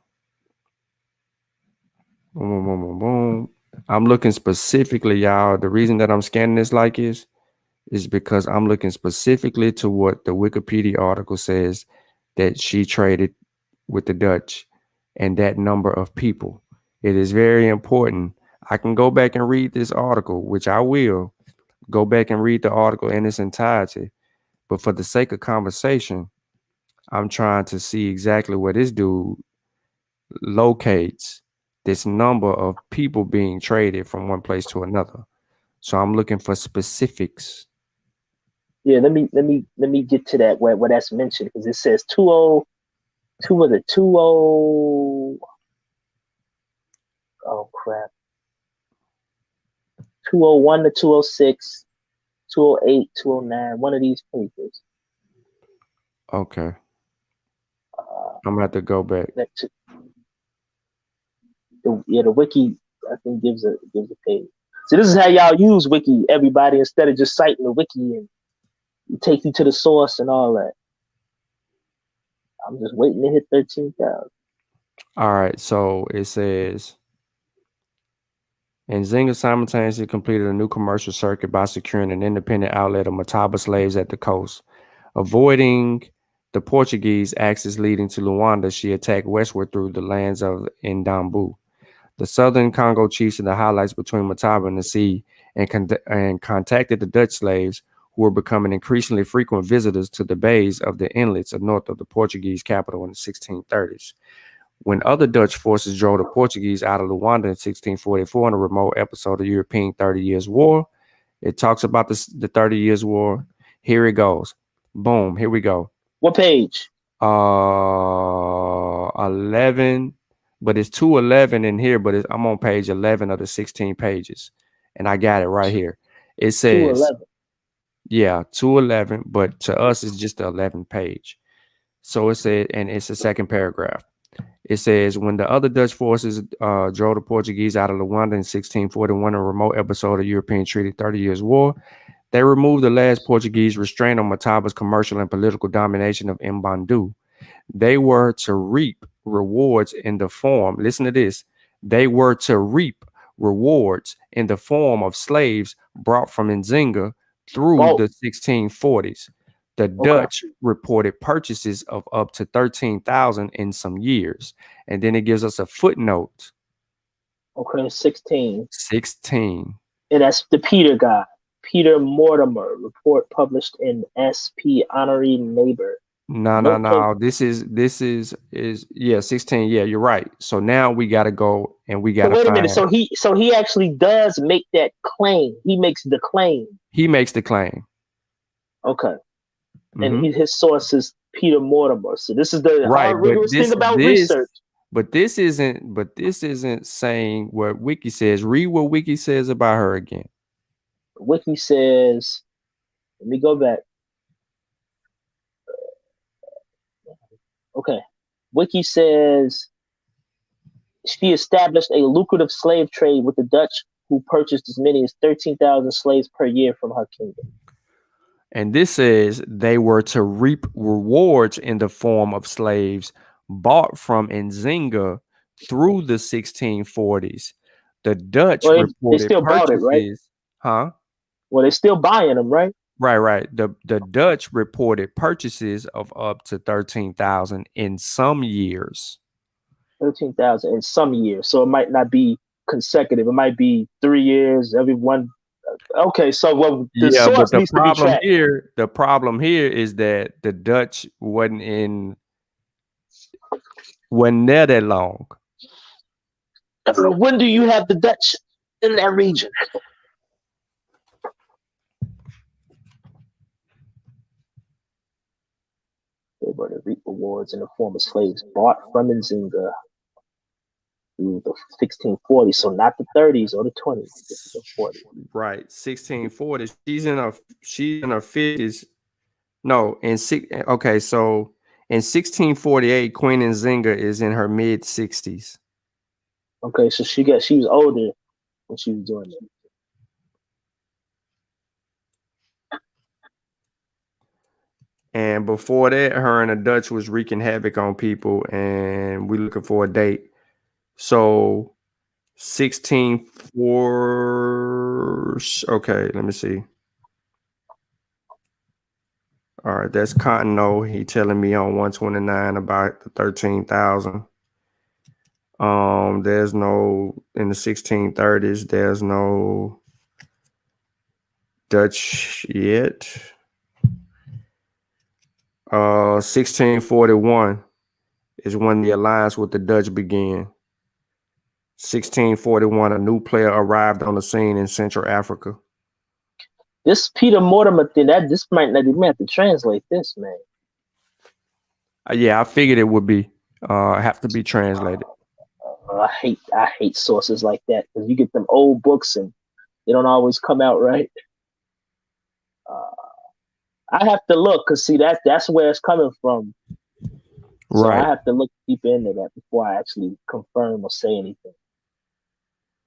Boom, boom, boom, boom, boom. I'm looking specifically, y'all. The reason that I'm scanning this like is because I'm looking specifically to what the Wikipedia article says that she traded with the Dutch and that number of people. It is very important. I can go back and read this article, which I will go back and read the article in its entirety. But for the sake of conversation, I'm trying to see exactly where this dude locates this number of people being traded from one place to another. So I'm looking for specifics. Yeah, let me get to that where that's mentioned because it says 202 was it 20 oh crap 201 to 206 208 209 one of these papers. Okay. I'm gonna have to go back. The wiki I think gives a page. So this is how y'all use wiki, everybody, instead of just citing the wiki and take you to the source and all that. I'm just waiting to hit 13,000. All right, so it says, Nzinga simultaneously completed a new commercial circuit by securing an independent outlet of Mataba slaves at the coast. Avoiding the Portuguese axis leading to Luanda, she attacked westward through the lands of Ndambu. The southern Congo chiefs in the highlights between Mataba and the sea and contacted the Dutch slaves who were becoming increasingly frequent visitors to the bays of the inlets north of the Portuguese capital in the 1630s. When other Dutch forces drove the Portuguese out of Luanda in 1644 in a remote episode of the European 30 Years' War, it talks about the 30 Years' War. Here it goes. Boom. Here we go. What page? 11, but it's 211 in here, but I'm on page 11 of the 16 pages, and I got it right here. It says 211. Yeah, 211, but to us it's just the 11th page. So it said, and it's the second paragraph. It says, when the other Dutch forces drove the Portuguese out of Luanda in 1641, a remote episode of the European Treaty 30 Years' War, they removed the last Portuguese restraint on Mataba's commercial and political domination of Mbandu. They were to reap rewards in the form, listen to this, they were to reap rewards in the form of slaves brought from Nzinga through the 1640s. The Dutch reported purchases of up to 13,000 in some years. And then it gives us a footnote. Okay, 16. 16. And that's the Peter guy. Peter Mortimer report published in SP Honorary Neighbor. No, no, Note take. no. This is yeah, 16. Yeah, you're right. So now we gotta go and we So gotta wait a minute. find. So he actually does make that claim. He makes the claim. He makes the claim. Okay. And Hmm. his source is Peter Mortimer. So this is the Right, hard, but rigorous thing about research. this isn't saying what Wiki says. Read what Wiki says about her again. Wiki says, let me go back. Okay. Wiki says she established a lucrative slave trade with the Dutch, who purchased as many as 13,000 slaves per year from her kingdom. And this says they were to reap rewards in the form of slaves bought from Nzinga through the 1640s. The Dutch Well, they reported still bought it, right? purchases, huh? Well, they're still buying them, right? Right, right. The Dutch reported purchases of up to 13,000 in some years. 13,000 in some years. So it might not be consecutive. It might be 3 years, every one. Okay, so well, the Yeah, but source needs to be tracked. the problem here is that the Dutch wasn't there that long. When do you have the Dutch in that region? They were to reap rewards in the form of slaves bought from Nzinga through the 1640s. So not the 30s or the 20s, the 40s. Right, 1640. She's in her 50s. No, okay, so in 1648, Queen Nzinga is in her mid 60s. Okay, so she was older when she was doing it. And before that, her and the Dutch was wreaking havoc on people, and we looking for a date. So 1604. Okay, let me see. All right, that's Contino. He telling me on 129 about the 13,000. There's no in the 1630s. There's no Dutch yet. 1641 is when the alliance with the Dutch began. 1641, a new player arrived on the scene in Central Africa. This Peter Mortimer thing, this might not, we might have to translate this, man. Yeah, I figured it would be have to be translated. I hate sources like that because you get them old books and they don't always come out right. I have to look because see that's where it's coming from. So Right. I have to look deep into that before I actually confirm or say anything.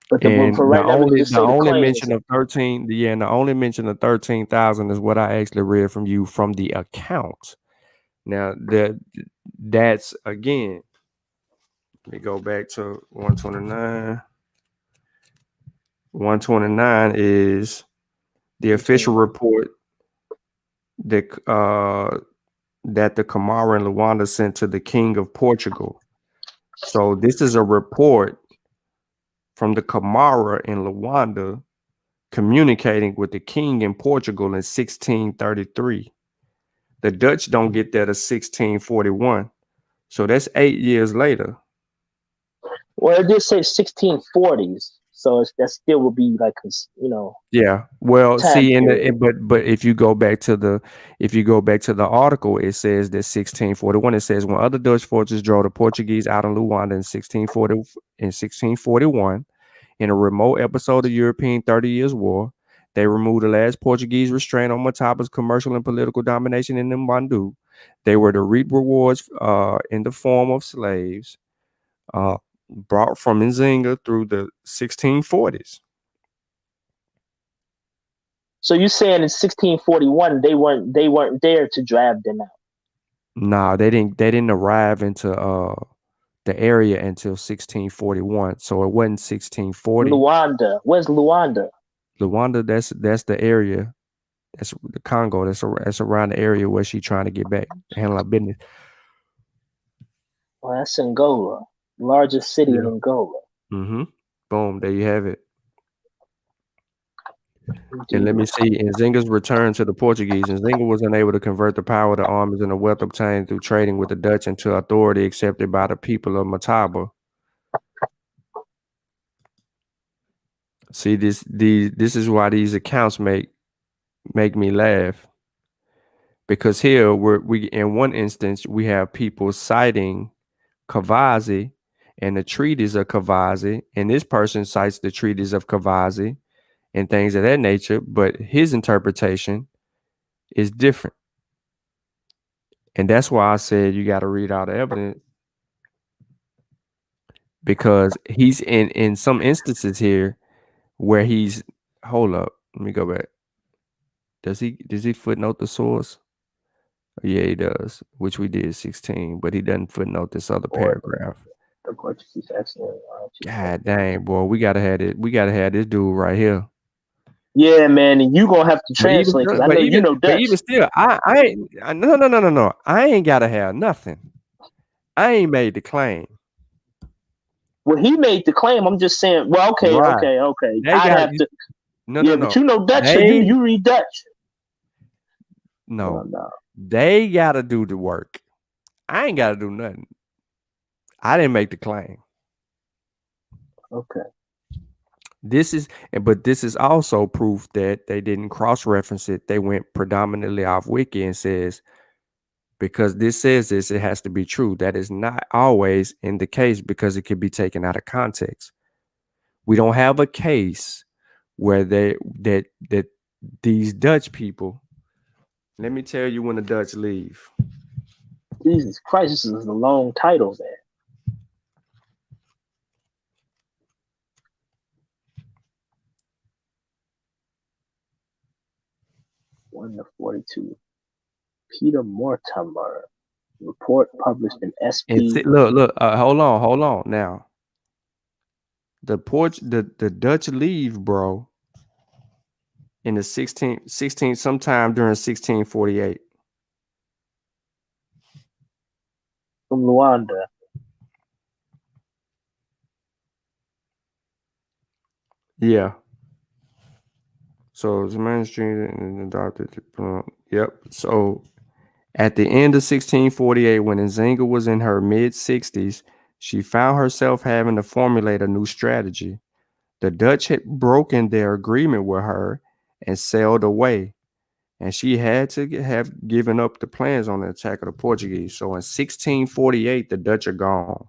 But And for right now, we can just the say the only claim is mention of 13, and the only mention of 13,000 is what I actually read from you from the account. Now that's again. Let me go back to 129. 129 is the official report that the Camara and Luanda sent to the King of Portugal. So this is a report from the Camara in Luanda communicating with the king in Portugal in 1633. The Dutch don't get that to 1641. So that's 8 years later. Well, it did say 1640s, so that still would be like Yeah. Well, time see, period. but if you go back to the article, it says that 1641. It says when other Dutch forces drove the Portuguese out of Luanda in 1641, in a remote episode of European 30 Years' War, they removed the last Portuguese restraint on Mataba's commercial and political domination in Mbandu. They were to reap rewards in the form of slaves brought from Nzinga through the 1640s. So you saying in 1641 they weren't there to drive them out? Nah, they didn't arrive into the area until 1641. So it wasn't 1640. Luanda, where's Luanda? Luanda, that's the area. That's the Congo. That's around the area where she's trying to get back to handle her business. Oh, that's Angola, largest city in Yeah. Angola. Mm-hmm. Boom. There you have it. And let Indeed. me see. In Nzinga's return to the Portuguese, Nzinga was unable to convert the power of the armies and the wealth obtained through trading with the Dutch into authority accepted by the people of Mataba. See, this is why these accounts make me laugh. Because here we in one instance we have people citing Cavazzi and the treatise of Cavazzi, and this person cites the treatise of Cavazzi and things of that nature, but his interpretation is different. And that's why I said you got to read out the evidence, because he's in some instances here where he's hold up, let me go back. Does he footnote the source? Yeah, he does, which we did 16, but he doesn't footnote this other Or paragraph. the Portuguese accent. God dang, boy, we gotta have it. We gotta have this dude right here. Yeah, man, and you gonna have to But even, translate because I but know you even, know but Dutch. even still, no. I ain't gotta have nothing. I ain't made the claim. Well, he made the claim. I'm just saying. Well, Right? okay. They I'd got have to. Yeah, but no. you know Dutch, so They you read Dutch. no. No. They gotta do the work. I ain't gotta do nothing. I didn't make the claim. Okay. But this is also proof that they didn't cross-reference it. They went predominantly off wiki and says, because this says this, it has to be true. That is not always in the case because it could be taken out of context. We don't have a case where that these Dutch people. Let me tell you when the Dutch leave. Jesus Christ, this is a long title, man. 1 to 42. Peter Mortimer. Report published in And SP. look, hold on. Now, the Dutch leave, bro, in the 16 sometime during 1648. From Luanda. Yeah. So it's mainstream and adopted. Yep. So at the end of 1648, when Nzinga was in her mid-60s, she found herself having to formulate a new strategy. The Dutch had broken their agreement with her and sailed away, and she had to have given up the plans on the attack of the Portuguese. So in 1648, the Dutch are gone.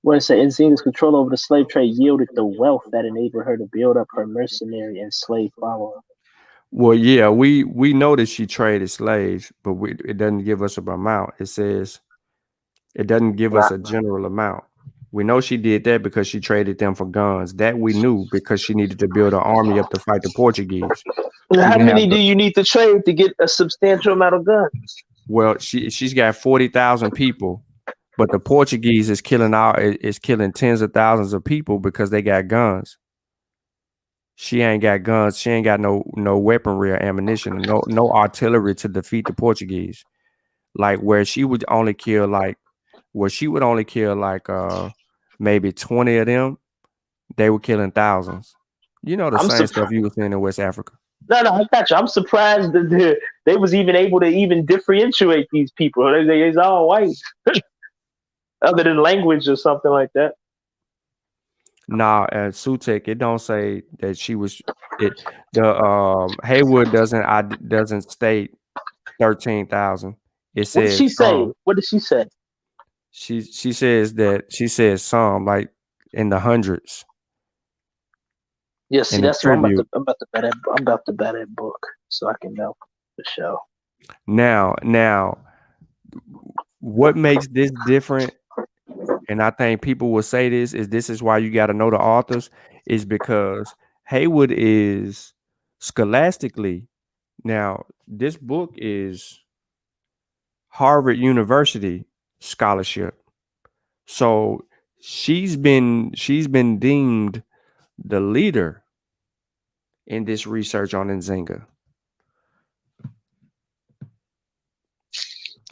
Where it said Nzinga's control over the slave trade yielded the wealth that enabled her to build up her mercenary and slave following. Well, yeah, we know that she traded slaves, but it doesn't give us an amount. It doesn't give us Right. a general amount. We know she did that because she traded them for guns. That we knew because she needed to build an army up to fight the Portuguese. She How didn't have many do you need to trade to get a substantial amount of guns? well, she's got 40,000 people, but the Portuguese is killing tens of thousands of people because they got guns. She ain't got guns. She ain't got no weaponry or ammunition, no artillery to defeat the Portuguese. Like where she would only kill maybe 20 of them, they were killing thousands. You know the I'm same surprised. stuff you were seeing in West Africa. No, I got you. I'm surprised that they was even able to even differentiate these people. They's all white, other than language or something like that. Nah, at Sutek, it don't say that she was it. The Heywood doesn't state 13,000. It What did says she say? some. What did she say? She says some like in the hundreds Yeah, see, in the that's what tribute. I'm about to buy that book so I can know the show. Now, what makes this different? And I think people will say this is why you got to know the authors, is because Heywood is scholastically. Now, this book is Harvard University scholarship. So she's been deemed the leader in this research on Nzinga.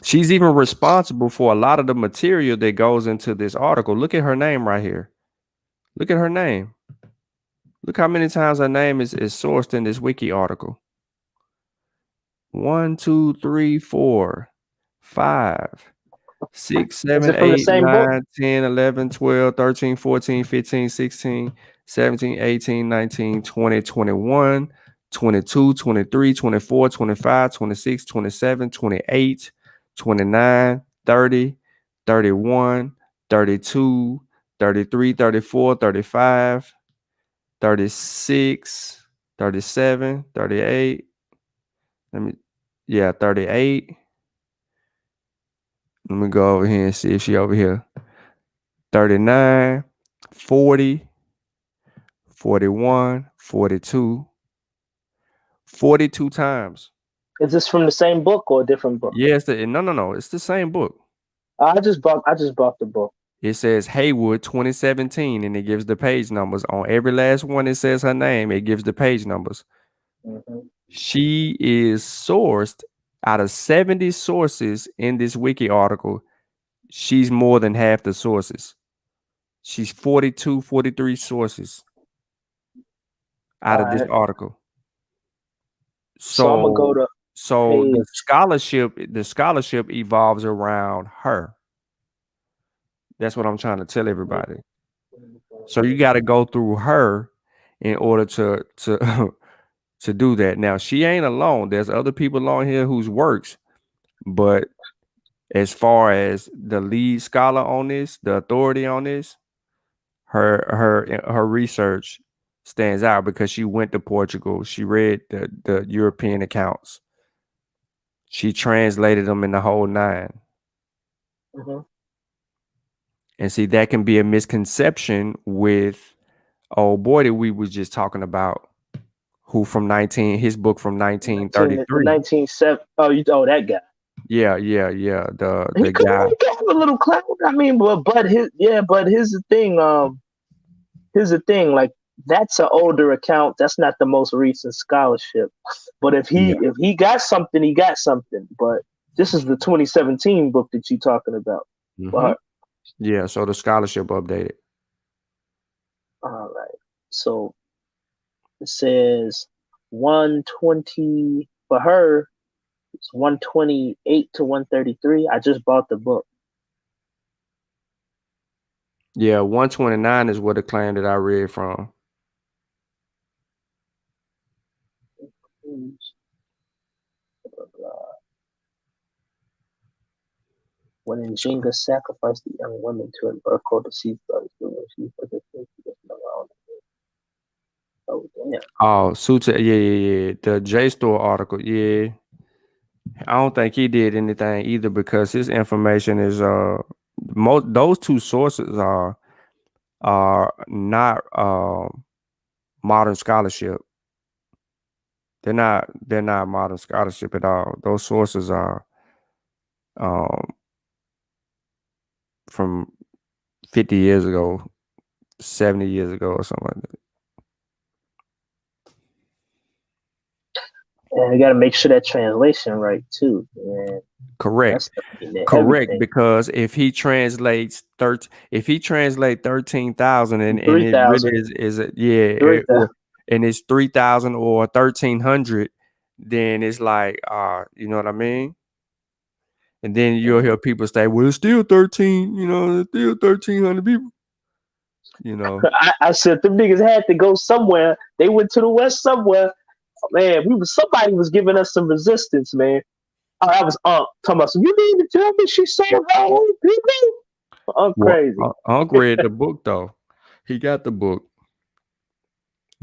She's even responsible for a lot of the material that goes into this article. Look at her name right here. Look at her name. Look how many times her name is sourced in this wiki article. 1, 2, 3, 4, 5, 6, Is 7, it from the 8, same book? 9, 10, 11, 12, 13, 14, 15, 16, 17, 18, 19, 20, 21, 22, 23, 24, 25, 26, 27, 28, 29, 30, 31, 32, 33, 34, 35, 36, 37, 38. Let me, yeah, 38. Let me go over here and see if she over here. 39, 40, 41, 42, 42 times. Is this from the same book or a different book? Yes, no. It's the same book. I just bought the book. It says Heywood 2017 and it gives the page numbers. On every last one, it says her name. It gives the page numbers. Hmm. She is sourced out of 70 sources in this wiki article. She's more than half the sources. She's 42, 43 sources out All of this right. article. So I'm gonna go So to so page. the scholarship evolves around her. That's what I'm trying to tell everybody. So you got to go through her in order to to do that. Now she ain't alone. There's other people on here whose works, but as far as the lead scholar on this, the authority on this, her research stands out because she went to Portugal. She read the European accounts. She translated them in the whole nine. Hmm. And see, that can be a misconception with old boy that we was just talking about, who from 19, his book from The 1933. 1970. Oh, that guy. Yeah. He The could guy. he could have a little clout. I mean, but here's the thing. Here's the thing. Like that's an older account. That's not the most recent scholarship. But if he Yeah. if he got something, he got something. But this is the 2017 book that you're talking about. hmm But Yeah. So the scholarship updated. all right. So it says 120 for her. It's 128 to 133. I just bought the book. Yeah. 129 is what the claim that I read from. When Njinga sacrificed the young women to an Urkel deceased brothers, she was the thing to get around. Oh damn! Oh, Suta. Yeah. The J Store article. Yeah. I don't think he did anything either because his information is most those two sources are not modern scholarship. They're not modern scholarship at all. Those sources are um from 50 years ago, 70 years ago or something like that. And you got to make sure that translation right too. And that's Correct. Correct. everything. Because if he translate 13,000 and Three it really thousand, is three thousand. or and it's 3,000 or 1,300, then it's like you know what I mean? And then you'll hear people say, well, it's still 13, it's still 1,300 people, you know. I said them niggas had to go somewhere. They went to the west somewhere. Man, somebody was giving us some resistance, man. Oh, that was talking about some. You mean to tell me she sold her own people? Well, Crazy. Unc read the book though. He got the book.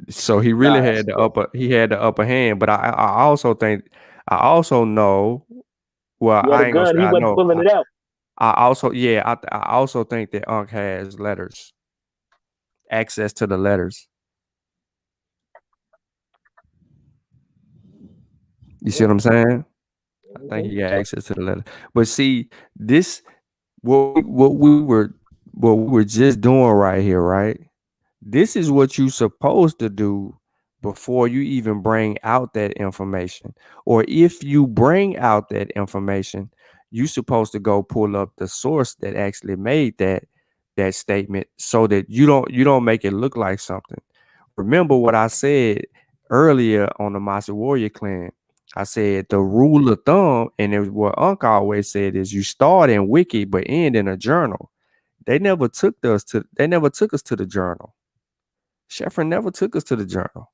So he really Nah, had the upper hand. But I also know, well, he had I a ain't gonna gun. say He I wasn't know. pulling it out. I also, yeah, I also think that Unc has letters, access to the letters. You see what I'm saying? I think he got access to the letter. But see, this what we were just doing right here, right? This is what you supposed to do before you even bring out that information. Or if you bring out that information, you supposed to go pull up the source that actually made that statement so that you don't make it look like something. remember what I said earlier on the Master Warrior Clan. I said the rule of thumb, and it was what Unc always said is you start in wiki but end in a journal. They never took us to the journal. Sheffrin never took us to the journal.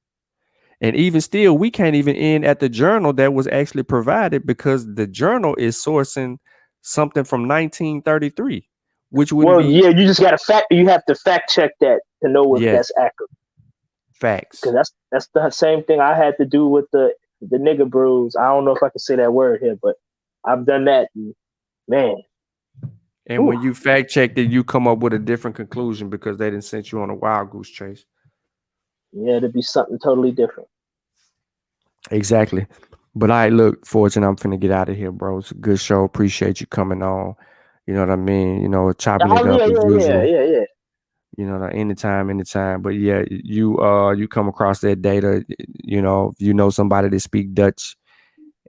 And even still, we can't even end at the journal that was actually provided because the journal is sourcing something from 1933, which wouldn't Well, be yeah, you just got to you have to fact check that to know if yes, that's accurate. Because facts. that's the same thing I had to do with the nigga brews. I don't know if I can say that word here, but I've done that. And man, And whew, when you fact check it, you come up with a different conclusion because they didn't send you on a wild goose chase. yeah, it'd be something totally different. Exactly. But I look, Fortune, I'm finna get out of here, bro. It's a good show. Appreciate you coming on. You know what I mean? Chopping it Oh up yeah, as yeah, yeah, usual. yeah, yeah. Anytime. But yeah, you come across that data, if you know somebody that speak Dutch,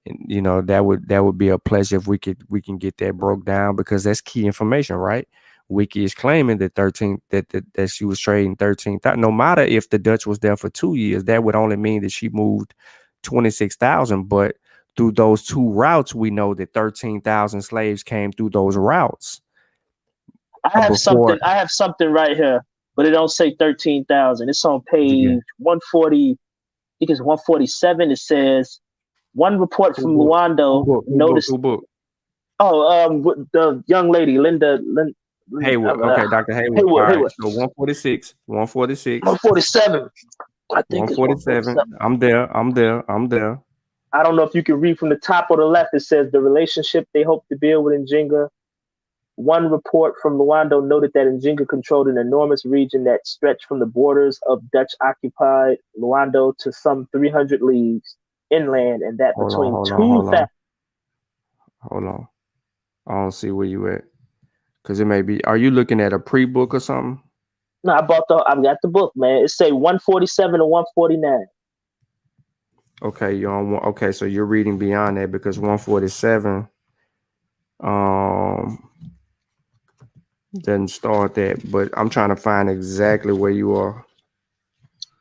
and that would be a pleasure if we can get that broke down because that's key information, right? Wiki is claiming that that she was trading 13,000. No matter if the Dutch was there for 2 years, that would only mean that she moved 26,000. But through those two routes, we know that 13,000 slaves came through those routes before. I have something right here, but it don't say 13,000. It's on Yeah. page 140. I think it's 147. It says one report Who from book? Who Luando book? Who book? noticed. Who book? Oh, the young lady Heywood. Okay, Dr. Heywood. All Heywood, right. Heywood. So 146, 146, 147. I think it's 147. 147. I'm there. I don't know if you can read from the top or the left. It says the relationship they hope to build with Njinga. One report from Luando noted that Njinga controlled an enormous region that stretched from the borders of Dutch occupied Luando to some 300 leagues inland, and that Hold on, between hold on, hold 2,000. on, hold on. I don't see where you at. Cause it may be. Are you looking at a pre-book or something? No, I've got the book, man. It say 147 to 149. Okay, you're on one. Okay, so you're reading beyond that because 147 um doesn't start that. But I'm trying to find exactly where you are.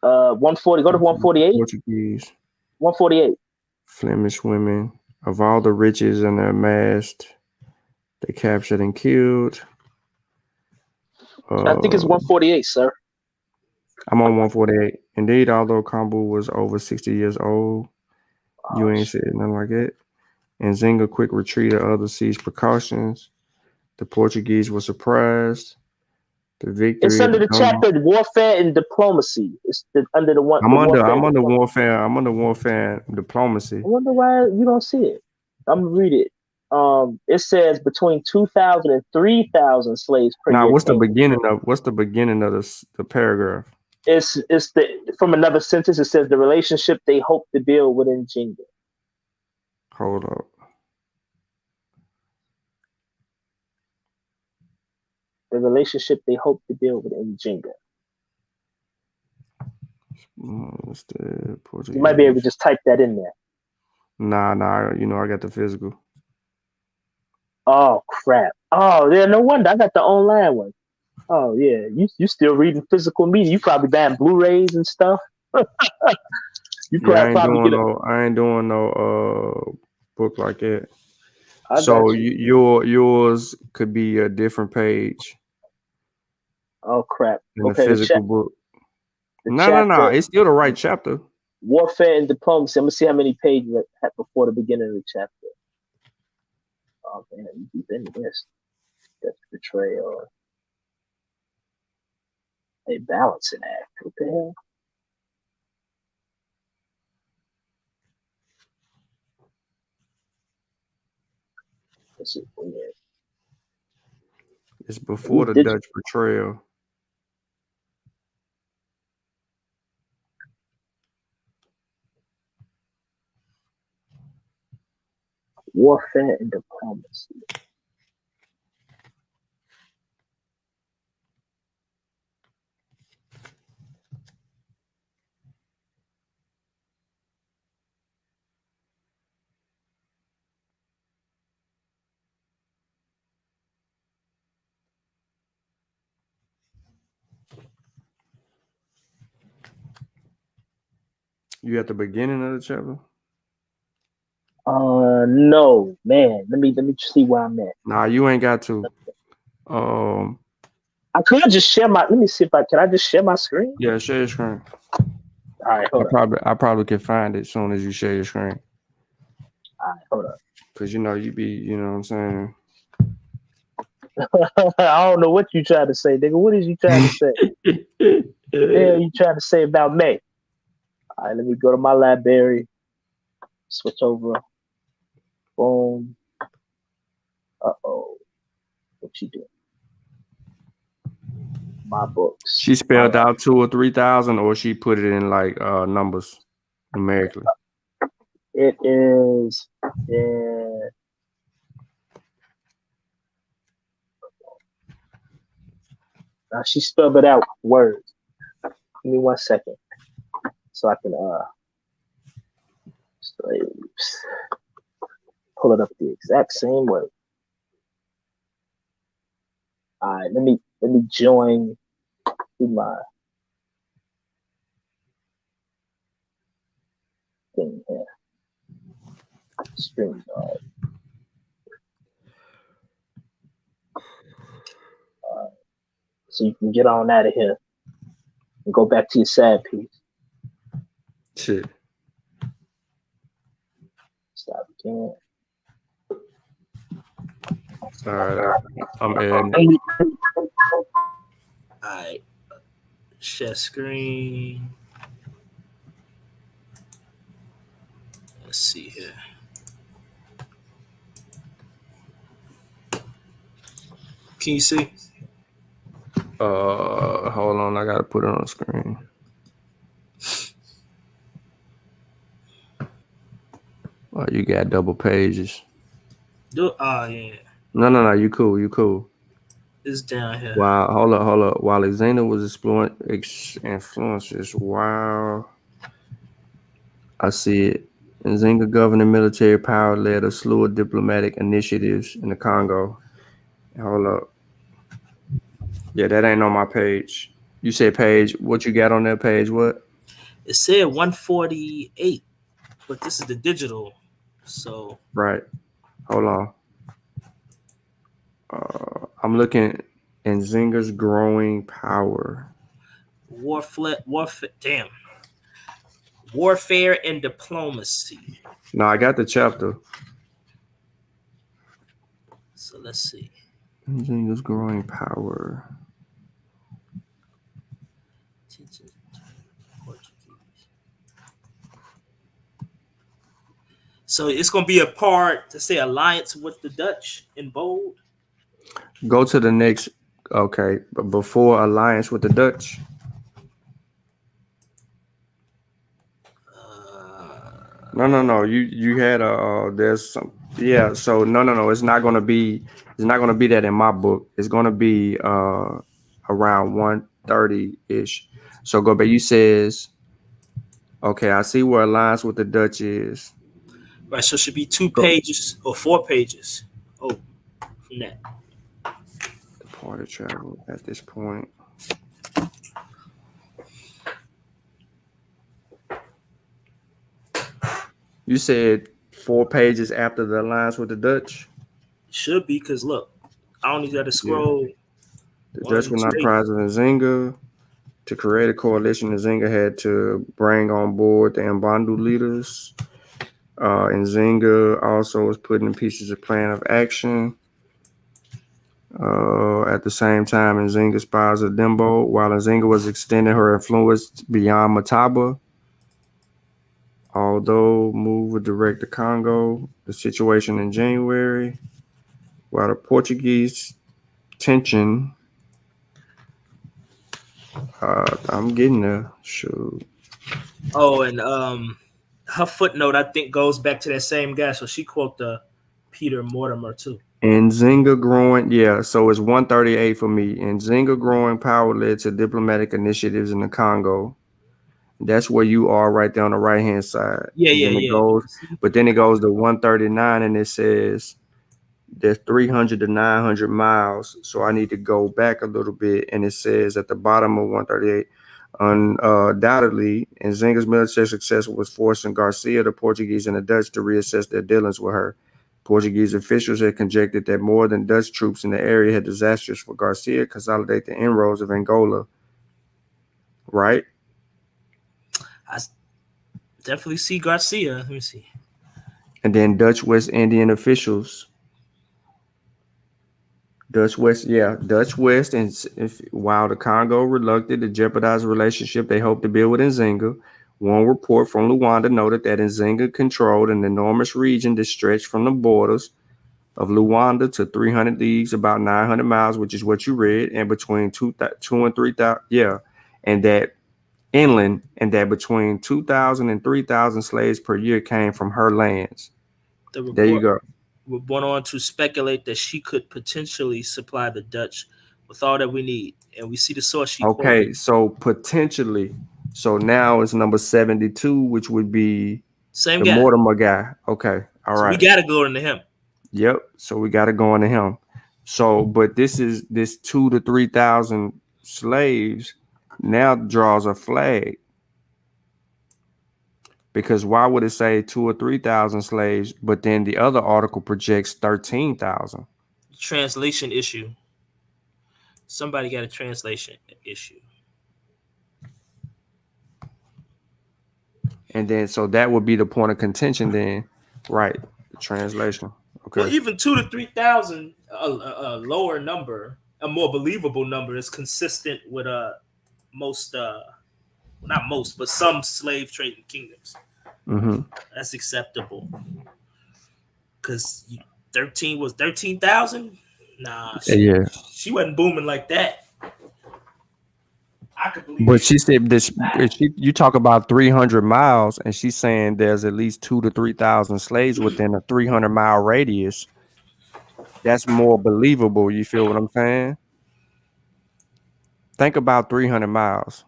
140, go to 148. Portuguese, 148. Flemish women of all the riches and their amassed, they captured and killed. I think it's Uh, 148, sir. I'm on 148. Indeed, although Kambu was over 60 years old, you Oh, ain't said nothing like that. And Nzinga quick retreat of other siege precautions. The Portuguese were surprised. The it's victory of under the the Gumbo. chapter warfare and diplomacy. It's under I'm the under warfare I'm and under diplomacy. warfare. I'm under warfare and I diplomacy. wonder why you don't see it. I'm gonna read it. It says between 2,000 and 3,000 slaves per Now, year what's the came from beginning Europe. of the paragraph? It's the from another sentence. It says the relationship they hope to build with Njinga. Hold up. The relationship they hope to build with Njinga. What's the You might be able to Portuguese? just type that in there. Nah. I got the physical. Oh crap! Oh yeah, no wonder I got the online one. Oh yeah, you still reading physical media? You probably buying Blu-rays and stuff. You Yeah, probably get a. I ain't doing no book like that. I So got you. yours could be a different page Oh crap! than the Okay, physical book. the No. chapter It's still the right chapter. warfare and diplomacy. I'm gonna see how many pages it had before the beginning of the chapter. Oh man, you deep into this. That's betrayal. A balancing act. What the hell? This is weird. It's before You the did Dutch betrayal. warfare and diplomacy. You at the beginning of the chapter? No, man. Let me see where I'm at. Nah, you ain't got to. Um, I could just share my. Let me see if I can. I just share my screen. yeah, share your screen. All right, hold up. I probably can find it as soon as you share your screen. All right, hold up. Cause you know what I'm saying. I don't know what you trying to say, nigga. What is you trying to say? The hell you trying to say about me? All right, let me go to my library. Switch over. Boom. Uh-oh. What you doing? My books. She My spelled out 2 or 3,000, or she put it in like numbers numerically. It is in, she spelled it out words. Give me 1 second so I can slaves. Pull it up the exact same way. All right, let me join to my thing here. Stream. So you can get on out of here and go back to your sad piece. Shit. Stop again. All right, I'm adding. Alright. Share screen. Let's see here. Can you see? Hold on, I gotta put it on the screen. Oh, you got double pages. Yeah. No, you cool. It's down here. Wow, hold up. While Alexander was exploring influences, wow, I see it. Nzinga governing military power led a slew of diplomatic initiatives in the Congo. Hold up. Yeah, that ain't on my page. You said page, what you got on that page, what? It said 148, but this is the digital. So Right. Hold on. I'm looking at Nzinga's growing power. warfare and diplomacy. No, I got the chapter. So let's see. Nzinga's growing power. So it's gonna be a part to say alliance with the Dutch in bold. Go to the next. Okay, but before alliance with the Dutch. No. You had a there's some. Yeah. So no. It's not gonna be. It's not gonna be that in my book. It's gonna be around 130 ish. So go back. You says okay. I see where alliance with the Dutch is. Right, so it should be 2 Go. pages or 4 pages. Oh, from that. The party travel at this point. You said 4 pages after the alliance with the Dutch. It should be because look, I only got to Yeah. scroll The Dutch one, were not two, prized of Nzinga. To create a coalition, Nzinga had to bring on board the Mbandu leaders. Nzinga also was putting in pieces of plan of action. At the same time, Nzinga spies of Dembo, while Nzinga was extending her influence beyond Mataba. Although move would direct the Congo, the situation in January, while the Portuguese tension, I'm getting there. Shoot. Oh, and her footnote I think goes back to that same guy. So she quote the Peter Mortimer too. And Nzinga growing, yeah, so it's 138 for me. And Nzinga growing power led to diplomatic initiatives in the Congo. That's where you are right there on the right hand side. Yeah. But then it goes to 139 and it says there's 300 to 900 miles. So I need to go back a little bit. And it says at the bottom of 138, Undoubtedly, Nzinga's military success was forcing Garcia, the Portuguese, and the Dutch to reassess their dealings with her. Portuguese officials had conjectured that more than Dutch troops in the area had disastrous for Garcia consolidate the inroads of Angola. Right? I definitely see Garcia. Let me see. And then Dutch West Indian officials Dutch West, and while the Congo reluctant to jeopardize the relationship they hoped to build with Nzinga, one report from Luanda noted that Nzinga controlled an enormous region that stretched from the borders of Luanda to 300 leagues, about 900 miles, which is what you read, and between 2 and 3,000, and that inland, and that between 2,000 and 3,000 slaves per year came from her lands. The There you report go. went on to speculate that she could potentially supply the Dutch with all that we need. And we see the source she quoted. Okay, so potentially. So now it's number 72, which would be Same the guy. Mortimer guy. Okay, all So we right. got to go into him. Yep. So we got to go into him. So, but this 2 to 3,000 slaves now draws a flag, because why would it say 2 or 3,000 slaves, but then the other article projects 13,000? Translation issue. Somebody got a translation issue. And then so that would be the point of contention then, right? The translation. Okay. Well, even 2 to 3,000, a lower number, a more believable number, is consistent with most, not most, but some slave trading kingdoms. Mm-hmm. That's acceptable. Because 13,000. Nah, she wasn't booming like that. I could believe. But she said this. You talk about 300 miles, and she's saying there's at least 2 to 3,000 slaves within a 300-mile radius. That's more believable. You feel what I'm saying? Think about 300 miles.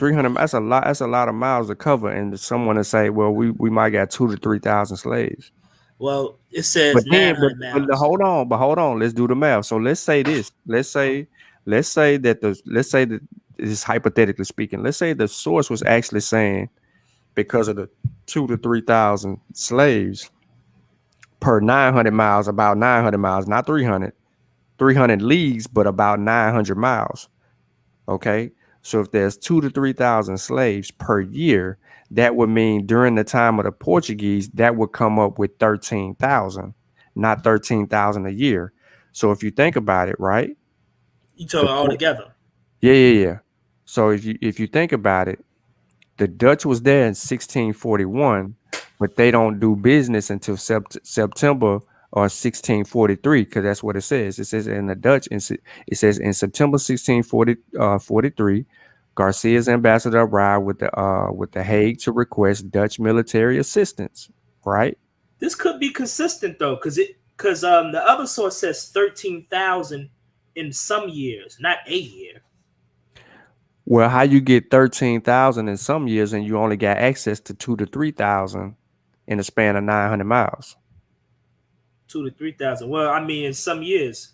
300. That's a lot. That's a lot of miles to cover. And someone to say, well, we might got 2 to 3,000 slaves. Well, it says But then, 900 miles. hold on. Let's do the math. So let's say this. Let's say that this is hypothetically speaking. Let's say the source was actually saying, because of the 2 to 3,000 slaves per 900 miles, about 900 miles, not 300 leagues, but about 900 miles. Okay. So if there's 2 to 3,000 slaves per year, that would mean during the time of the Portuguese, that would come up with 13,000, not 13,000 a year. So if you think about it, right? You talking all together? Yeah. So if you think about it, the Dutch was there in 1641, but they don't do business until September or 1643, because that's what it says. It says in the Dutch, it says in September 1643, Garcia's ambassador arrived with the Hague to request Dutch military assistance. Right? This could be consistent though, because the other source says 13,000 in some years, not a year. Well, how you get 13,000 in some years and you only got access to 2 to 3,000 in a span of 900 miles? 2 to 3,000. Well, I mean, in some years.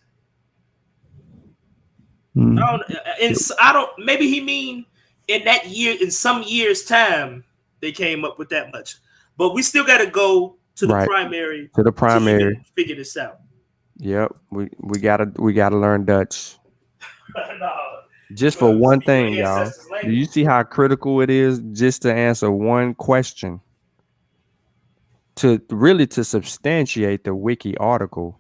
I don't. Maybe he mean in that year, in some years' time, they came up with that much. But we still got to go to the primary. To the primary. To even figure this out. Yep, we gotta learn Dutch. No. Just for one thing, y'all. Do you see how critical it is just to answer one question? To substantiate the wiki article,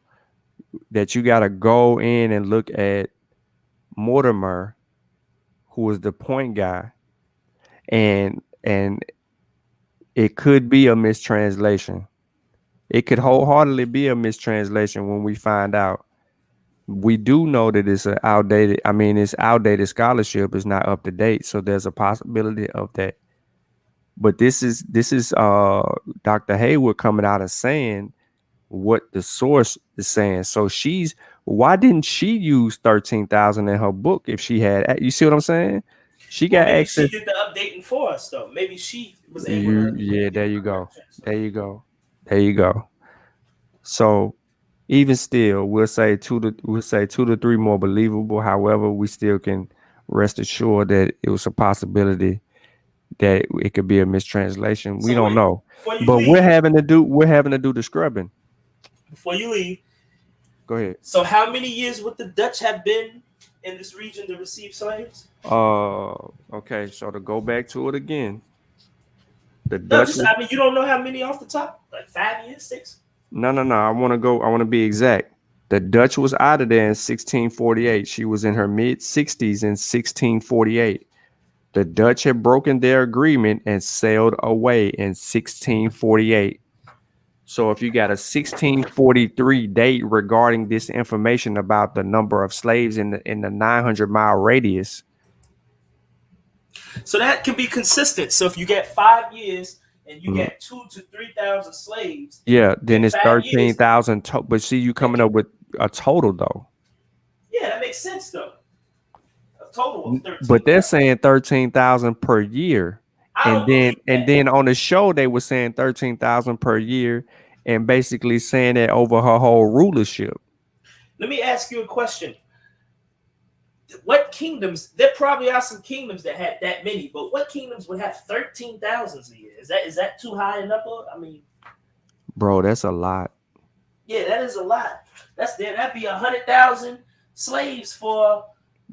that you got to go in and look at Mortimer, who was the point guy, and it could be a mistranslation. It could wholeheartedly be a mistranslation when we find out. We do know that it's outdated scholarship is not up to date, so there's a possibility of that. But this is Dr. Heywood coming out and saying what the source is saying. So why didn't she use 13,000 in her book if she had? You see what I'm saying? She got access. She did the updating for us though. Maybe she was able to. Yeah, there you go. So even still, we'll say 2 to 3 more believable. However, we still can rest assured that it was a possibility that it could be a mistranslation. We So don't wait, know, before you but leave, we're having to do the scrubbing. before you leave. Go ahead. So how many years would the Dutch have been in this region to receive slaves? Okay. So to go back to it again, the No, Dutch just was I mean you don't know how many off the top? Like 5 years, 6? no. I want to go. I want to be exact. The Dutch was out of there in 1648. She was in her mid 60s in 1648. The Dutch had broken their agreement and sailed away in 1648. So if you got a 1643 date regarding this information about the number of slaves in the 900-mile radius, So that can be consistent. So if you get 5 years and you mhm, get 2 to 3,000 slaves yeah, then in it's 5 years, 13,000. But see, you coming up with a total though. yeah, that makes sense though. A total of But they're 13,000. saying 13,000 per year, I don't believe and that. then on the show they were saying 13,000 per year, and basically saying that over her whole rulership. Let me ask you a question. What kingdoms? There probably are some kingdoms that had that many, but what kingdoms would have 13,000 a year? Is that too high a number? I mean, Bro, that's a lot. yeah, that is a lot. That'd be 100,000 slaves for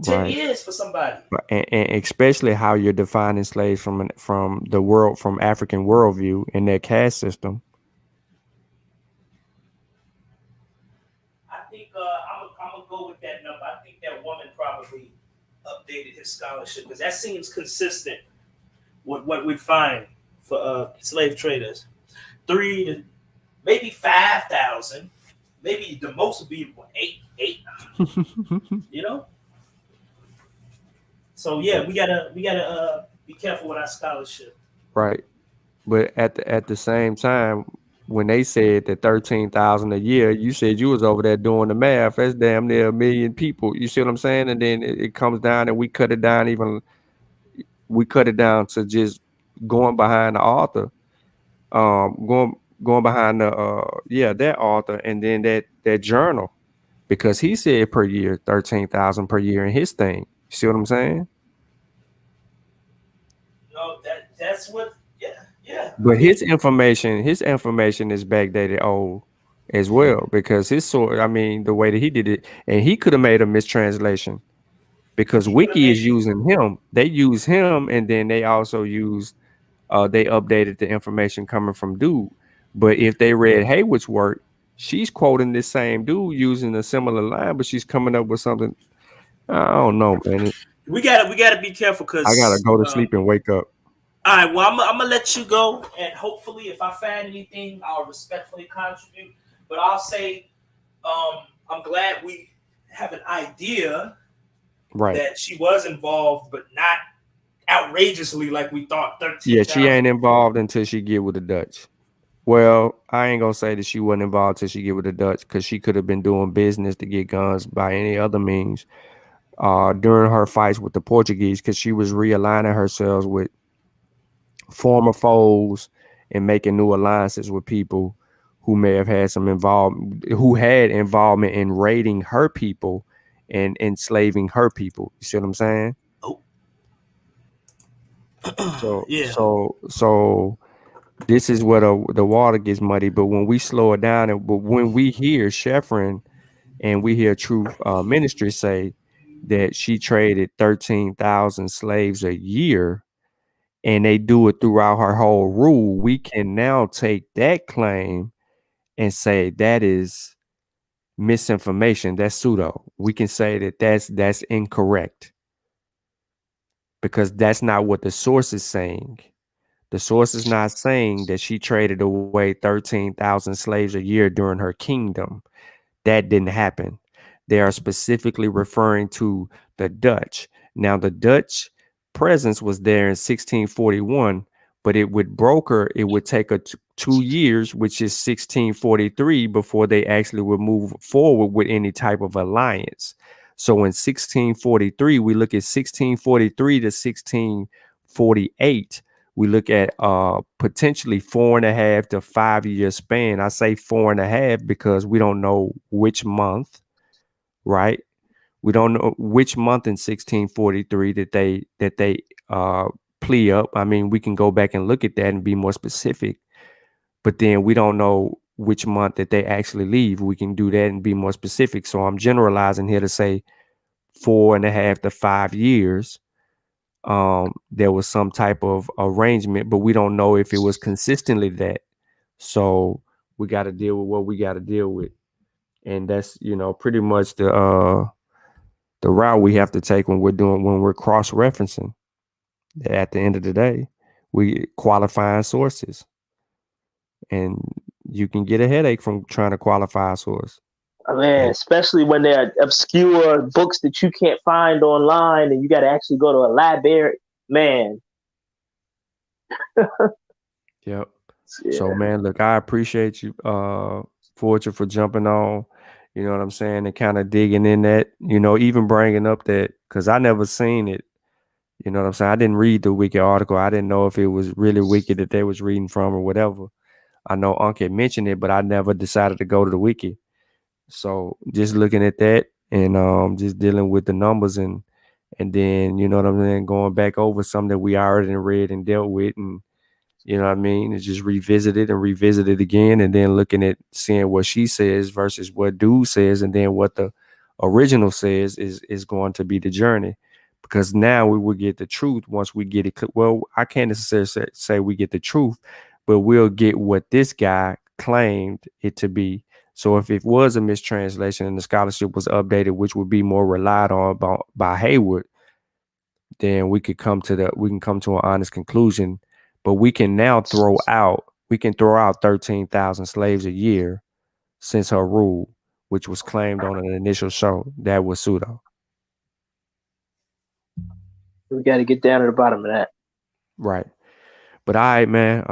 10 Right. years for somebody. And especially how you're defining slaves from the world, from African worldview and their caste system. I think I'm gonna go with that number. I think that woman probably updated his scholarship because that seems consistent with what we find for slave traders. 3 to maybe 5,000. Maybe the most would be eight. You know. So yeah, we gotta be careful with our scholarship. Right. But at the same time, when they said that 13,000 a year, you said you was over there doing the math. That's damn near a million people. You see what I'm saying? And then it comes down and we cut it down to just going behind the author, going behind the that author, and then that journal, because he said per year 13,000 per year in his thing. You see what I'm saying? No, that's what. Yeah, yeah. But his information is backdated old as well, because his sort, I mean, the way that he did it, and he could have made a mistranslation because He could have Wiki made is using him. They use him, and then they also used they updated the information coming from dude. But if they read Heywood's work, she's quoting this same dude using a similar line, but she's coming up with something. I don't know, man. we gotta be careful I gotta because. go to sleep and wake up. All right, well, I'm gonna let you go, and hopefully, if I find anything, I'll respectfully contribute. But I'll say, I'm glad we have an idea Right. that she was involved, but not outrageously like we thought. Yeah, she 13,000. ain't involved until she get with the Dutch. Well, I ain't gonna say that she wasn't involved till she get with the Dutch, because she could have been doing business to get guns by any other means during her fights with the Portuguese, because she was realigning herself with former foes and making new alliances with people who may have had who had involvement in raiding her people and enslaving her people. You see what I'm saying? Oh, So yeah. so this is where the water gets muddy. But when we slow it down, but when we hear Sheffrin and we hear Truth Ministry say that she traded 13,000 slaves a year, and they do it throughout her whole rule, we can now take that claim and say that is misinformation. That's pseudo. We can say that that's incorrect, because that's not what the source is saying. The source is not saying that she traded away 13,000 slaves a year during her kingdom. That didn't happen. They are specifically referring to the Dutch. Now, the Dutch presence was there in 1641, but it would take 2 years, which is 1643, before they actually would move forward with any type of alliance. So in 1643, we look at 1643 to 1648. We look at potentially 4.5 to 5 year span. I say 4.5 because we don't know which month, right? We don't know which month in 1643 that they plea up. I mean, we can go back and look at that and be more specific, but then we don't know which month that they actually leave. We can do that and be more specific. So I'm generalizing here to say 4.5 to 5 years. There was some type of arrangement, but we don't know if it was consistently that. So we got to deal with what we got to deal with, and that's pretty much the route we have to take when we're cross referencing. At the end of the day, we qualifying sources, and you can get a headache from trying to qualify a source. Man, especially when they're obscure books that you can't find online, and you got to actually go to a library. Man. Yep. Yeah. So, man, look, I appreciate you, Fortune, for jumping on. You know what I'm saying, and kind of digging in that. Even bringing up that, because I never seen it. You know what I'm saying? I didn't read the wiki article. I didn't know if it was really wiki that they was reading from or whatever. I know Unc had mentioned it, but I never decided to go to the wiki. So just looking at that and just dealing with the numbers and then, you know what I'm saying, going back over something that we already read and dealt with, and you know what I mean, and just revisit it again, and then looking at seeing what she says versus what dude says, and then what the original says is going to be the journey. Because now we will get the truth once we get it. Well, I can't necessarily say we get the truth, but we'll get what this guy claimed it to be. So if it was a mistranslation and the scholarship was updated, which would be more relied on by Heywood, then we can come to an honest conclusion. But we can now throw out 13,000 slaves a year since her rule, which was claimed on an initial show. That was pseudo. We got to get down to the bottom of that. Right. But all right, man.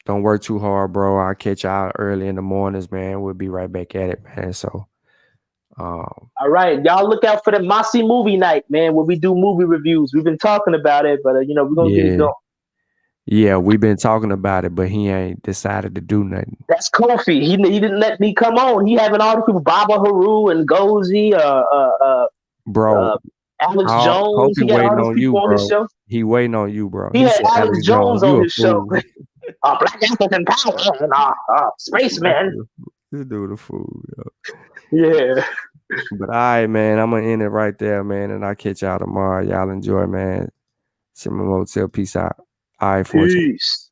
Don't work too hard, bro. I'll catch y'all early in the mornings, man. We'll be right back at it, man. So all right, y'all look out for the Mossy movie night, man, where we do movie reviews. We've been talking about it, but we're gonna get it going. Yeah, we've been talking about it, but he ain't decided to do nothing. That's Kofi. He didn't let me come on. He having all the people, Baba Haru and Gozi, bro. Alex Jones. Kofi He got all these on people you, on bro. his show. He waiting on you, bro. He had Alex Jones on his show. Black African power and spaceman. This dude a fool, yo. Yeah. But all right, man. I'm gonna end it right there, man. And I'll catch y'all tomorrow. Y'all enjoy, man. Cinema Motel. Peace out. All right, Fortune. Peace.